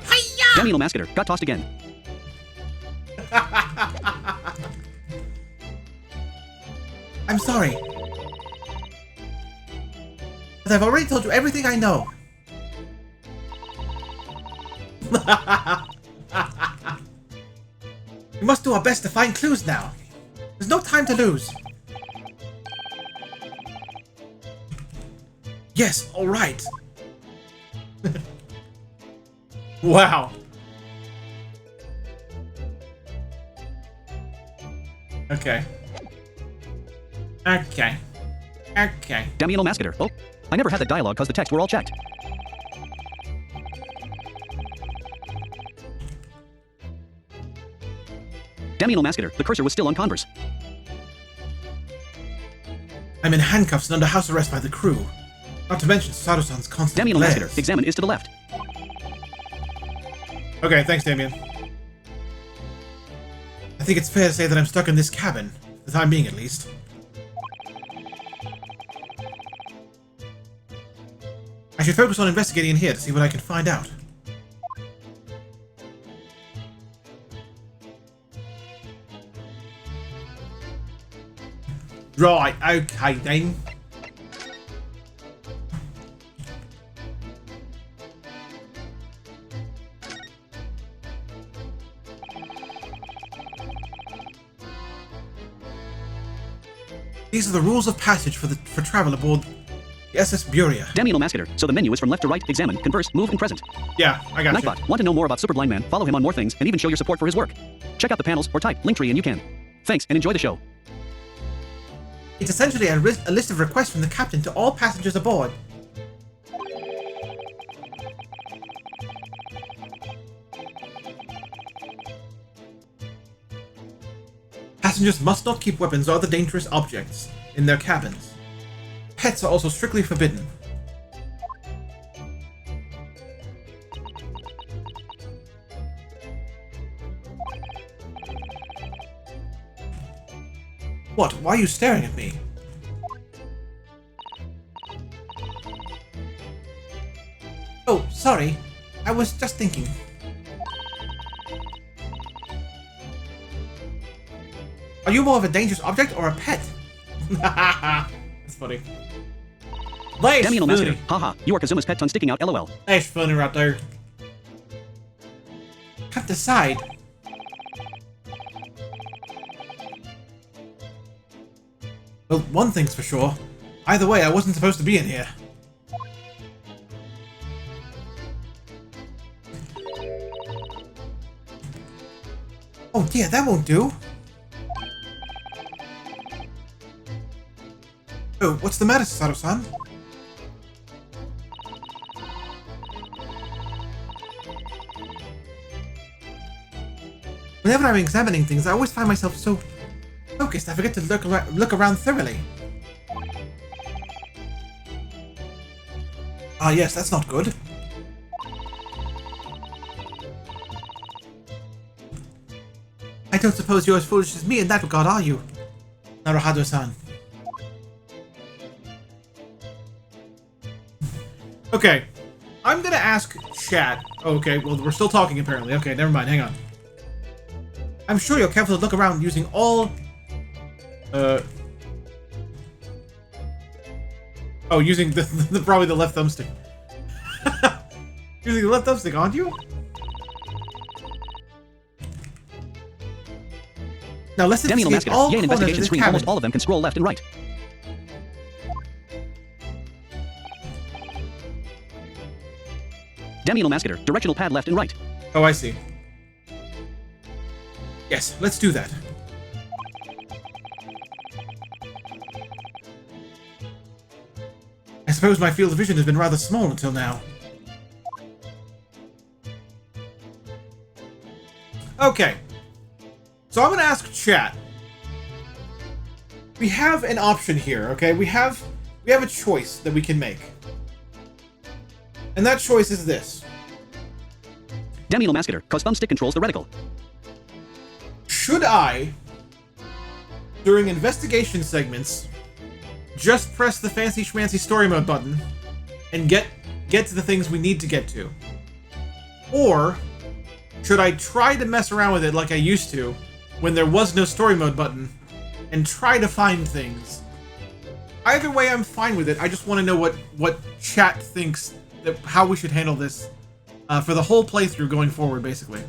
Daniel Masketer got tossed again. I'm sorry. But I've already told you everything I know. We must do our best to find clues now. There's no time to lose. Yes, alright. Wow. Okay. Okay. Okay. Daniel Masketer. Oh, I never had that dialogue because the texts were all checked. Daniel Masketer, the cursor was still on Converse. I'm in handcuffs and under house arrest by the crew. Not to mention Sato-san's constant Daniel glares. Masketer, examine is to the left. Okay, thanks, Damien. I think it's fair to say that I'm stuck in this cabin, for the time being at least. I should focus on investigating in here to see what I can find out. Right, okay then. These are the rules of passage for travel aboard the SS Buria. Daniel Masketer, so the menu is from left to right, examine, converse, move, and present. Yeah, I got you. Nightbot, want to know more about Super Blind Man? Follow him on more things, and even show your support for his work. Check out the panels, or type Linktree and you can. Thanks, and enjoy the show. It's essentially a list of requests from the captain to all passengers aboard. Passengers must not keep weapons or other dangerous objects in their cabins. Pets are also strictly forbidden. What? Why are you staring at me? Oh, sorry. I was just thinking. Are you more of a dangerous object or a pet? That's funny. Nice, Daniel funny. Masketer, haha, you are Kazuma's pet tongue sticking out, lol. Nice funny right there. Can't decide. Well, one thing's for sure. Either way, I wasn't supposed to be in here. Oh dear, that won't do. Oh, what's the matter, Sato-san? Whenever I'm examining things, I always find myself so focused I forget to look around thoroughly. Ah yes, that's not good. I don't suppose you're as foolish as me in that regard, are you, Naruhado-san? Okay, I'm gonna ask chat. Okay, well, we're still talking apparently. Okay, never mind, hang on. I'm sure you're careful to look around using all... Oh, using probably the left thumbstick. Using the left thumbstick, aren't you? Now let's Damn Needle investigate Masketer. all Yay, an corners of investigation this screen. cabin. Almost all of them can scroll left and right. Damn Needle Masketer. Directional pad left and right. Oh, I see. Yes, let's do that. I suppose my field of vision has been rather small until now. Okay. So I'm going to ask chat. We have an option here, okay? We have a choice that we can make. And that choice is this. Damn Needle Masketer. Cause thumbstick controls the reticle. Should I, during investigation segments, just press the fancy schmancy story mode button and get to the things we need to get to? Or should I try to mess around with it like I used to when there was no story mode button and try to find things? Either way, I'm fine with it. I just want to know what chat thinks, that how we should handle this for the whole playthrough going forward, basically.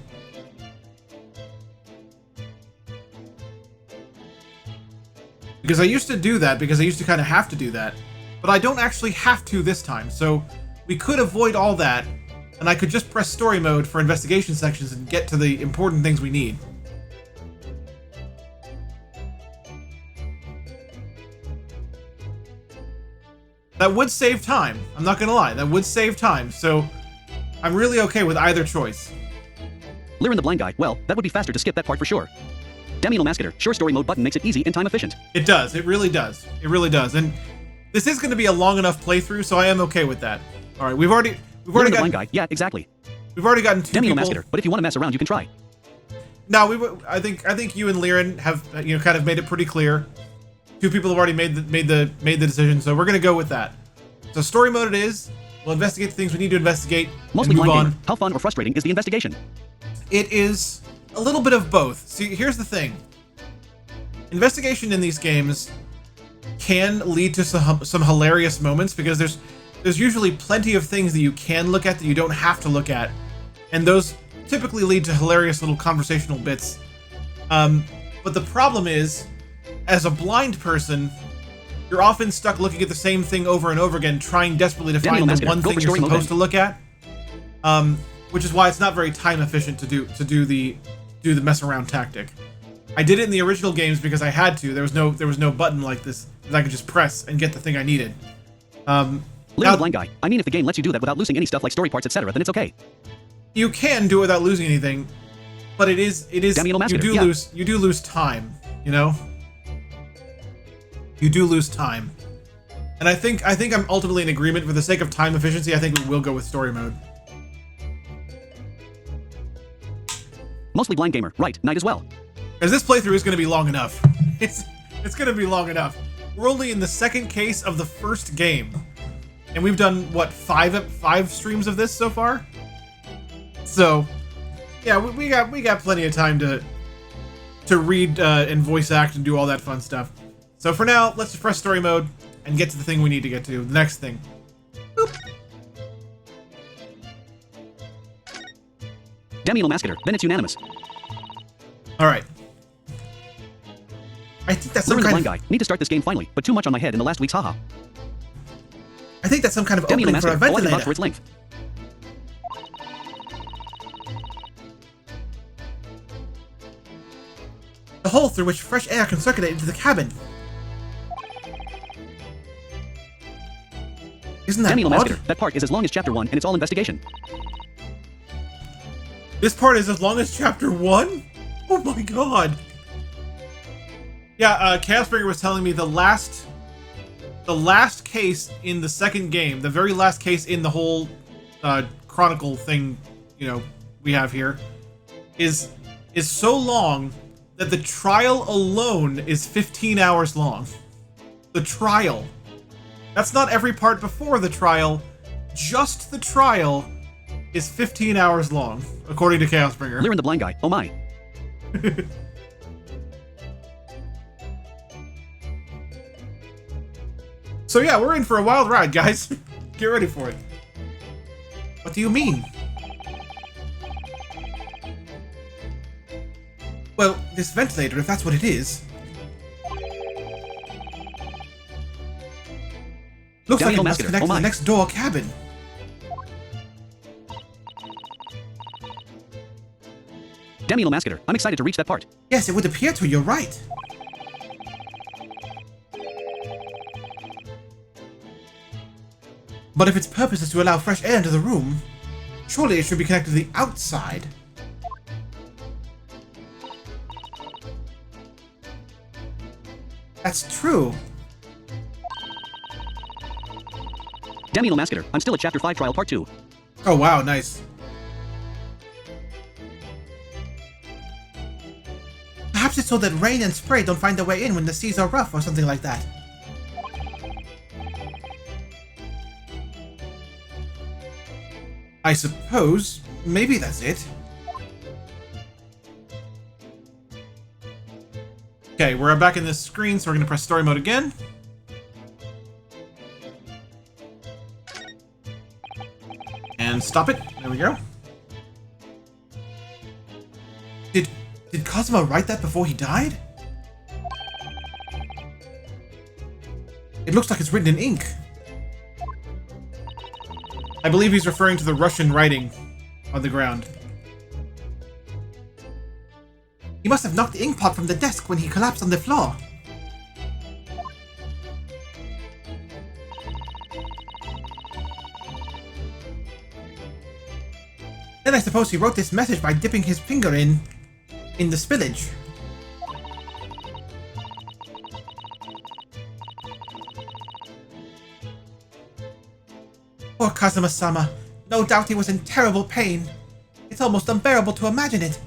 Because I used to do that, because I used to kind of have to do that, but I don't actually have to this time, so we could avoid all that, and I could just press story mode for investigation sections and get to the important things we need. That would save time, I'm not gonna lie, that would save time, so I'm really okay with either choice. Lirin the blind guy. Well, that would be faster to skip that part for sure. Damn Needle Masketer. Sure story mode button makes it easy and time efficient. It does. It really does. It really does. And this is going to be a long enough playthrough, so I am okay with that. All right, we've already Lirin the gotten, blind guy. Yeah, exactly. We've already gotten two Damn Needle people. Masketer. But if you want to mess around, you can try. No, I think you and Lirin have kind of made it pretty clear. Two people have already made the decision, so we're going to go with that. So story mode it is. We'll investigate the things we need to investigate. Mostly and move blind on. game. How fun or frustrating is the investigation? It is a little bit of both. See, here's the thing. Investigation in these games can lead to some hilarious moments because there's usually plenty of things that you can look at that you don't have to look at, and those typically lead to hilarious little conversational bits. But the problem is, as a blind person, you're often stuck looking at the same thing over and over again, trying desperately to find the one thing you're supposed to look at. Which is why it's not very time efficient to do the mess around tactic. I did it in the original games because I had to. There was no button like this that I could just press and get the thing I needed. Lirin the blind guy. I mean, if the game lets you do that without losing any stuff like story parts, etc., then it's okay. You can do it without losing anything, but it is Damn Needle Masketer, you do lose time, you know? You do lose time. And I think I'm ultimately in agreement for the sake of time efficiency. I think we will go with story mode. Mostly blind gamer. Right, night as well. Because this playthrough is going to be long enough. It's going to be long enough. We're only in the second case of the first game. And we've done, what, five streams of this so far? So, yeah, we got plenty of time to read and voice act and do all that fun stuff. So for now, let's just press story mode and get to the thing we need to get to. The next thing. Boop. Damn Needle Masketer. Then it's unanimous. Alright. I think that's some Lirin the kind blind of... guy. Need to start this game finally, but too much on my head in the last week's haha. I think that's some kind of Damn Needle opening for a Masketer. All I can vouch ventilator. for its length. A hole through which fresh air can circulate into the cabin. Isn't that Damn Needle odd? Masketer. That part is as long as chapter 1, and it's all investigation. This part is as long as chapter 1? Oh my god. Yeah, Chaosbringer was telling me the last case in the second game, the very last case in the whole chronicle thing, we have here, is so long that the trial alone is 15 hours long. The trial. That's not every part before the trial. Just the trial is 15 hours long, according to Chaosbringer. Lirin the blind guy. Oh my. So yeah, we're in for a wild ride, guys. Get ready for it. What do you mean? Well, this ventilator, if that's what it is. Looks like it must connect to the next door cabin. Damiano Mascator, I'm excited to reach that part. Yes, it would appear to. You're right. But if its purpose is to allow fresh air into the room, surely it should be connected to the outside. That's true. Damiano Mascator, I'm still at Chapter 5 Trial Part 2. Oh wow, nice. Perhaps it's so that rain and spray don't find their way in when the seas are rough or something like that. I suppose maybe that's it. Okay, we're back in this screen, so we're going to press story mode again. And stop it. There we go. Did Cosmo write that before he died? It looks like it's written in ink. I believe he's referring to the Russian writing on the ground. He must have knocked the ink pot from the desk when he collapsed on the floor. Then I suppose he wrote this message by dipping his finger in the spillage. Poor Kazuma-sama. No doubt he was in terrible pain. It's almost unbearable to imagine it.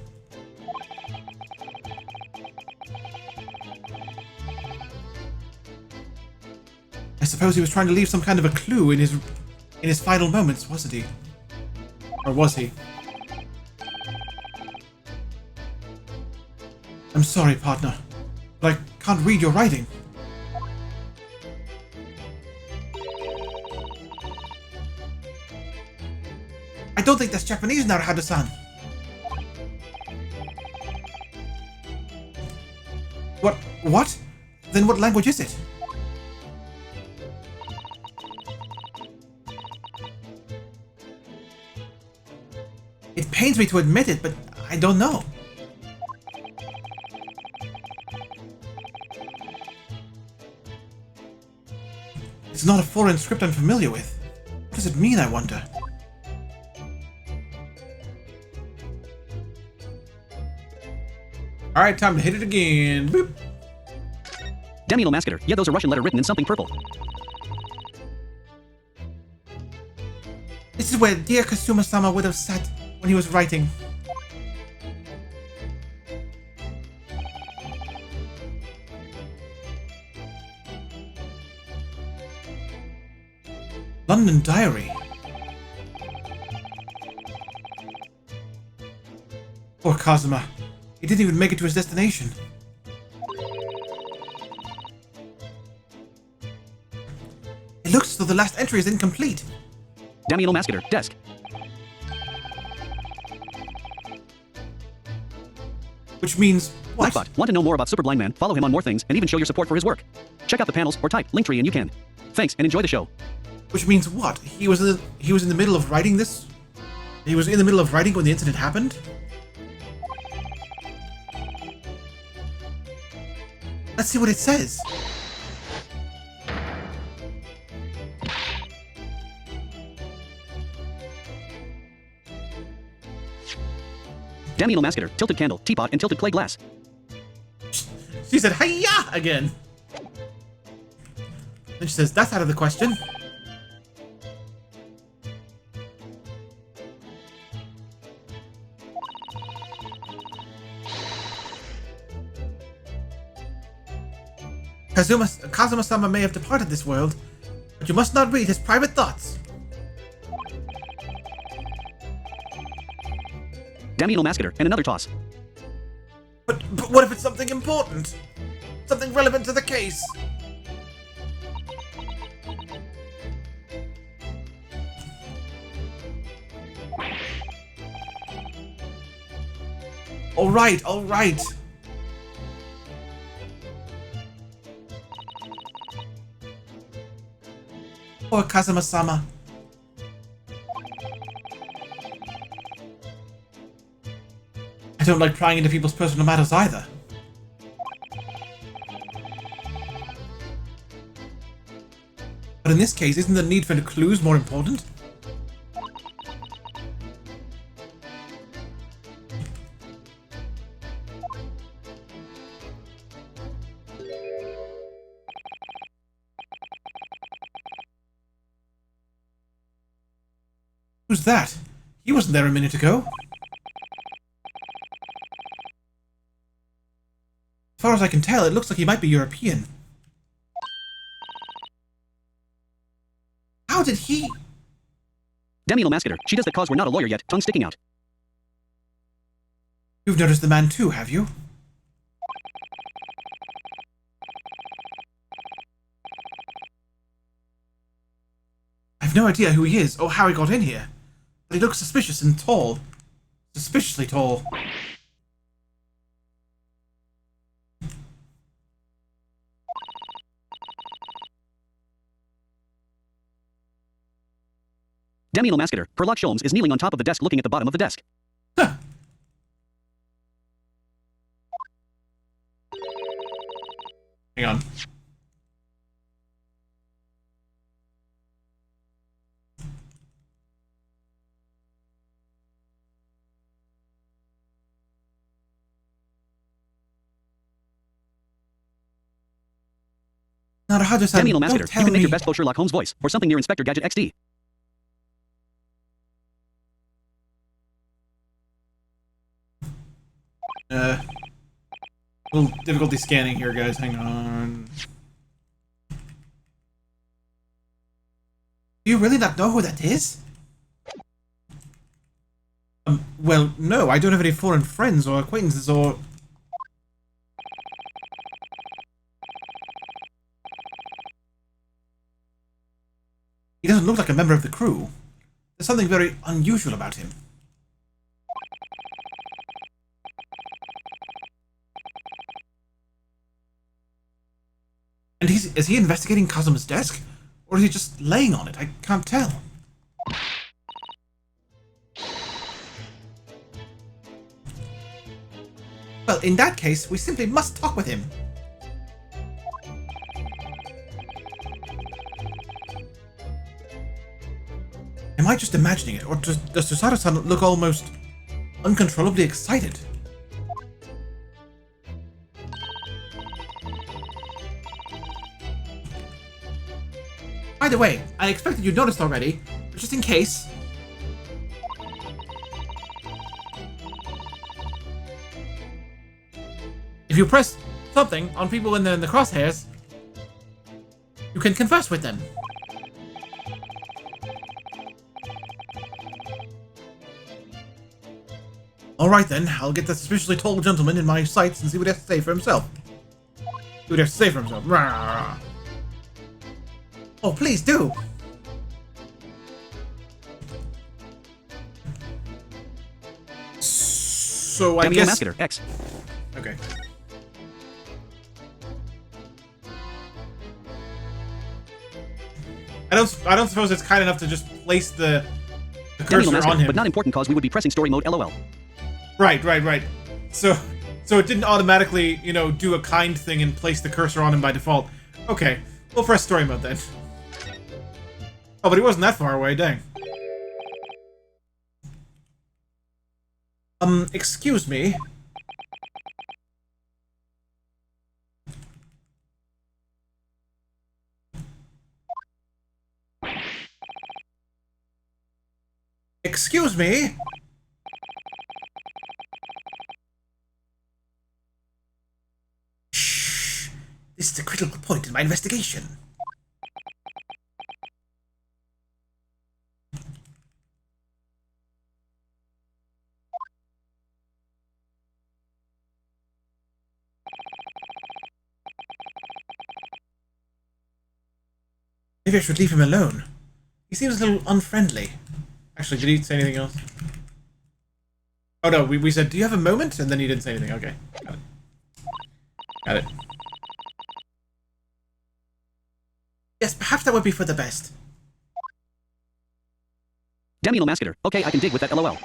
I suppose he was trying to leave some kind of a clue in his final moments, wasn't he? Or was he? I'm sorry, partner, but I can't read your writing. I don't think that's Japanese, Naruhado-san. What? Then what language is it? It pains me to admit it, but I don't know. It's not a foreign script I'm familiar with. What does it mean, I wonder? Alright, time to hit it again. Boop. Damiano Mascator, yeah, those are Russian letter written in something purple. This is where dear Kasuma-sama would have sat when he was writing. London Diary. Poor Kazuma. He didn't even make it to his destination. It looks as though the last entry is incomplete. Damiano Mascator, desk. Which means what? Clickbot. Want to know more about Super Blind Man? Follow him on more things and even show your support for his work. Check out the panels or type Linktree and you can. Thanks and enjoy the show. Which means what? He was in the middle of writing this? He was in the middle of writing when the incident happened? Let's see what it says. Damiano Mascator, tilted candle, teapot, and tilted clay glass. She said, "Hiya!" again. Then she says, "That's out of the question." Kazuma-sama may have departed this world, but you must not read his private thoughts. Damiano Mascator, and another toss. But what if it's something important? Something relevant to the case? Alright. Poor Kazuma-sama. I don't like prying into people's personal matters either. But in this case, isn't the need for clues more important? Who's that? He wasn't there a minute ago. As far as I can tell, it looks like he might be European. How did he... Demi Lomascator. She does that cause we're not a lawyer yet. Tongue sticking out. You've noticed the man too, have you? I've no idea who he is or how he got in here, but he looks suspicious and tall. Suspiciously tall. Demi Lomascator. Sherlock Holmes is kneeling on top of the desk looking at the bottom of the desk. Huh. Hang on. Demi Lomascator. You can make your best Sherlock Holmes voice, or something near Inspector Gadget XD. A little difficulty scanning here, guys. Hang on. Do you really not know who that is? Well, no, I don't have any foreign friends or acquaintances or... He doesn't look like a member of the crew. There's something very unusual about him. And is he investigating Kazuma's desk? Or is he just laying on it? I can't tell. Well, in that case, we simply must talk with him. Am I just imagining it? Or does Susato-san look almost uncontrollably excited? By the way, I expected you'd noticed already, but just in case... If you press something on people in the crosshairs, you can converse with them. Alright then, I'll get the suspiciously tall gentleman in my sights and see what he has to say for himself. See what he has to say for himself. Rawr. Oh, please do! So I guess... Lomascator, X. Okay. I don't suppose it's kind enough to just place the cursor on him. But not important cause we would be pressing story mode LOL. Right. So it didn't automatically, you know, do a kind thing and place the cursor on him by default. Okay, we'll press story mode then. Oh, but he wasn't that far away, dang. Excuse me. Excuse me? Shh. This is a critical point in my investigation. Maybe I should leave him alone. He seems a little unfriendly. Actually, did he say anything else? Oh no, we said, do you have a moment? And then he didn't say anything. Okay, got it. Got it. Yes, perhaps that would be for the best. Damn you, no masketer. Okay, I can dig with that LOL.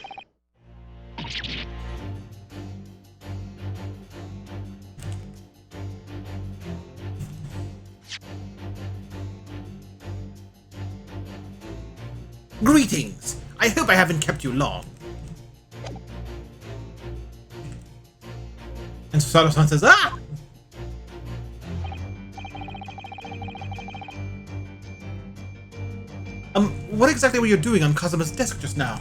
Greetings! I hope I haven't kept you long. And Susato-san says, ah! What exactly were you doing on Kazuma's desk just now?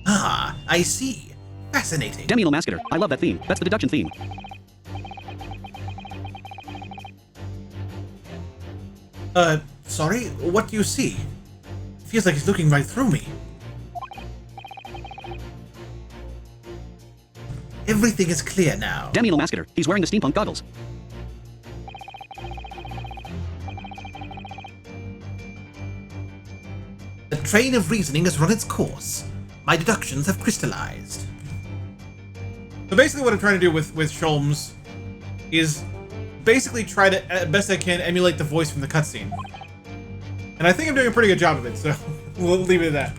Ah, I see. Fascinating. Damn you, no masketer. I love that theme. That's the deduction theme. Sorry? What do you see? Feels like he's looking right through me. Everything is clear now. Damn you, no masketer. He's wearing the steampunk goggles. The train of reasoning has run its course. My deductions have crystallized. So basically what I'm trying to do with Sholmes is basically try to, as best I can, emulate the voice from the cutscene. And I think I'm doing a pretty good job of it, so we'll leave it at that.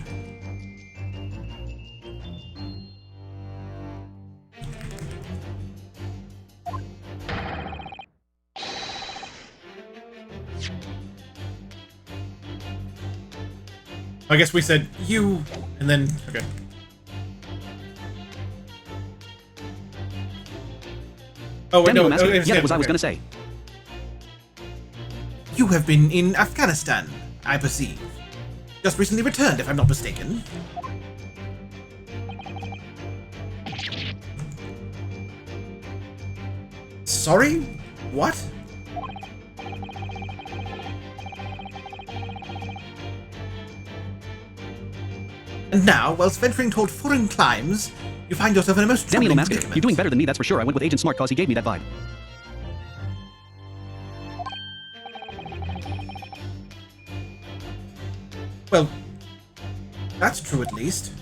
I guess we said you, and then, okay. Oh, wait, Damn you, no, no masketer. okay, Yeah, that was okay. I was gonna say. You have been in Afghanistan, I perceive. Just recently returned, if I'm not mistaken. Sorry? What? And now, whilst venturing toward foreign climes, you find yourself in a most Damn you, no troubling masketer. predicament. You're doing better than me, that's for sure. I went with Agent Smart cause he gave me that vibe. Well, that's true at least.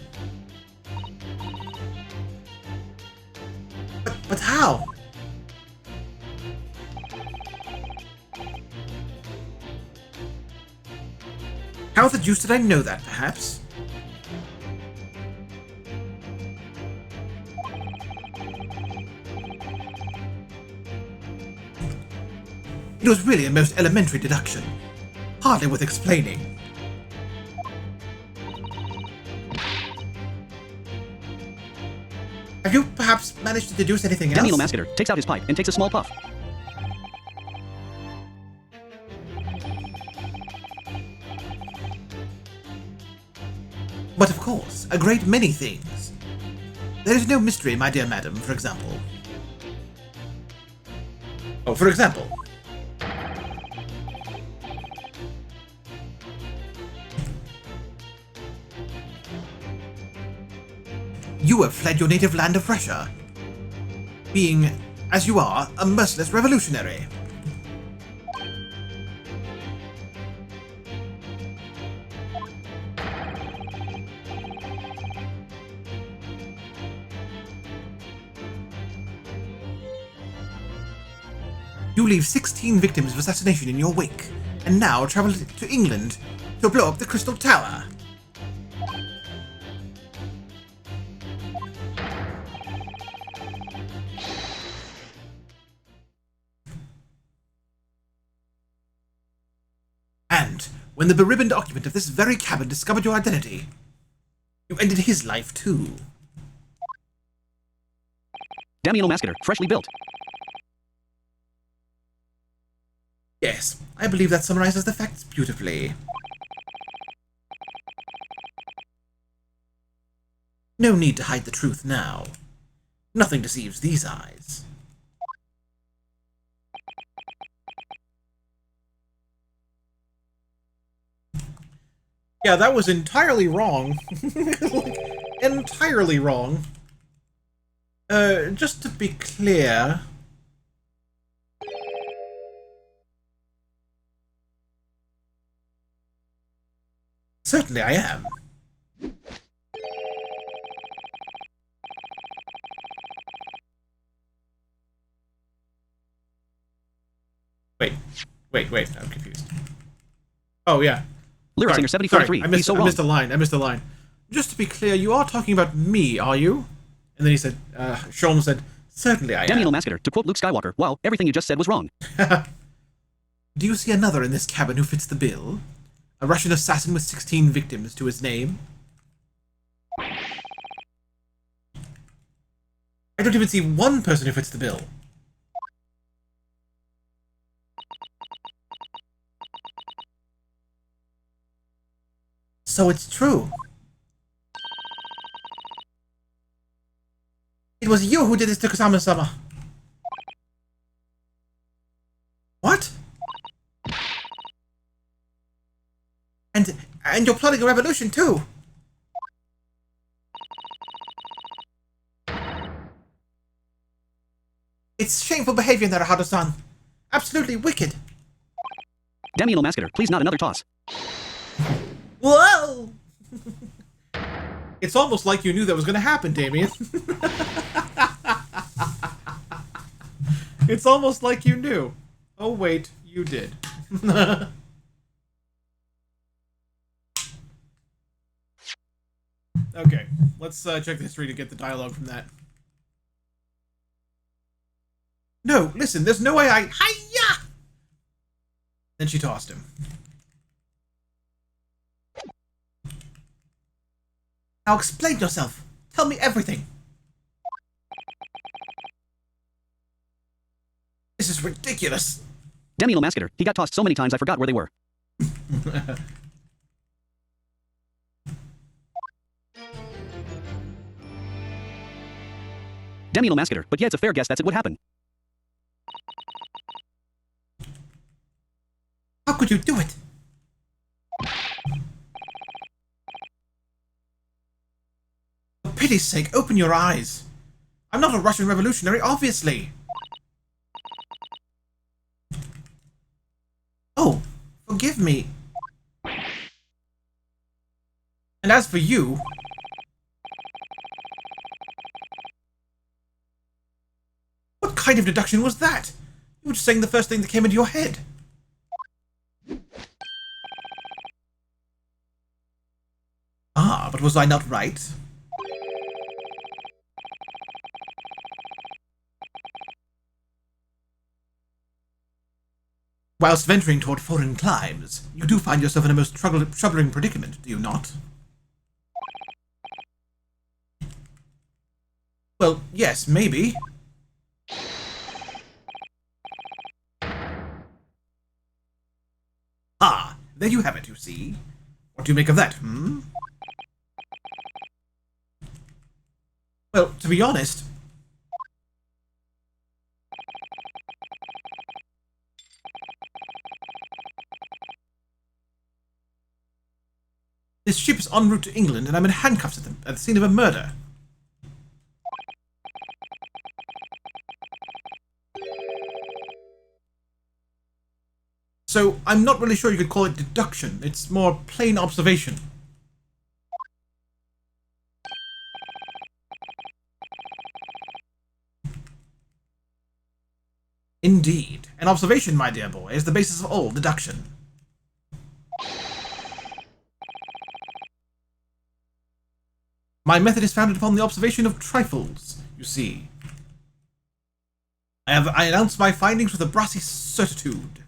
But how? How the deuce did I know that, perhaps? It was really a most elementary deduction. Hardly worth explaining. Have you perhaps managed to deduce anything Damn you, no else? masketer. Takes out his pipe and takes a small puff. But of course, a great many things. There is no mystery, my dear madam, for example. Oh, for example. You have fled your native land of Russia, being, as you are, a merciless revolutionary. You leave 16 victims of assassination in your wake, and now travel to England to blow up the Crystal Tower. And when the beribboned occupant of this very cabin discovered your identity, you ended his life too. Damn you, no masketer. Freshly built. Yes, I believe that summarizes the facts beautifully. No need to hide the truth now. Nothing deceives these eyes. Yeah, that was entirely wrong. Entirely wrong. Just to be clear... Certainly I am. Wait, I'm confused. Oh, yeah. Lyra Singer 7043. Sorry, He's so I wrong. missed a line. Just to be clear, you are talking about me, are you? And then he said, Sholmes said, certainly I am. Damiano Mascator, to quote Luke Skywalker, wow, everything you just said was wrong. Do you see another in this cabin who fits the bill? A Russian assassin with 16 victims to his name? I don't even see one person who fits the bill. So it's true. It was you who did this to Kasama-sama. What? And you're plotting a revolution too. It's shameful behavior, Naruhado-san. Absolutely wicked. Damiano Mascator, please not another toss. Whoa! It's almost like you knew that was going to happen, Damien. It's almost like you knew. Oh, wait, you did. Okay, let's check the history to get the dialogue from that. No, listen, there's no way Hi-ya! Then she tossed him. Now explain yourself. Tell me everything. This is ridiculous. Damiano Mascator, he got tossed so many times I forgot where they were. Damiano Mascator, but yeah, it's a fair guess that's it would happen. How could you do it? For pity's sake, open your eyes. I'm not a Russian revolutionary, obviously. Oh, forgive me. And as for you... What kind of deduction was that? You were just saying the first thing that came into your head. Ah, but was I not right? Whilst venturing toward foreign climes, you do find yourself in a most troubling predicament, do you not? Well, yes, maybe. Ah, there you have it, you see. What do you make of that, hmm? Well, to be honest... This ship is en route to England and I'm in handcuffs at the scene of a murder. So, I'm not really sure you could call it deduction. It's more plain observation. Indeed. An observation, my dear boy, is the basis of all deduction. My method is founded upon the observation of trifles, you see. I announce my findings with a brassy certitude.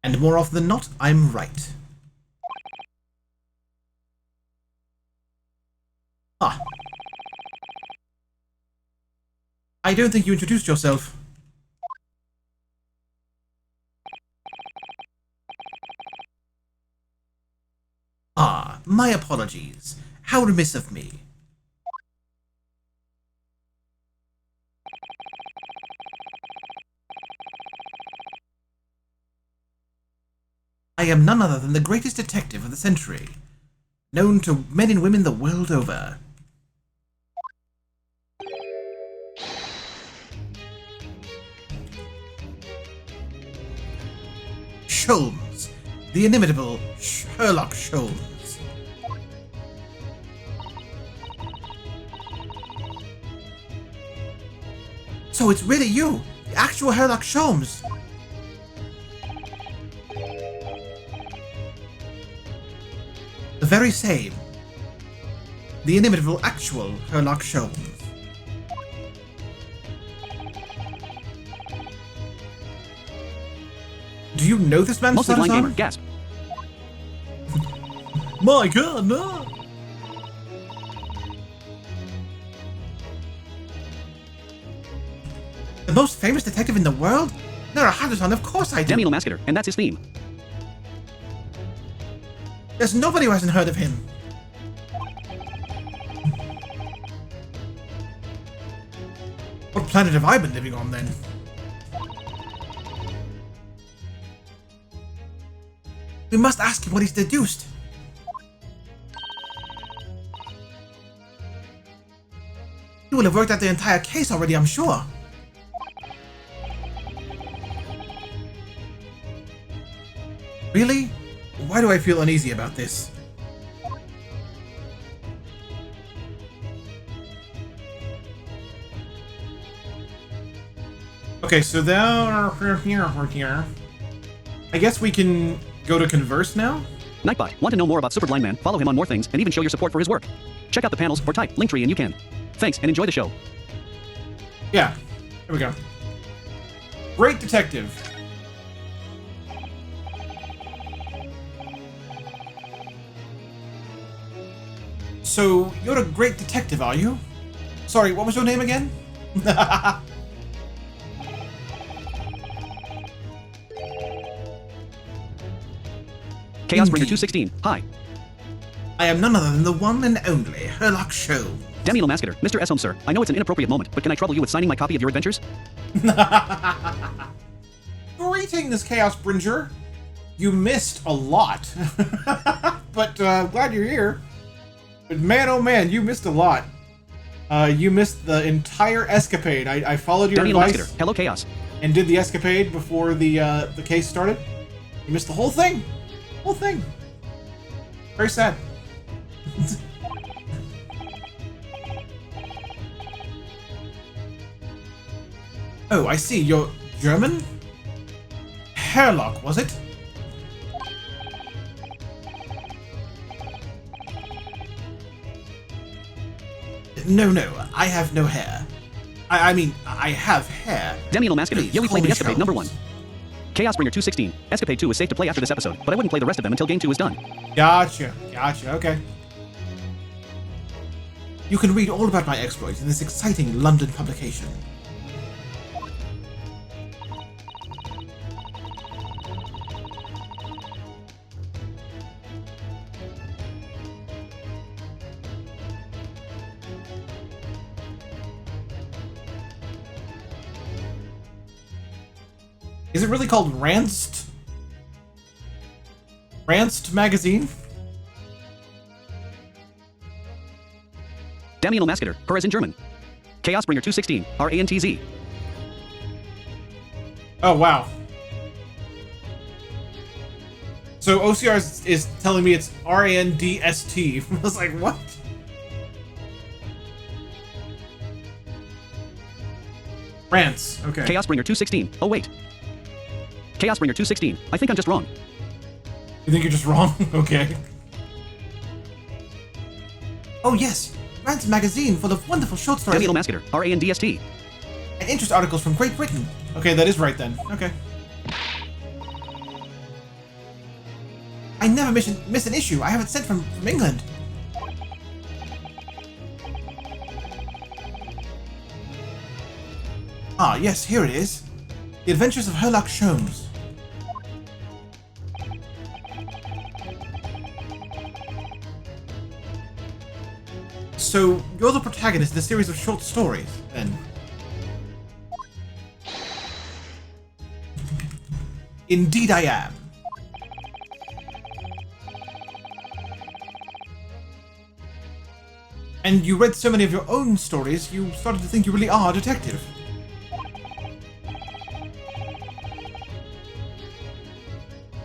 And more often than not, I'm right. Ah. I don't think you introduced yourself. Ah, my apologies. How remiss of me. I am none other than the greatest detective of the century, known to men and women the world over. Holmes, the inimitable Sherlock Holmes. So it's really you, the actual Sherlock Holmes. The very same. The inimitable actual Sherlock Holmes. Do you know this man's Mostly status blind gamer. armor? Gasp. My god, no! The most famous detective in the world? Nora Hatterson, of course I do. Damiano Mascator, and that's his theme. There's nobody who hasn't heard of him. What planet have I been living on then? We must ask him what he's deduced. He will have worked out the entire case already, I'm sure. Really? Why do I feel uneasy about this? Okay, so now we're here. I guess we can go to converse now? Nightbot, want to know more about Super Blind Man? Follow him on more things and even show your support for his work. Check out the panels or type Linktree and you can. Thanks and enjoy the show. Yeah, here we go. Great Detective. So, you're a great detective, are you? Sorry, what was your name again? Chaosbringer 216, hi. I am none other than the one and only Sherlock Holmes. Damiano Mascator, Mr. S. Holmes, sir. I know it's an inappropriate moment, but can I trouble you with signing my copy of your adventures? Greetings, Chaosbringer. You missed a lot. But glad you're here. But man, oh man, you missed a lot. You missed the entire escapade. I followed your Damiano advice. Mascator, hello Chaos. And did the escapade before the case started. You missed the whole thing. Whole thing. Very sad. Oh, I see. You're German? Sherlock, was it? No, I have no hair. I mean, I have hair. Damiano Mascator, Please, yeah, we played call the me Escapade Holmes. number 1. Chaosbringer 216. Escapade 2 is safe to play after this episode, but I wouldn't play the rest of them until Game 2 is done. Gotcha, okay. You can read all about my exploits in this exciting London publication. Is it really called Ranst? Ranst magazine? Damiano Mascator, her as in German. Chaosbringer 216, RANTZ. Oh, wow. So OCR is telling me it's RANDST. I was like, what? Rants, okay. Chaosbringer 216, oh wait. Chaosbringer 216, I think I'm just wrong. You think you're just wrong? Okay. Oh yes, Rants magazine full of wonderful short stories Damiano Mascator, RANDST. and interest articles from Great Britain. Okay, that is right then. Okay. I never miss an issue. I have it sent from England. Ah, yes, here it is. The Adventures of Sherlock Holmes. So, you're the protagonist in a series of short stories, then? Indeed I am. And you read so many of your own stories, you started to think you really are a detective.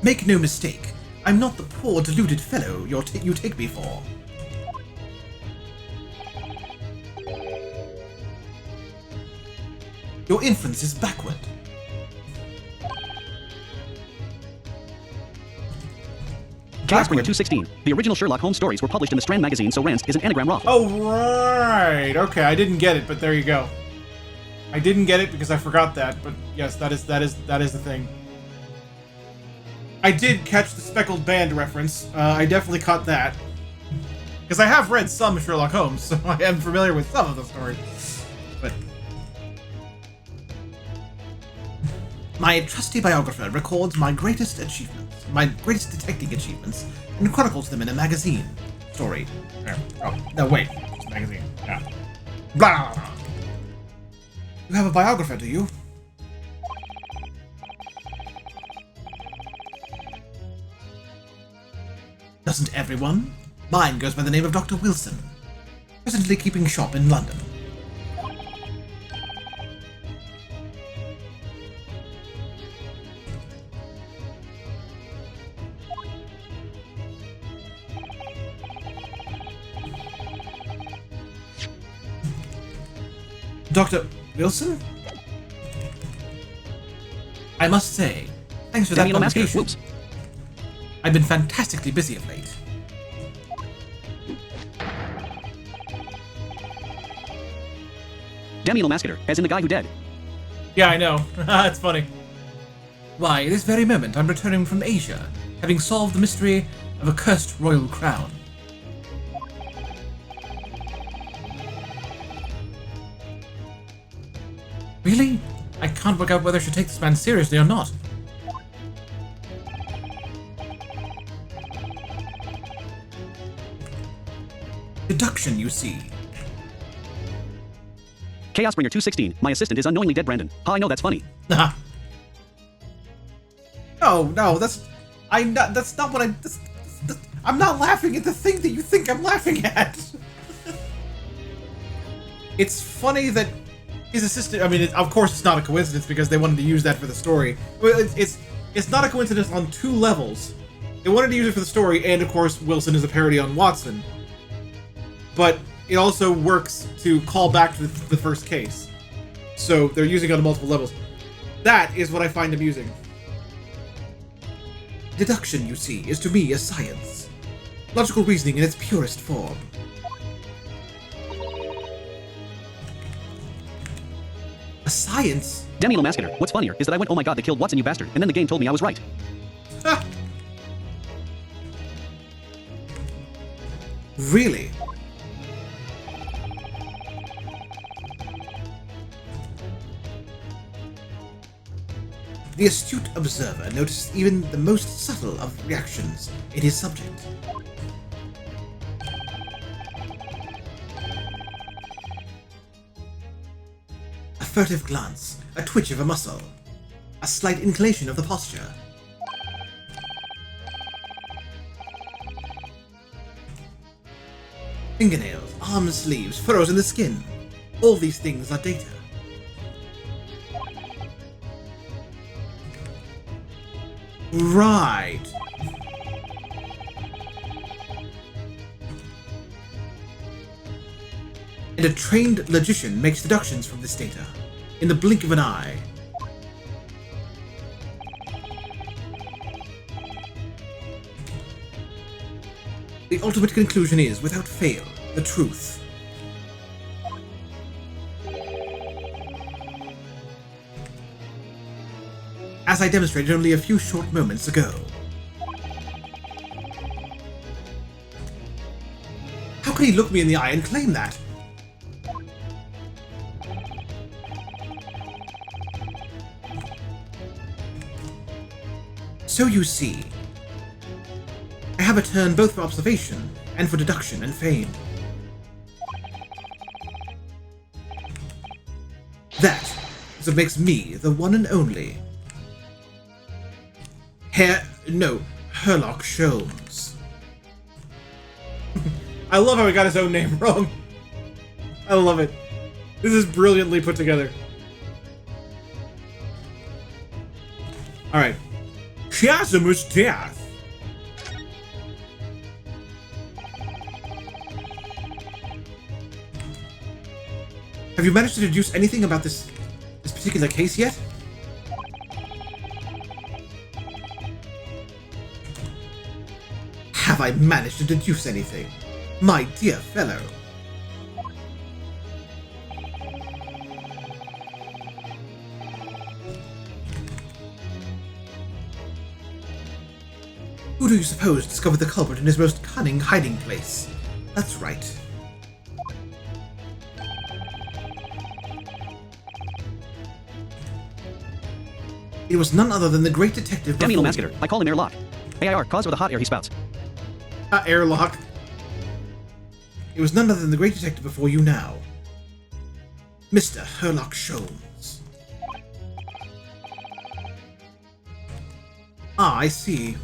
Make no mistake, I'm not the poor, deluded fellow you take me for. Your inference is backward. Chaos Bringer 216. The original Sherlock Holmes stories were published in the Strand magazine, so Rance is an anagram Roth. Oh, right. Okay, I didn't get it, but there you go. I didn't get it because I forgot that, but yes, that is the thing. I did catch the Speckled Band reference. I definitely caught that. Because I have read some Sherlock Holmes, so I am familiar with some of the stories. But my trusty biographer records my greatest achievements, my greatest detecting achievements, and chronicles them in a magazine. Story. Oh, no, wait. It's a magazine. Yeah. Blah, blah, blah. You have a biographer, do you? Doesn't everyone? Mine goes by the name of Dr. Wilson, presently keeping shop in London. Dr. Wilson? I must say, thanks for that conversation. Whoops. I've been fantastically busy of late. Damiano Mascator, as in the guy who dead. Yeah, I know. It's funny. Why, this very moment I'm returning from Asia, having solved the mystery of a cursed royal crown. Really? I can't work out whether I should take this man seriously or not. Deduction, you see. Chaos Bringer 216. My assistant is unknowingly dead, Brandon. How I know that's funny. No, that's not what I'm not laughing at the thing that you think I'm laughing at. It's funny that his assistant, I mean, of course it's not a coincidence because they wanted to use that for the story. Well, it's not a coincidence on two levels. They wanted to use it for the story, and of course Wilson is a parody on Watson. But it also works to call back to the first case. So they're using it on multiple levels. That is what I find amusing. Deduction, you see, is to me a science. Logical reasoning in its purest form. A science? Damiano Mascator, what's funnier is that I went, oh my god, they killed Watson, you bastard, and then the game told me I was right. Ha! Really? The astute observer noticed even the most subtle of reactions in his subject. A furtive glance, a twitch of a muscle, a slight inclination of the posture. Fingernails, arms, sleeves, furrows in the skin. All these things are data. Right. And a trained logician makes deductions from this data, in the blink of an eye. The ultimate conclusion is, without fail, the truth. As I demonstrated only a few short moments ago. How could he look me in the eye and claim that? So you see, I have a turn both for observation and for deduction and fame. That is what makes me the one and only Sherlock Holmes. I love how he got his own name wrong. I love it. This is brilliantly put together. Alright. Chasmus death. Have you managed to deduce anything about this particular case yet? Have I managed to deduce anything? My dear fellow. Who do you suppose discovered the culprit in his most cunning hiding place? That's right. It was none other than the great detective... Demi Masketer. I call him Airlock. AIR, caused by the hot air he spouts. Airlock. It was none other than the great detective before you now. Mr. Sherlock Holmes. Ah, I see.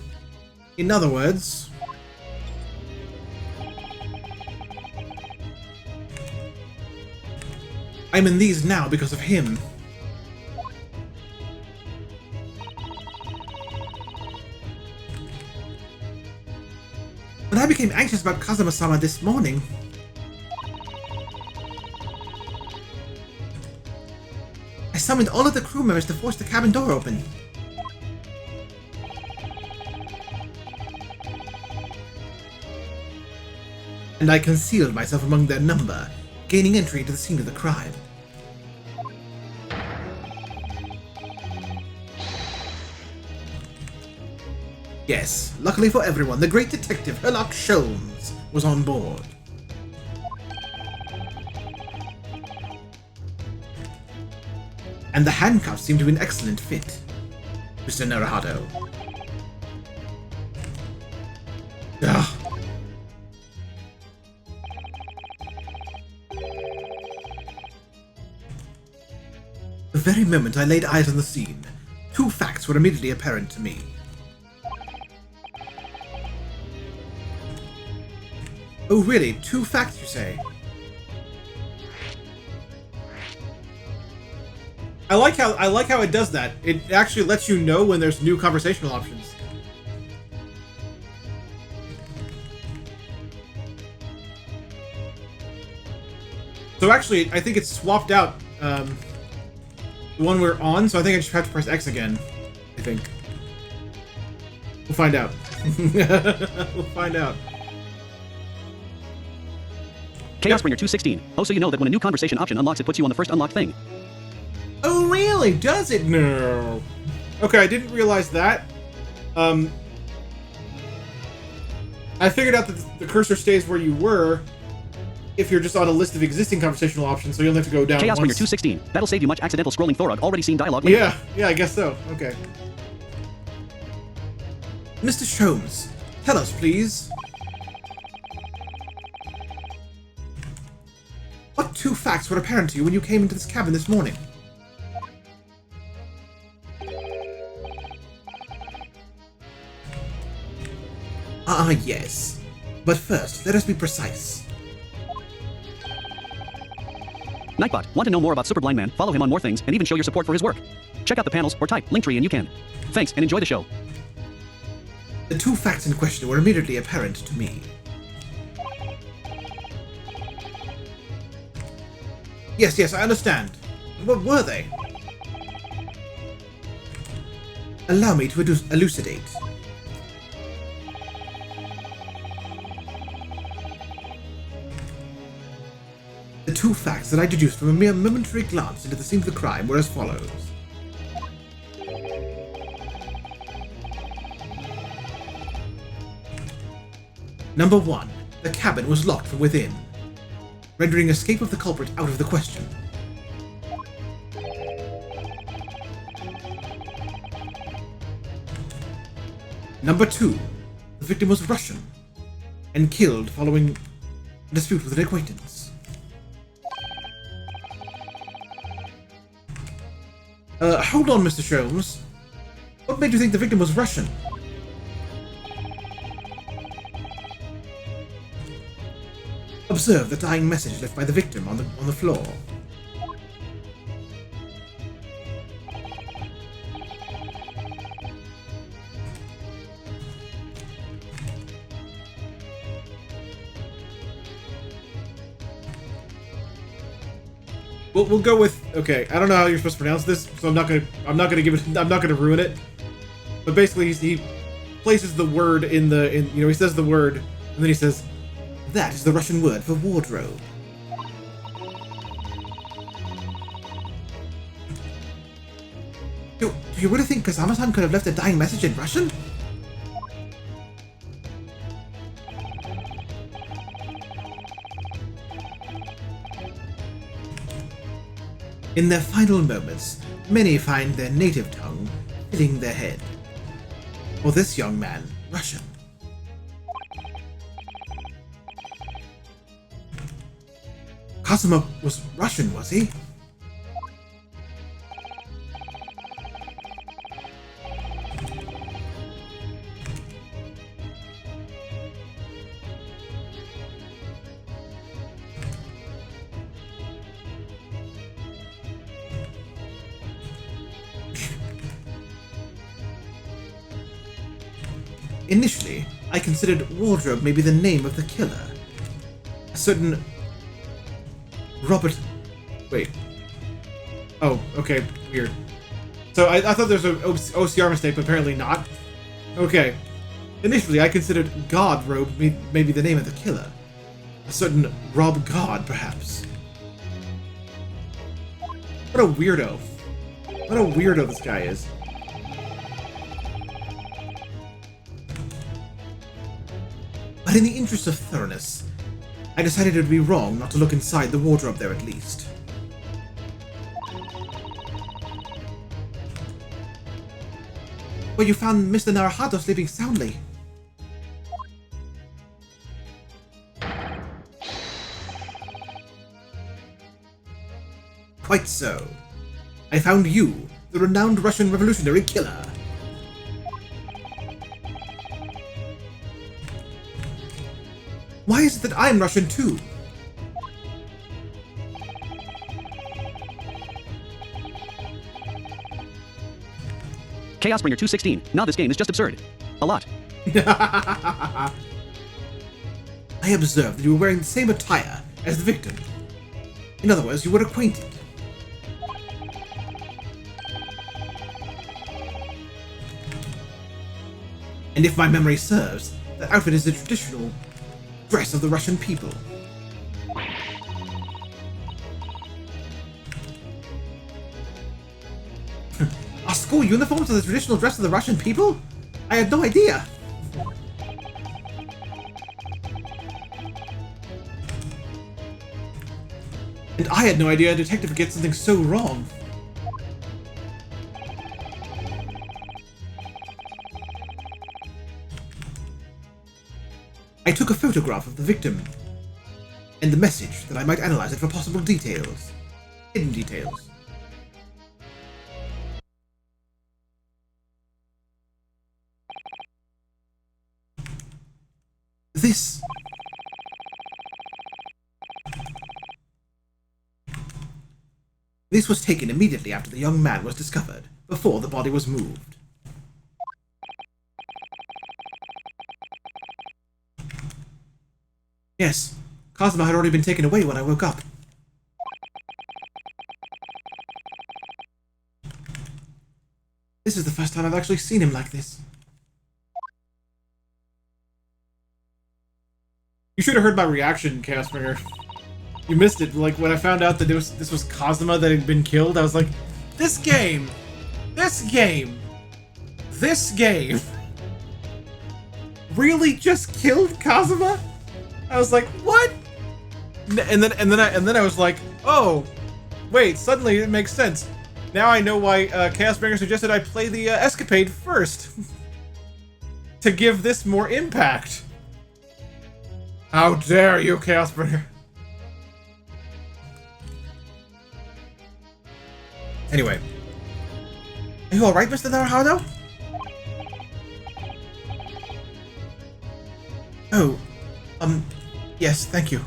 In other words... I'm in these now because of him. When I became anxious about Kazuma-sama this morning, I summoned all of the crew members to force the cabin door open. And I concealed myself among their number, gaining entry to the scene of the crime. Yes, luckily for everyone, the great detective Sherlock Holmes was on board. And the handcuffs seem to be an excellent fit, Mr. Naruhado. Ugh. The very moment I laid eyes on the scene, two facts were immediately apparent to me. Oh really? Two facts, you say? I like how it does that. It actually lets you know when there's new conversational options. So actually, I think it's swapped out the one we're on, so I think I just have to press X again. I think. We'll find out. We'll find out. Chaos Bringer 216. Oh, so you know that when a new conversation option unlocks, it puts you on the first unlocked thing. Oh, really? Does it? No. Okay, I didn't realize that. I figured out that the cursor stays where you were if you're just on a list of existing conversational options, so you'll have to go down Chaos once. Bringer 216. That'll save you much accidental scrolling. Thorog already seen dialogue later. Yeah, I guess so. Okay. Mr. Holmes, tell us, please. What two facts were apparent to you when you came into this cabin this morning? Ah, yes. But first, let us be precise. Nightbot, want to know more about Super Blind Man? Follow him on more things, and even show your support for his work. Check out the panels or type Linktree and you can. Thanks, and enjoy the show. The two facts in question were immediately apparent to me. Yes, I understand. What were they? Allow me to elucidate. The two facts that I deduced from a mere momentary glance into the scene of the crime were as follows. Number 1. The cabin was locked from within, rendering escape of the culprit out of the question. Number 2. The victim was Russian and killed following a dispute with an acquaintance. Hold on, Mr. Holmes. What made you think the victim was Russian? Observe the dying message left by the victim on the floor. We'll go with, okay, I don't know how you're supposed to pronounce this, so I'm not gonna ruin it. But basically he places the word he says the word, and then he says, that is the Russian word for wardrobe. Do you really think Kazama-san could have left a dying message in Russian? In their final moments, many find their native tongue filling their head. For this young man, Russian. Kazuma was Russian, was he? Initially, I considered wardrobe maybe the name of the killer. A certain Robert... Wait. Oh, okay, weird. So I thought there was an OCR mistake, but apparently not. Okay. Initially, I considered God robe maybe the name of the killer. A certain Rob God, perhaps. What a weirdo. What a weirdo this guy is. But in the interest of thoroughness, I decided it would be wrong not to look inside the wardrobe there at least. Where you found Mr. Naruhito sleeping soundly. Quite so. I found you, the renowned Russian revolutionary killer. Why is it that I'm Russian too? Chaosbringer 216. Now this game is just absurd. A lot. I observed that you were wearing the same attire as the victim. In other words, you were acquainted. And if my memory serves, that outfit is the traditional dress of the Russian people. Are school uniforms the traditional dress of the Russian people? I had no idea. And I had no idea a detective would get something so wrong. I took a photograph of the victim and the message that I might analyze it for possible details. Hidden details. This was taken immediately after the young man was discovered, before the body was moved. Yes, Kazuma had already been taken away when I woke up. This is the first time I've actually seen him like this. You should have heard my reaction, Chaosbringer. You missed it. Like, when I found out that this was Kazuma that had been killed, I was like, this game really just killed Kazuma? I was like, what? And then I was like, oh, wait, suddenly it makes sense. Now I know why Chaosbringer suggested I play the Escapade first. To give this more impact. How dare you, Chaosbringer? Anyway. Are you alright, Mr. Naruhito? Oh, yes, thank you.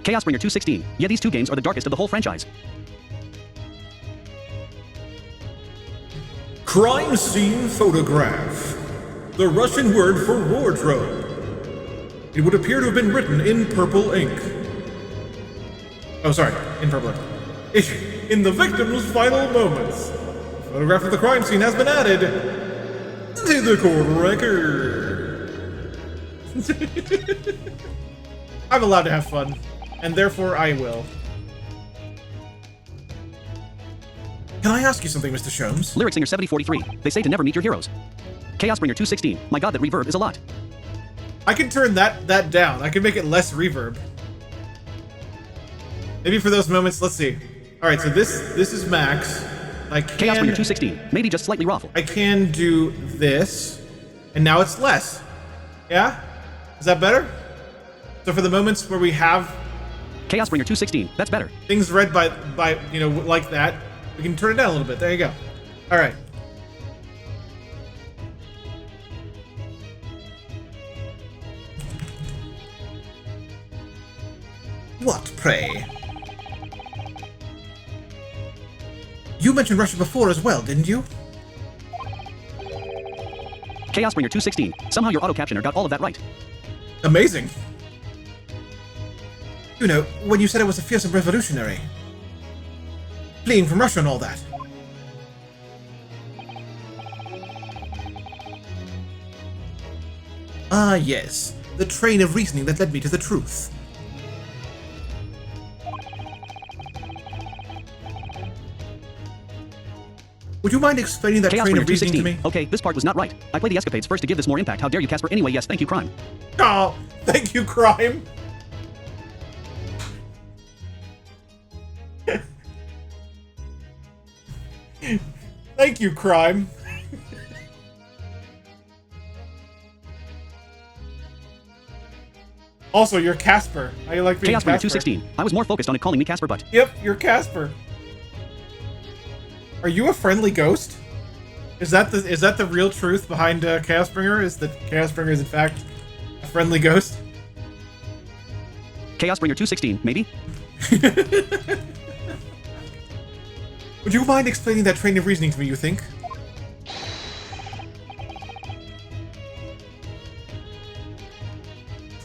Chaosbringer 216. Yeah, these two games are the darkest of the whole franchise. Crime scene photograph. The Russian word for wardrobe. It would appear to have been written in purple ink. Oh, sorry, in purple ink. In the victim's final moments. A photograph of the crime scene has been added to the court record. I'm allowed to have fun, and therefore I will. Can I ask you something, Mr. Sholmes? Lyric Singer 7043. They say to never meet your heroes. Chaos Bringer 216. My god, that reverb is a lot. I can turn that down. I can make it less reverb. Maybe for those moments, let's see. Alright, so this is max. I can, Chaos Bringer 216. Maybe just slightly raffle. I can do this, and now it's less. Yeah? Is that better? So for the moments where we have Chaos Bringer 216. That's better. things read by you know, like that, we can turn it down a little bit. There you go. Alright. What, pray? You mentioned Russia before as well, didn't you? Chaos Bringer 216. Somehow your auto-captioner got all of that right. Amazing. You know, when you said I was a fearsome revolutionary. Fleeing from Russia and all that. Ah, yes. The train of reasoning that led me to the truth. Would you mind explaining that Chaos train Bringer of reasoning to 216. me? Okay, this part was not right. I play the escapades first to give this more impact. How dare you, Casper? Anyway, yes, thank you, crime. Oh, thank you, crime. Thank you, crime. Also, you're Casper. I like being Chaos Bringer Casper. 216. I was more focused on it calling me Casper, but... Yep, you're Casper. Are you a friendly ghost? Is that the real truth behind Chaosbringer? Is that Chaosbringer is in fact a friendly ghost? Chaos Bringer 216, maybe? Would you mind explaining that train of reasoning to me, you think?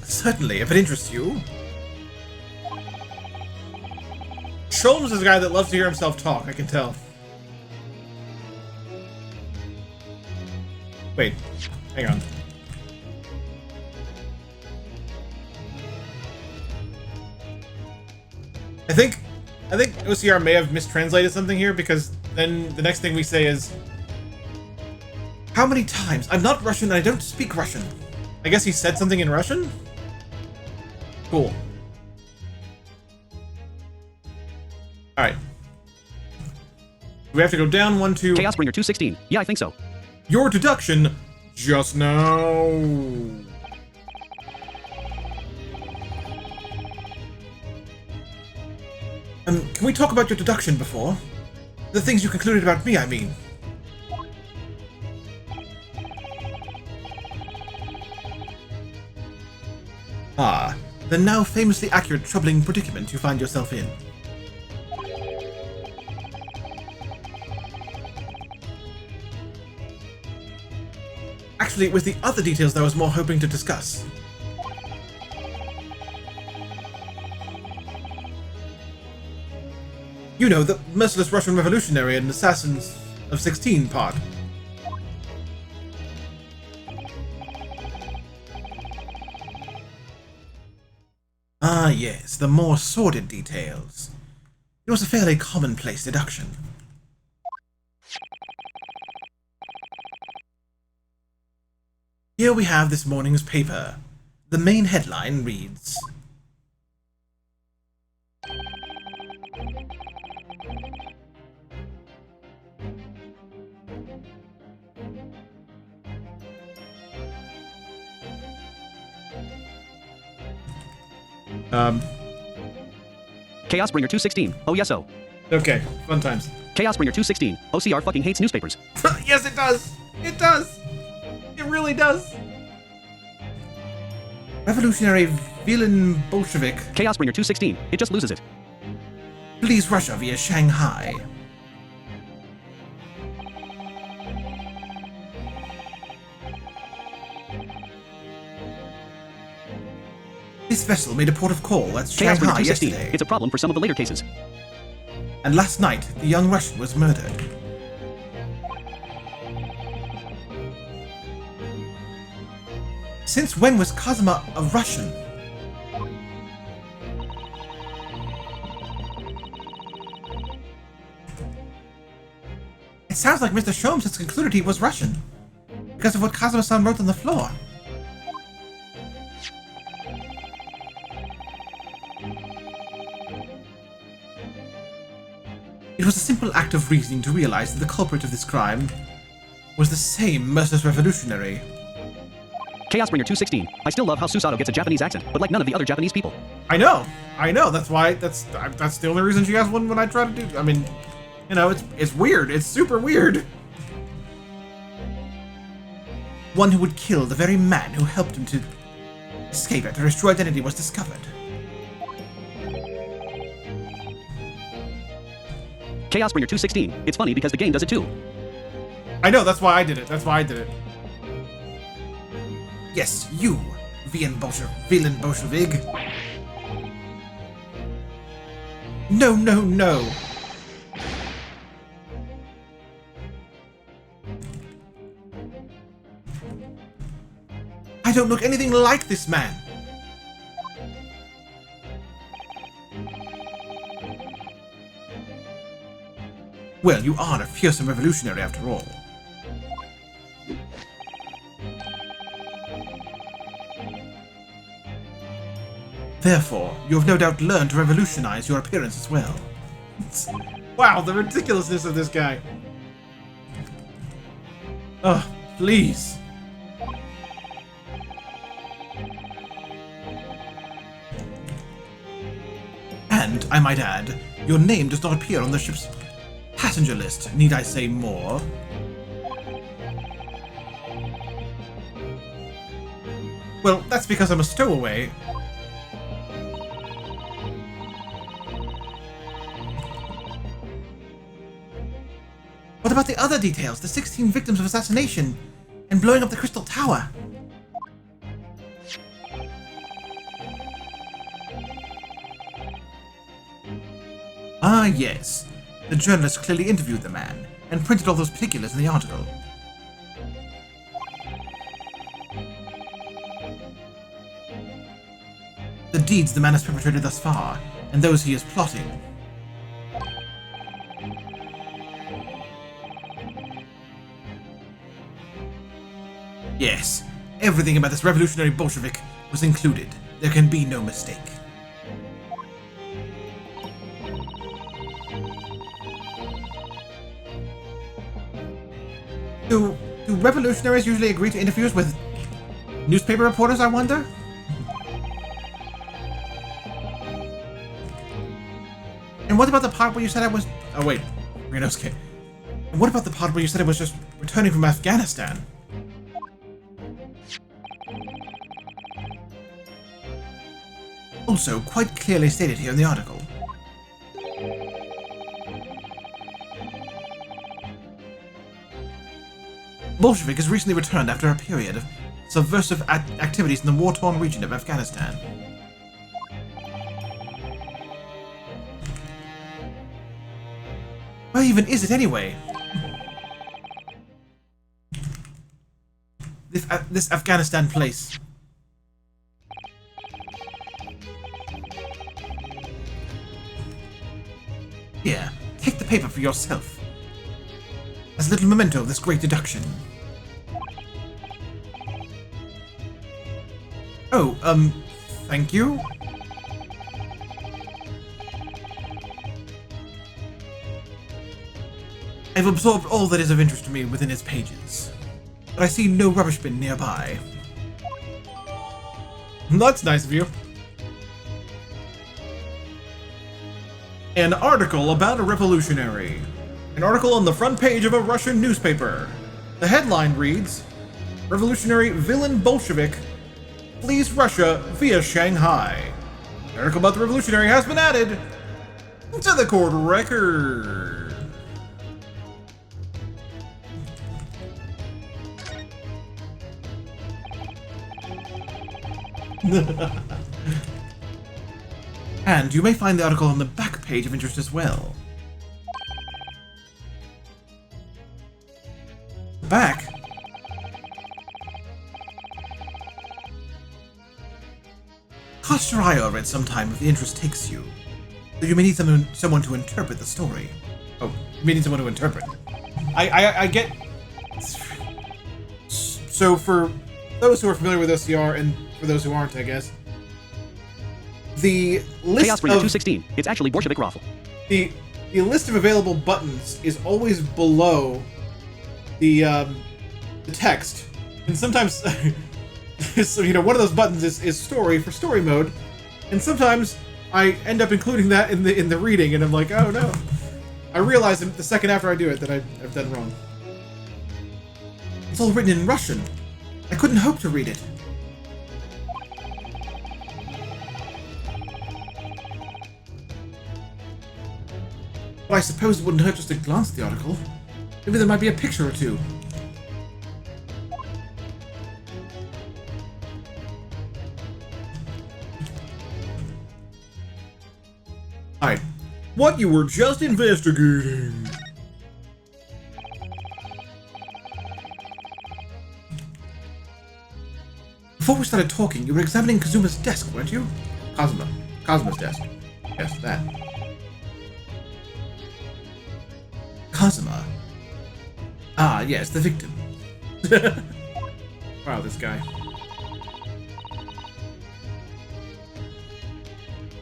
Certainly, if it interests you. Sholmes is a guy that loves to hear himself talk, I can tell. Wait, hang on. I think OCR may have mistranslated something here, because then the next thing we say is, how many times? I'm not Russian and I don't speak Russian. I guess he said something in Russian? Cool. Alright. We have to go down 1, 2... Chaos Bringer 216. Yeah, I think so. Your deduction just now. Can we talk about your deduction before? The things you concluded about me, I mean. Ah, the now famously accurate troubling predicament you find yourself in. Actually, it was the other details that I was more hoping to discuss. You know, the merciless Russian revolutionary and assassins of 16 part. Ah, yes, the more sordid details. It was a fairly commonplace deduction. Here we have this morning's paper. The main headline reads... Chaos Bringer 216. Oh, yes, oh. Okay, fun times. Chaos Bringer 216. OCR fucking hates newspapers. Yes, it does! It does! It really does! Revolutionary villain Bolshevik. Chaos Bringer 216. It just loses it. Flees Russia via Shanghai. This vessel made a port of call at Chaos Bringer Shanghai 216. yesterday. It's a problem for some of the later cases. And last night, the young Russian was murdered. Since when was Kazuma a Russian? It sounds like Mr. Sholmes has concluded he was Russian, because of what Kazuma-san wrote on the floor. It was a simple act of reasoning to realize that the culprit of this crime was the same merciless revolutionary. Chaos Bringer 216. I still love how Susato gets a Japanese accent, but like none of the other Japanese people. I know. That's why. That's the only reason she has one when I try to do. I mean, you know, it's weird. It's super weird. One who would kill the very man who helped him to escape after his true identity was discovered. Chaos Bringer 216. It's funny because the game does it too. I know. That's why I did it. Yes, you, villain Bolshevik. No. I don't look anything like this man. Well, you are a fearsome revolutionary after all. Therefore, you have no doubt learned to revolutionize your appearance as well. Wow, the ridiculousness of this guy. Oh, please. And, I might add, your name does not appear on the ship's passenger list. Need I say more? Well, that's because I'm a stowaway. What about the other details? The 16 victims of assassination and blowing up the Crystal Tower? Ah, yes. The journalist clearly interviewed the man and printed all those particulars in the article. The deeds the man has perpetrated thus far, and those he is plotting. Yes, everything about this revolutionary Bolshevik was included. There can be no mistake. Do revolutionaries usually agree to interviews with newspaper reporters, I wonder? And what about the part where you said I was... Oh wait, Renosuke. And what about the part where you said I was just returning from Afghanistan? Also, quite clearly stated here in the article. Bolshevik has recently returned after a period of subversive activities in the war-torn region of Afghanistan. Where even is it anyway? This Afghanistan place. Here, take the paper for yourself. As a little memento of this great deduction. Oh, thank you? I've absorbed all that is of interest to me within its pages, but I see no rubbish bin nearby. That's nice of you. An article about a revolutionary. An article on the front page of a Russian newspaper. The headline reads, Revolutionary Villain Bolshevik flees Russia via Shanghai. An article about the revolutionary has been added to the court record. And you may find the article on the back page of interest as well. Back? Cast your eye over it sometime if the interest takes you. So you may need someone to interpret the story. Oh, you may need someone to interpret. I get... So for those who are familiar with OCR, and for those who aren't, I guess, the list Chaos Bringer 216. It's actually Bolshevik Raffle. The list of available buttons is always below the text, and sometimes so, you know, one of those buttons is story for story mode, and sometimes I end up including that in the reading, and I'm like, oh no! I realize the second after I do it that I've done wrong. It's all written in Russian. I couldn't hope to read it. Well, I suppose it wouldn't hurt just to glance at the article. Maybe there might be a picture or two. Alright. What you were just investigating. Before we started talking, you were examining Kazuma's desk, weren't you? Kazuma's desk. Yes, that. Kazuma. Ah, yes, the victim. Wow, this guy.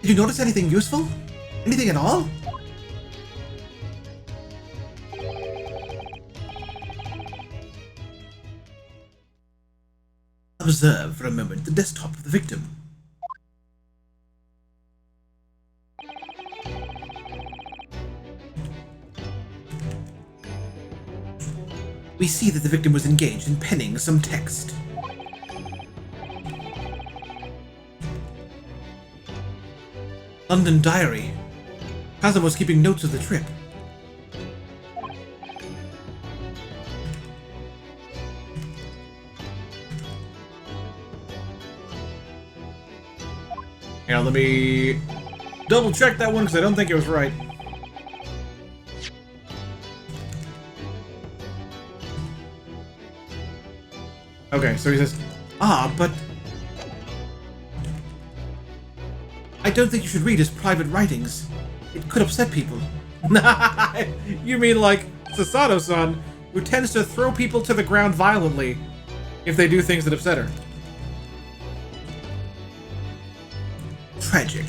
Did you notice anything useful? Anything at all? Observe for a moment the desktop of the victim. We see that the victim was engaged in penning some text. London Diary. Kazuma was keeping notes of the trip. Now let me double check that one because I don't think it was right. Okay, so he says, but I don't think you should read his private writings. It could upset people. You mean like Sasato-san, who tends to throw people to the ground violently if they do things that upset her. Tragic.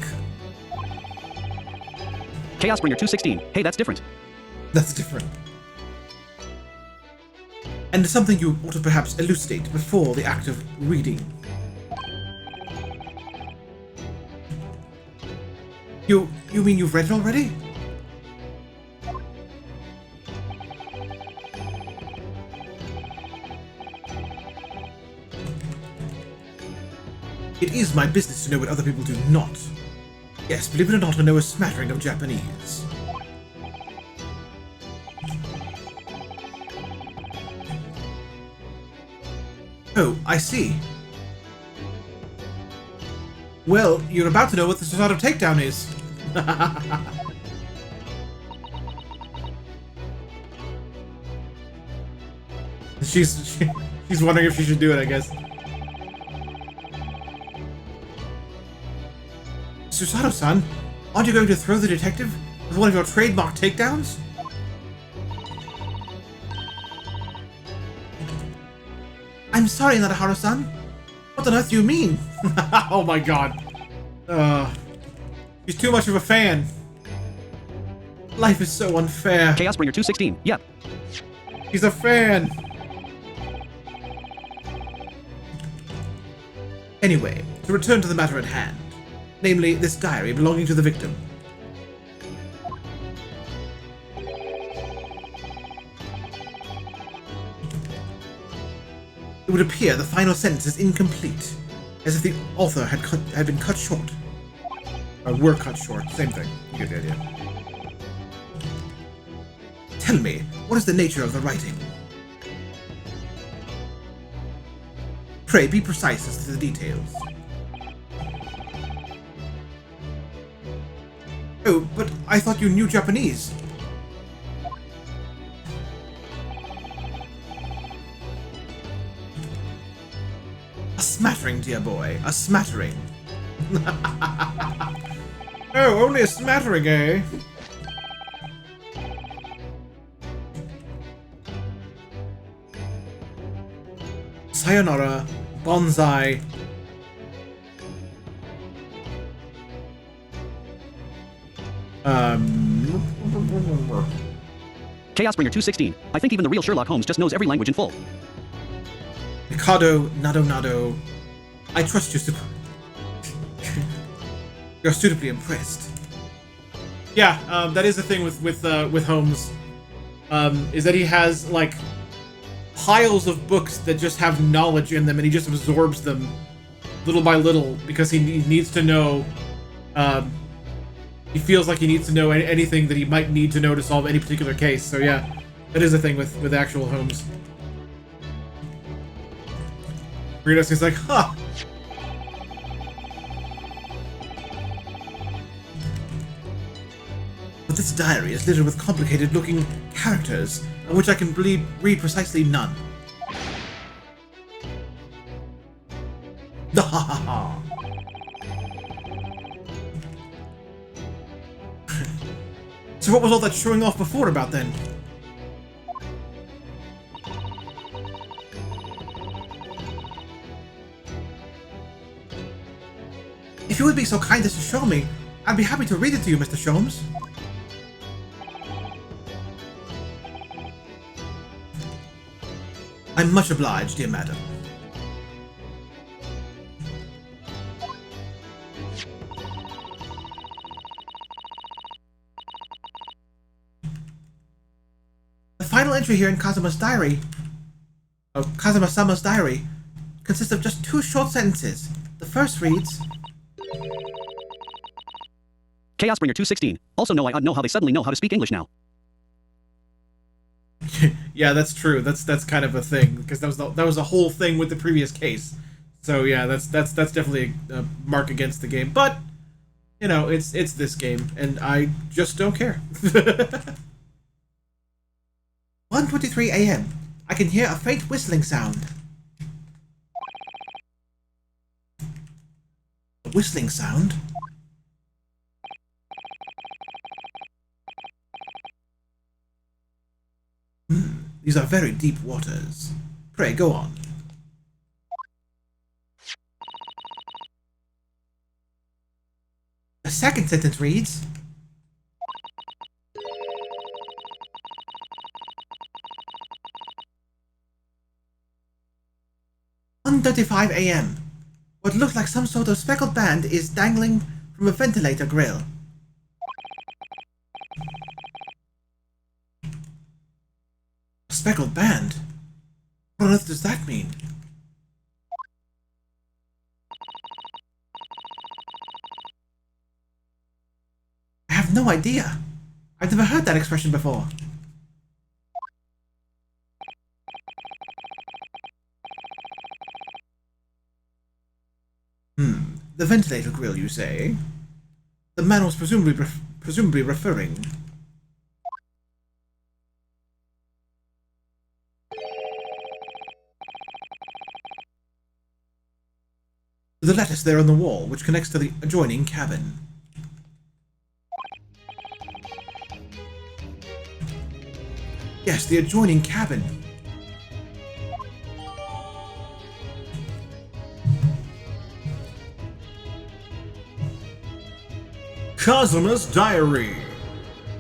Chaos Bringer 216. Hey, that's different. That's different. And something you ought to perhaps elucidate before the act of reading. You mean you've read it already? It is my business to know what other people do not. Yes, believe it or not, I know a smattering of Japanese. Oh, I see. Well, you're about to know what the Sasato takedown is. She's wondering if she should do it, I guess. Sasato-san, aren't you going to throw the detective with one of your trademark takedowns? I'm sorry, Narahara-san. What on earth do you mean? Oh my god. He's too much of a fan. Life is so unfair. Chaos Bringer 216. Yep. He's a fan. Anyway, to return to the matter at hand. Namely, this diary belonging to the victim. It would appear the final sentence is incomplete, as if the author had been cut short. Or were cut short, same thing. You get the idea. Tell me, what is the nature of the writing? Pray be precise as to the details. Oh, but I thought you knew Japanese. A smattering, dear boy. A smattering. Oh, only a smattering, eh? Sayonara, bonsai. Chaos Bringer 216. I think even the real Sherlock Holmes just knows every language in full. Mikado, nado. I trust you, You're suitably impressed. Yeah, that is the thing with Holmes. Is that he has, like, piles of books that just have knowledge in them, and he just absorbs them little by little because he needs to know. He feels like he needs to know anything that he might need to know to solve any particular case. So yeah, that is the thing with actual Holmes. Great is like, huh. But this diary is littered with complicated-looking characters, of which I can read precisely none. Ha ha ha! So what was all that showing off before about then? If you would be so kind as to show me, I'd be happy to read it to you, Mr. Sholmes. I'm much obliged, dear madam. The final entry here in Kazuma's diary, Kazuma-sama's diary, consists of just 2 short sentences. The first reads, Chaos Bringer 216. Also know I know how they suddenly know how to speak English now. Yeah, that's true. That's kind of a thing because that was a whole thing with the previous case. So yeah, that's definitely a mark against the game. But you know, it's this game, and I just don't care. 1:23 a.m. I can hear a faint whistling sound. A whistling sound? These are very deep waters. Pray, go on. The second sentence reads, 1:35 a.m. What looked like some sort of speckled band is dangling from a ventilator grill. A speckled band? What on earth does that mean? I have no idea. I've never heard that expression before. The ventilator grill, you say? The man was presumably referring. To the lattice there on the wall, which connects to the adjoining cabin. Yes, the adjoining cabin. Kazuma's diary.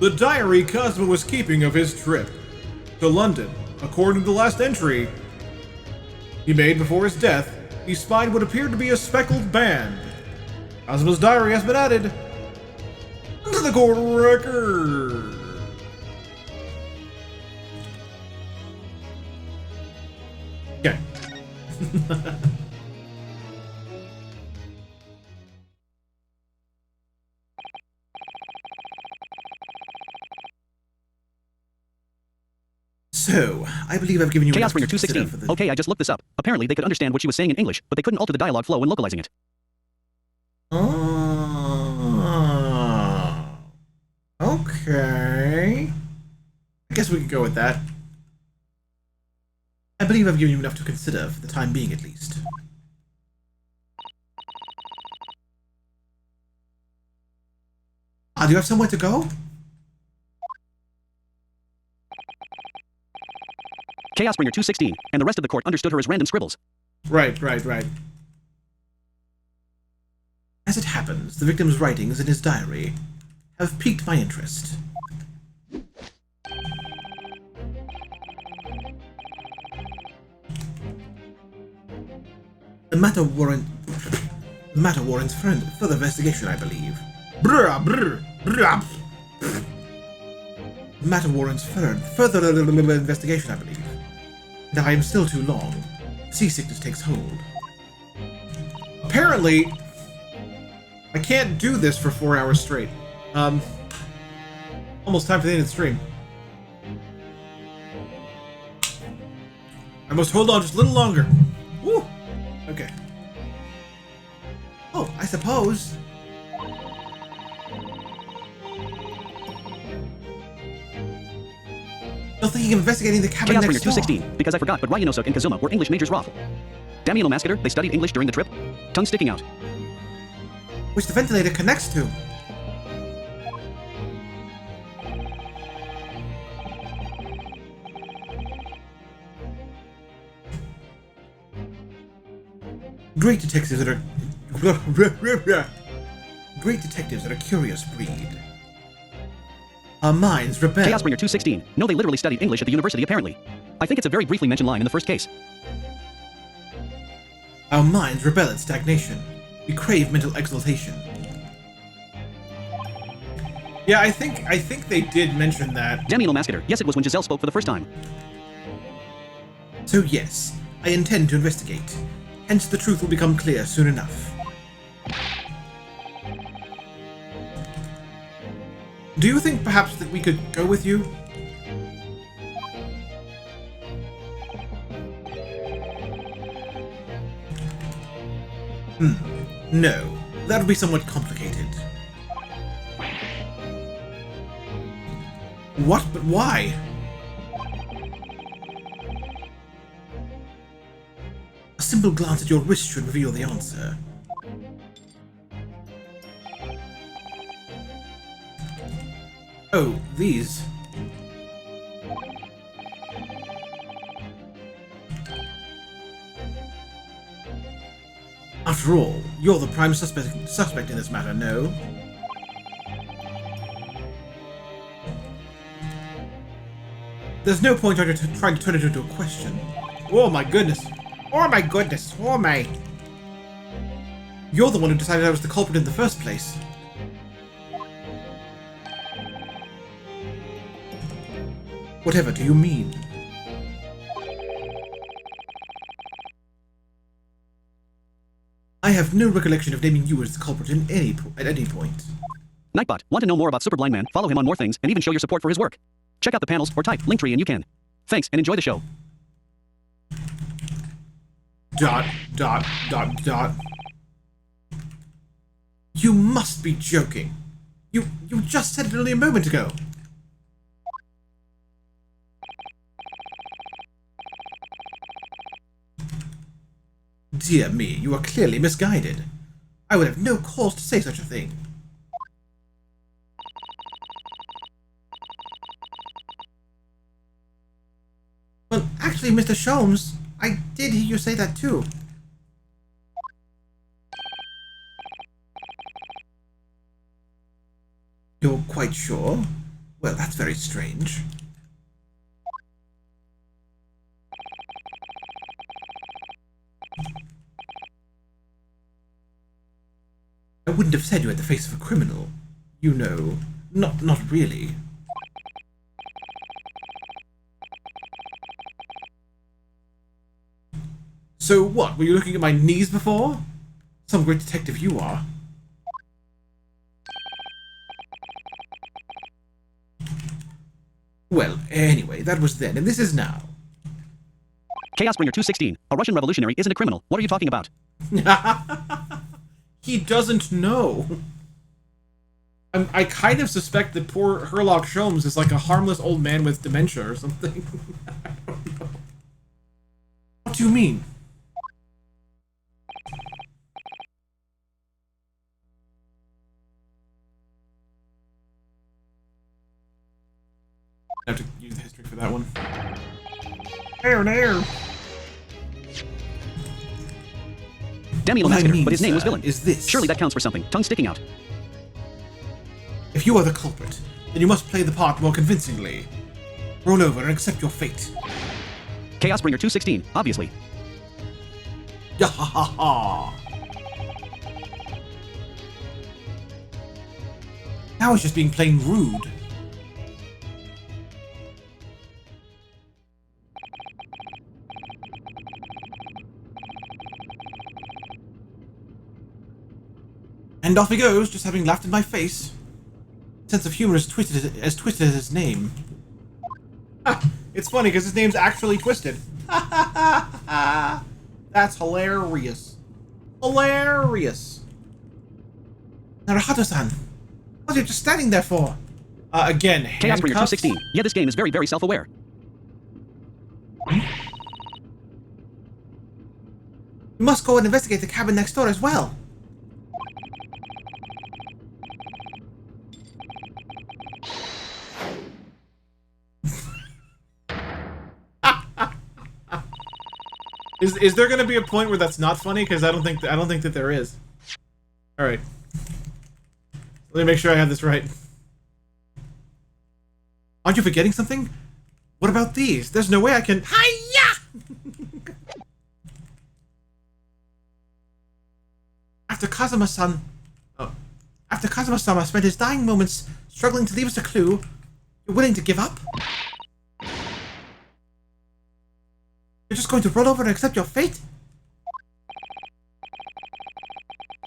The diary Kazuma was keeping of his trip to London. According to the last entry he made before his death, he spied what appeared to be a speckled band. Kazuma's diary has been added to the court record. Okay. So, I believe I've given you Chaos enough Bringer to consider 216. for the... Okay, I just looked this up. Apparently they could understand what she was saying in English, but they couldn't alter the dialogue flow when localizing it. Okay. I guess we could go with that. I believe I've given you enough to consider, for the time being at least. Ah, do you have somewhere to go? Chaos Bringer 216, and the rest of the court understood her as random scribbles. Right. As it happens, the victim's writings in his diary have piqued my interest. The matter warrants further investigation, I believe. The matter warrants further investigation, I believe. That I am still too long. Seasickness takes hold. Apparently, I can't do this for 4 hours straight. Almost time for the end of the stream. I must hold on just a little longer. Woo! Okay. Oh, I suppose. Still thinking of investigating the cabin Chaos next Bringer door. 216, because I forgot, but Ryanosuk and Kazuma were English majors Roth. Damiano Mascator, they studied English during the trip. Tongue sticking out. Which the ventilator connects to. Great detectives are a curious breed. Our minds rebel. Chaos Bringer 216. No, they literally studied English at the university, apparently. I think it's a very briefly mentioned line in the first case. Our minds rebel at stagnation. We crave mental exaltation. Yeah, I think they did mention that. Damiano Mascator. Yes, it was when Giselle spoke for the first time. So yes, I intend to investigate. Hence the truth will become clear soon enough. Do you think perhaps that we could go with you? No, that would be somewhat complicated. What? But why? A simple glance at your wrist should reveal the answer. Oh, these. After all, you're the prime suspect in this matter, no? There's no point trying to turn it into a question. Oh my goodness. Oh my goodness. Oh my. You're the one who decided I was the culprit in the first place. Whatever do you mean? I have no recollection of naming you as the culprit at any point. Nightbot. Want to know more about Super Blind Man? Follow him on More Things and even show your support for his work. Check out the panels or type Linktree and you can. Thanks and enjoy the show. ... You must be joking. You just said it only a moment ago. Dear me, you are clearly misguided. I would have no cause to say such a thing. Well, actually, Mr. Sholmes, I did hear you say that too. You're quite sure? Well, that's very strange. I wouldn't have said you had the face of a criminal. You know, not really. So what, were you looking at my knees before? Some great detective you are. Well, anyway, that was then, and this is now. Chaos Bringer 216. A Russian revolutionary isn't a criminal. What are you talking about? He doesn't know. I kind of suspect that poor Sherlock Holmes is like a harmless old man with dementia or something. I don't know. What do you mean? I have to use the history for that one. There. Damiano What I Mascator, mean, but his name was sir, Villain. is this. Surely that counts for something. Tongue sticking out. If you are the culprit, then you must play the part more convincingly. Roll over and accept your fate. Chaos Bringer 216, obviously. Yahahaha. Now it's just being plain rude. And off he goes, just having laughed in my face. Sense of humor is twisted as his name. It's funny because his name's actually twisted. That's hilarious. Hilarious. Naruto-san, what are you just standing there for? Again, Chaos Bringer handcuffs? 216. Yeah, this game is very, very self-aware. We must go and investigate the cabin next door as well. Is there going to be a point where that's not funny? Because I don't think that there is. All right. Let me make sure I have this right. Aren't you forgetting something? What about these? There's no way I can. Hiya! After Kazuma-sama spent his dying moments struggling to leave us a clue, you're willing to give up? You're just going to roll over and accept your fate?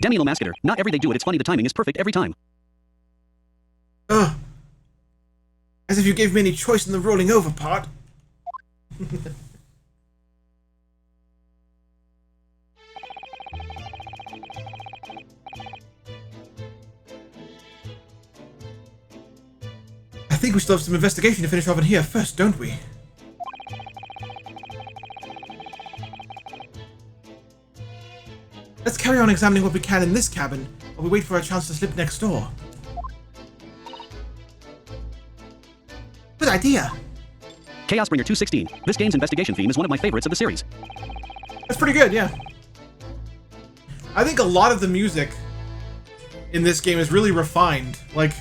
Damiano Mascator, not every they do it, it's funny the timing is perfect every time. Ugh. As if you gave me any choice in the rolling over part. I think we still have some investigation to finish off in here first, don't we? Let's carry on examining what we can in this cabin while we wait for a chance to slip next door. Good idea. Chaos Bringer 216. This game's investigation theme is one of my favorites of the series. That's pretty good, yeah. I think a lot of the music in this game is really refined. Like,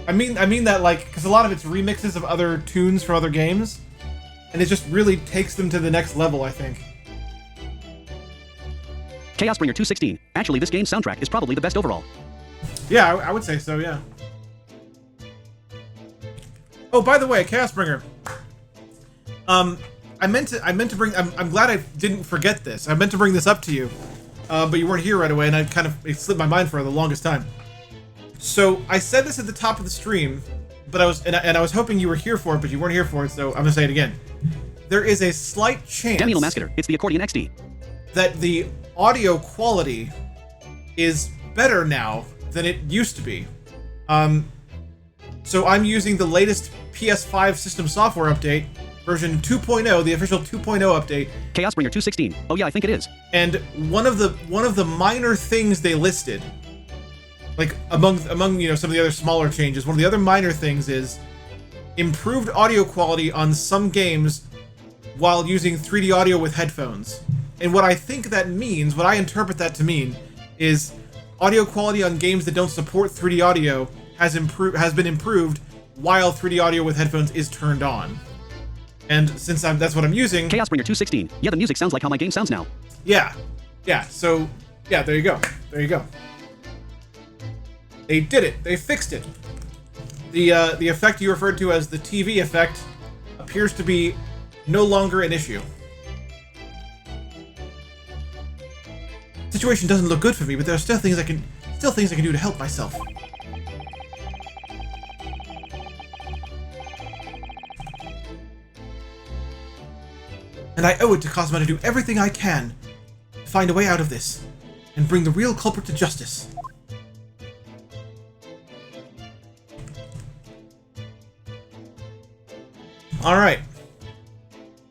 I mean that, like, because a lot of it's remixes of other tunes from other games, and it just really takes them to the next level, I think. Chaos Bringer 216. Actually, this game's soundtrack is probably the best overall. Yeah, I would say so, yeah. Oh, by the way, Chaosbringer. I meant to bring. I'm glad I didn't forget this. I meant to bring this up to you, but you weren't here right away, and it slipped my mind for the longest time. So I said this at the top of the stream, but I was hoping you were here for it, but you weren't here for it. So I'm gonna say it again. There is a slight chance. Damiano Mascator. It's the Accordion XD. That the audio quality is better now than it used to be. So I'm using the latest PS5 system software update, version 2.0, the official 2.0 update. Chaos Bringer 216. Oh yeah, I think it is. And one of the minor things they listed, like among some of the other smaller changes, one of the other minor things is improved audio quality on some games while using 3D audio with headphones. And what I think that means, what I interpret that to mean, is audio quality on games that don't support 3D audio has been improved while 3D audio with headphones is turned on. And since that's what I'm using... Chaos Bringer 216. Yeah, the music sounds like how my game sounds now. Yeah. So, yeah, there you go. They did it. They fixed it. The effect you referred to as the TV effect appears to be no longer an issue. Situation doesn't look good for me, but there are still things I can do to help myself. And I owe it to Cosmo to do everything I can to find a way out of this and bring the real culprit to justice. All right.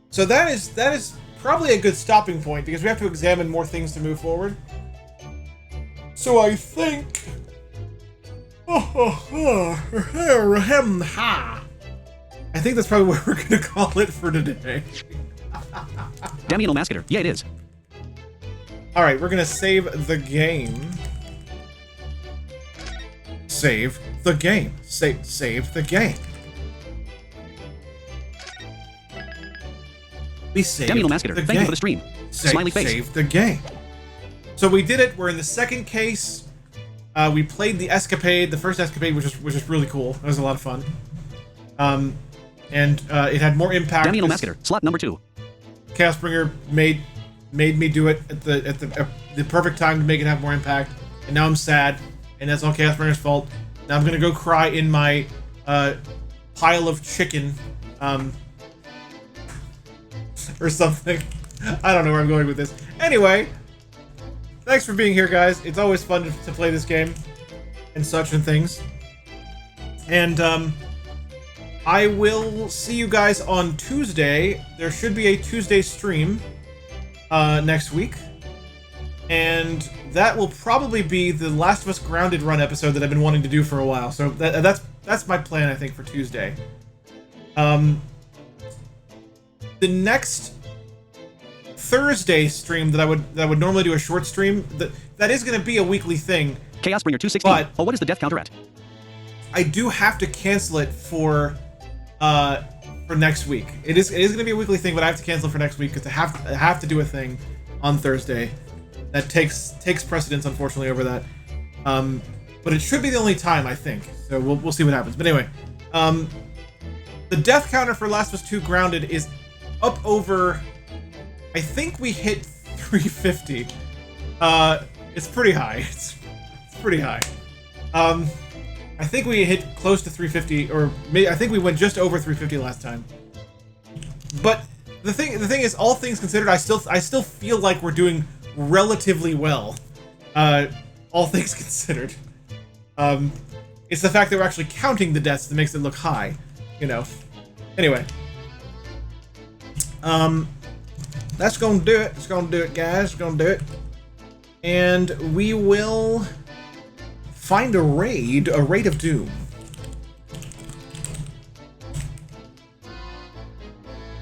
So that is probably a good stopping point because we have to examine more things to move forward. So I think. I think that's probably what we're gonna call it for today. Damien Masketer. Yeah, it is. All right, we're gonna save the game. Save the game. Save the game. We saved Damien Masketer. the Thank game. you for the stream. Smiley face. Save the game. So we did it. We're in the second case. We played the Escapade, the first Escapade, which is really cool. It was a lot of fun. And it had more impact. Damien Masketer. Slot number 2. Chaosbringer made me do it at the perfect time to make it have more impact, and now I'm sad, and that's all Chaosbringer's fault. Now I'm gonna go cry in my pile of chicken, or something. I don't know where I'm going with this. Anyway, thanks for being here, guys. It's always fun to play this game, and such and things. And I will see you guys on Tuesday. There should be a Tuesday stream next week. And that will probably be the Last of Us Grounded run episode that I've been wanting to do for a while. So that's my plan, I think, for Tuesday. The next Thursday stream that I would normally do a short stream, that is going to be a weekly thing. Chaosbringer 216. But what is the death counter at? I do have to cancel it for next week. It is going to be a weekly thing, but I have to cancel it for next week because I have to do a thing on Thursday that takes precedence, unfortunately, over that. But it should be the only time, I think. So we'll see what happens. But anyway, the death counter for Last of Us 2 Grounded is up over. I think we hit 350. It's pretty high. It's pretty high. I think we hit close to 350, or maybe I think we went just over 350 last time. But the thing is, all things considered, I still feel like we're doing relatively well. All things considered. It's the fact that we're actually counting the deaths that makes it look high, you know. Anyway. That's gonna do it. It's gonna do it, guys. It's gonna do it. And we will find a raid of doom.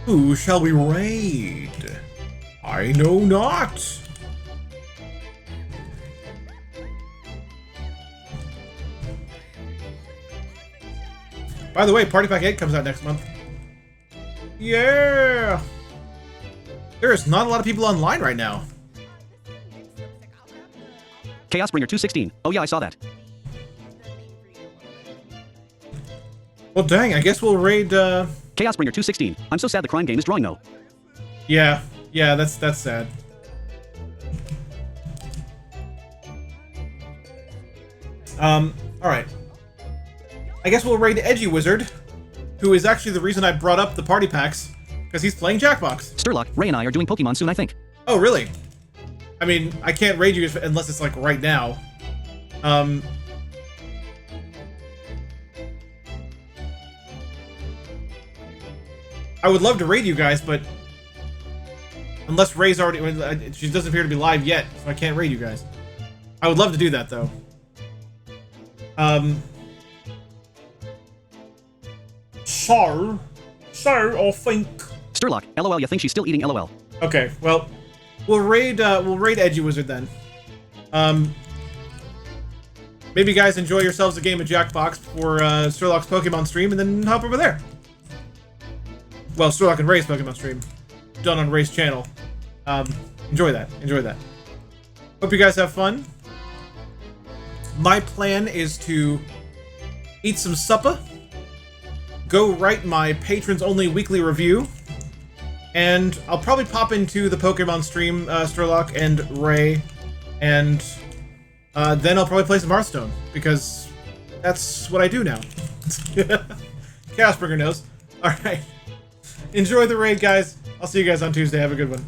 Who shall we raid? I know not. By the way, Party Pack 8 comes out next month. Yeah! There is not a lot of people online right now. Chaosbringer 216. Oh yeah, I saw that. Well, dang, I guess we'll raid, Chaosbringer 216. I'm so sad the crime game is drawing though. Yeah, that's sad. Alright. I guess we'll raid Edgy Wizard, who is actually the reason I brought up the party packs, because he's playing Jackbox. Sherlock, Ray and I are doing Pokemon soon, I think. Oh, really? I mean, I can't raid you unless it's, like, right now. I would love to raid you guys, but unless Ray's already... She doesn't appear to be live yet, so I can't raid you guys. I would love to do that, though. So, I think... Sherlock, LOL, you think she's still eating LOL. Okay, well, we'll raid Edgy Wizard then. Maybe you guys enjoy yourselves a game of Jackbox for Sherlock's Pokemon stream, and then hop over there. Well, Sherlock and Ray's Pokemon stream, done on Ray's channel. Enjoy that. Hope you guys have fun. My plan is to eat some supper, go write my patrons-only weekly review, and I'll probably pop into the Pokemon stream, Sherlock and Ray, and then I'll probably play some Hearthstone, because that's what I do now. Chaosbringer knows. Alright. Enjoy the raid, guys. I'll see you guys on Tuesday. Have a good one.